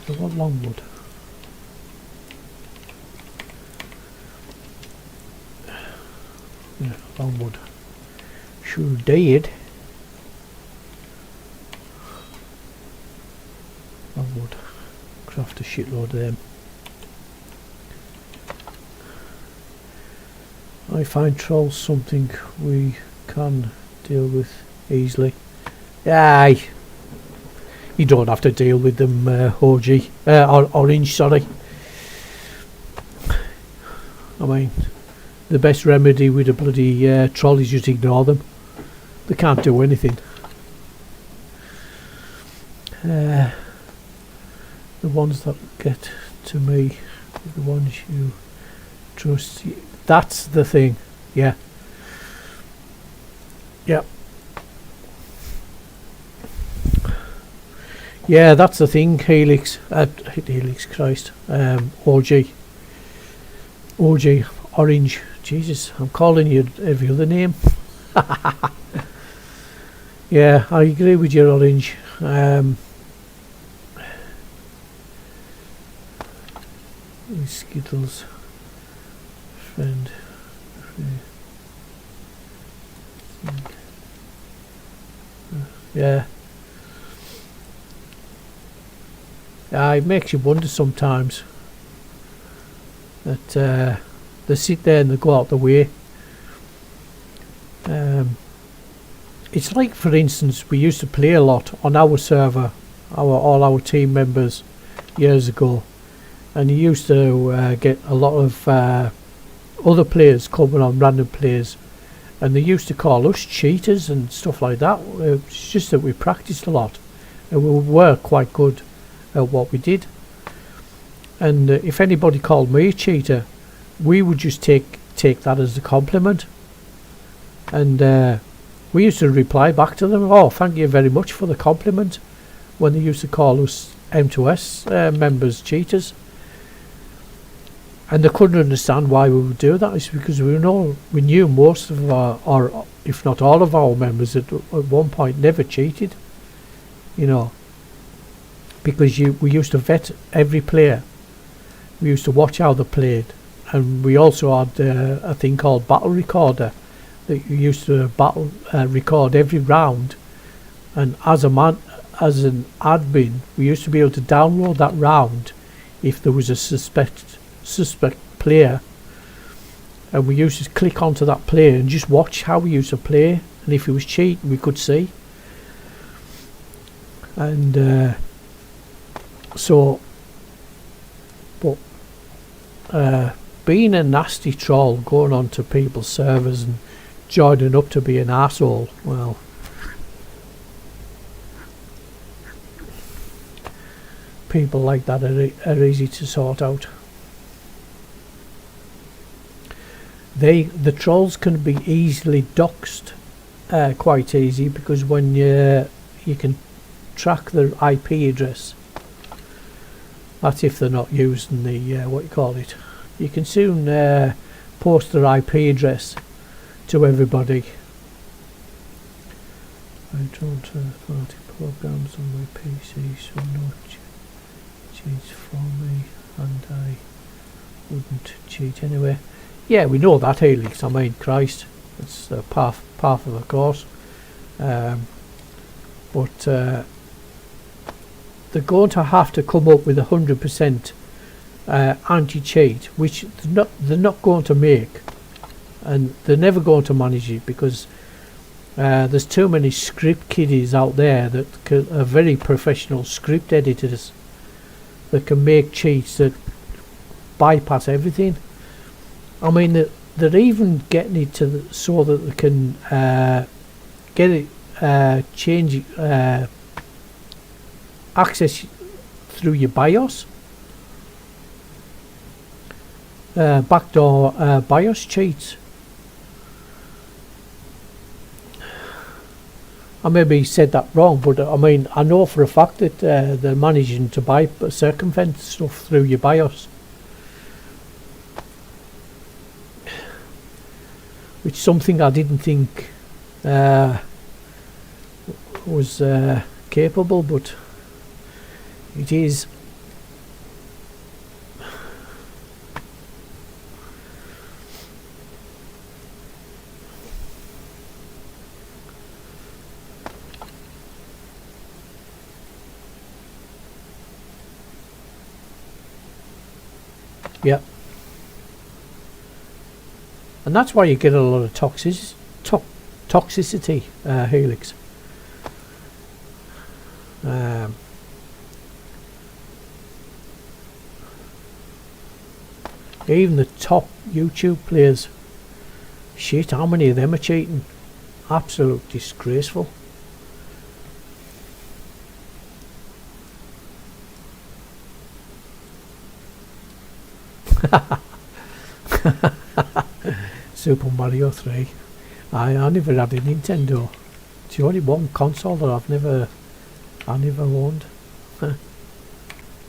Speaker 1: So what longwood? Longwood. Sure did. Longwood. Craft a shitload of them. I find trolls something we can deal with easily. Aye, you don't have to deal with them, OG, Orange, sorry. I mean, the best remedy with a bloody troll is just ignore them. They can't do anything. The ones that get to me, the ones you trust. That's the thing. Yeah. Yep. Yeah, that's the thing, Helix. Helix, Christ. OG, Orange. Jesus, I'm calling you every other name. Yeah, I agree with you, Orange. Skittles. Friend. Yeah. It makes you wonder sometimes that they sit there and they go out the way. It's like, for instance, we used to play a lot on our server, all our team members years ago, and you used to get a lot of other players coming on, random players, and they used to call us cheaters and stuff like that. It's just that we practiced a lot and we were quite good at what we did, and if anybody called me a cheater, we would just take that as a compliment, and we used to reply back to them, oh, thank you very much for the compliment, when they used to call us M2S members cheaters. And they couldn't understand why we would do that. It's because we knew most of our, or if not all of our members at one point never cheated, you know, because we used to vet every player. We used to watch how they played, and we also had a thing called battle recorder that you used to record every round, and as an admin we used to be able to download that round if there was a suspect player, and we used to click onto that player and just watch how he used to play, and if he was cheating we could see. And being a nasty troll, going on to people's servers and joining up to be an arsehole, well, people like that are easy to sort out. The trolls can be easily doxed, quite easy, because when you can track their IP address, that's if they're not using the what you call it. You can soon post their IP address to everybody. I don't third-party programs on my PC, so no cheats for me, and I wouldn't cheat anyway. Yeah, we know that, Helix. I mean, Christ, it's part of the course. But they're going to have to come up with 100% anti-cheat, which they're not going to make, and they're never going to manage it, because there's too many script kiddies out there that are very professional script editors that can make cheats that bypass everything. I mean, they're even getting it to so that they can get it change access through your BIOS, backdoor BIOS cheats. I maybe said that wrong, but I mean, I know for a fact that they're managing to circumvent stuff through your BIOS, which is something I didn't think was capable, but it is. Yep. And that's why you get a lot of toxicity, Helix. Even the top YouTube players, shit, how many of them are cheating? Absolute disgraceful. Super Mario 3. I never had a Nintendo. It's the only one console that I never owned.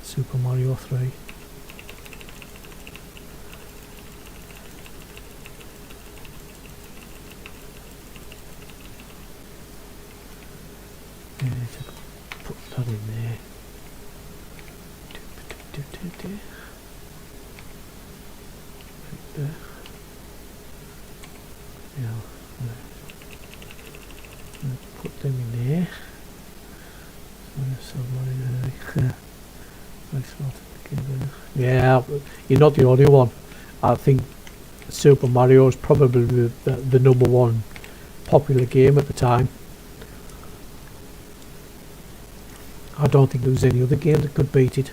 Speaker 1: Super Mario 3. Put that in there. Right there. Yeah. Put them in there. Yeah, you're not the only one. I think Super Mario is probably the number one popular game at the time. I don't think there was any other game that could beat it.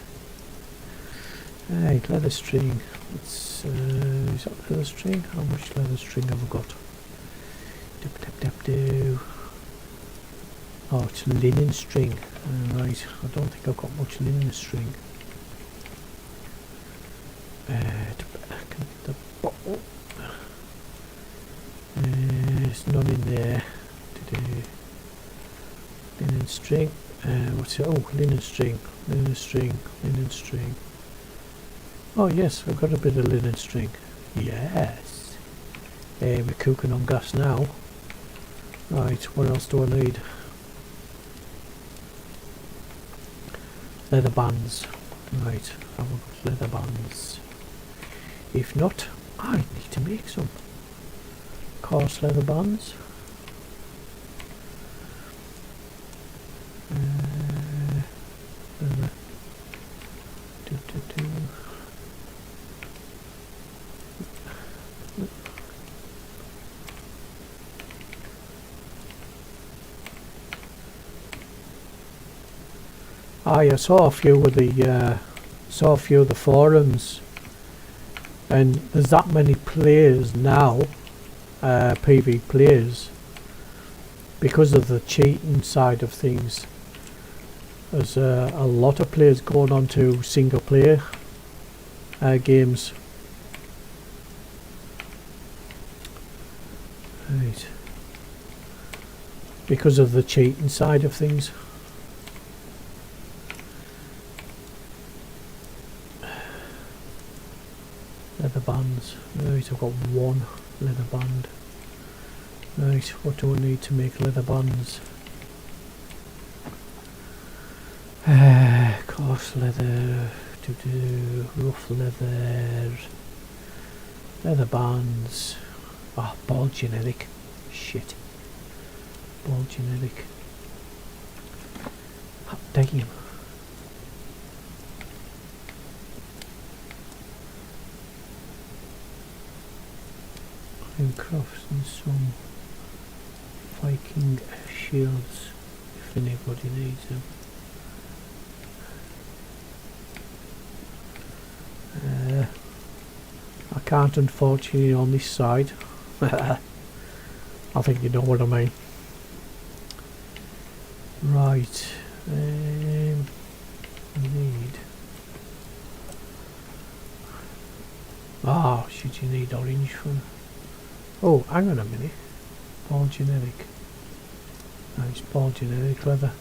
Speaker 1: Right, leather string. Let's, is that leather string? How much leather string have I got? Oh, it's linen string. Right, I don't think I've got much linen string. The bottle. It's not in there. Linen string. What's it? Oh, linen string. Linen string. Linen string. Oh yes, I've got a bit of linen string. Yes. We're cooking on gas now. Right, what else do I need? Leather bands. Right, I've got leather bands. If not, I need to make some. Coarse leather bands. I saw a few of the forums, and there's that many players now, PV players, because of the cheating side of things. There's a lot of players going on to single player games. Right. Because of the cheating side of things. Leather bands. Right, I've got one leather band. Right, what do I need to make leather bands? Coarse leather, rough leather, leather bands. Ah, ball generic. Shit. Ball generic. Hot damn. And crafts and some Viking shields if anybody needs them. I can't unfortunately on this side. I think you know what I mean. Right, need. Oh, should you need orange from? Oh, hang on a minute. Ball generic. Nice, ball generic leather.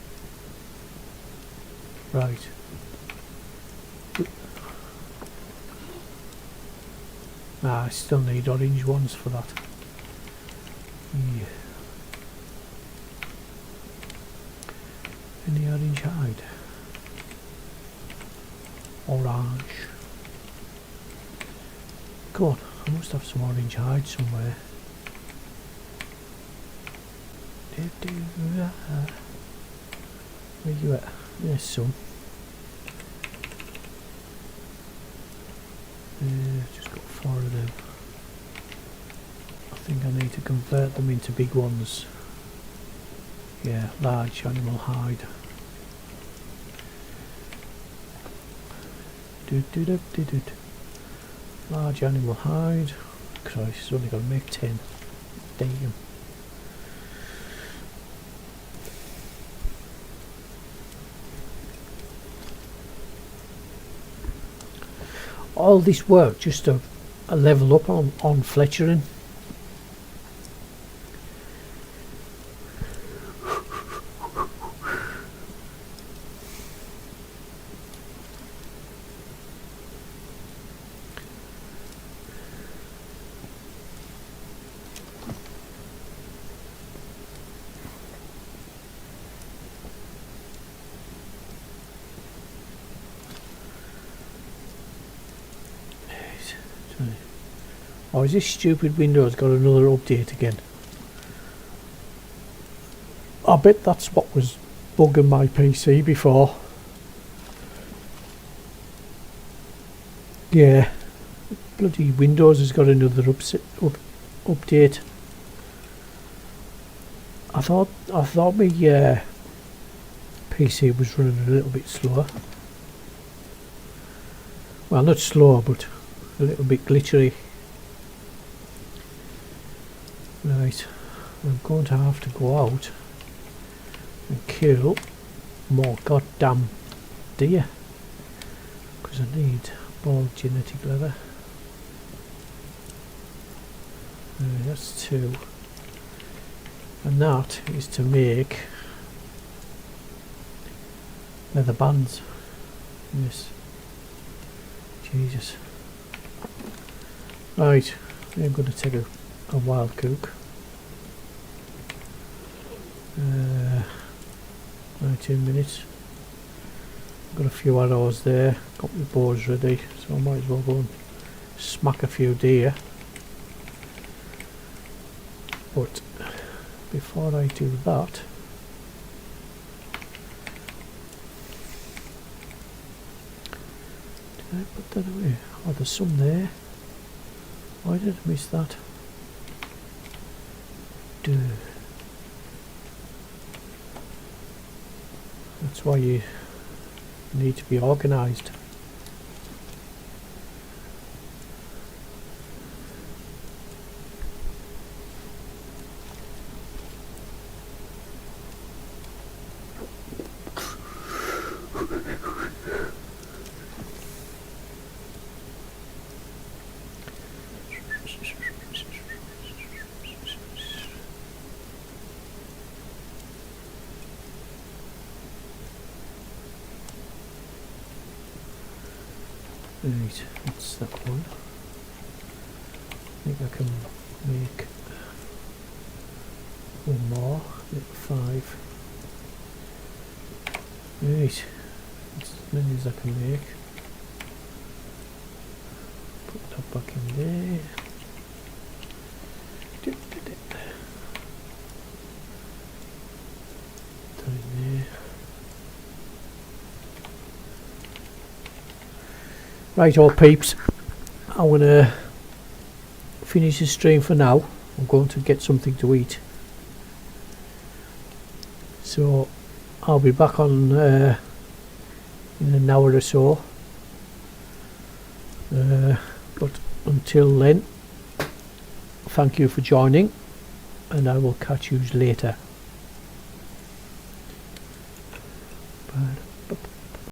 Speaker 1: Right. I still need orange ones for that. Yeah. Any orange hide? Orange. Come on, I must have some orange hide somewhere. Where you at? There's some. Just got 4 of them. I think I need to convert them into big ones. Yeah, large animal hide. Large animal hide. Christ, it's only got to make 10. Damn. All this work just to level up on fletchering. Oh, is this stupid Windows got another update again? I bet that's what was bugging my PC before. Yeah, bloody Windows has got another update. I thought my PC was running a little bit slower. Well, not slower, but a little bit glitchery. Right, I'm going to have to go out and kill more goddamn deer because I need more genetic leather. That's 2, and that is to make leather bands. Yes, Jesus. Right, I'm going to take a wild cook. 19 minutes. Got a few arrows there, got my bows ready, so I might as well go and smack a few deer. But before I do that, did I put that away? Oh, there's some there. Why did I miss that? That's why you need to be organised. Right, that's that one. I think I can make one more, make 5. Right, that's as many as I can make. Put that back in there. That in there. Right, all peeps, I'm going to finish the stream for now. I'm going to get something to eat, so I'll be back on in an hour or so, but until then, thank you for joining, and I will catch you later.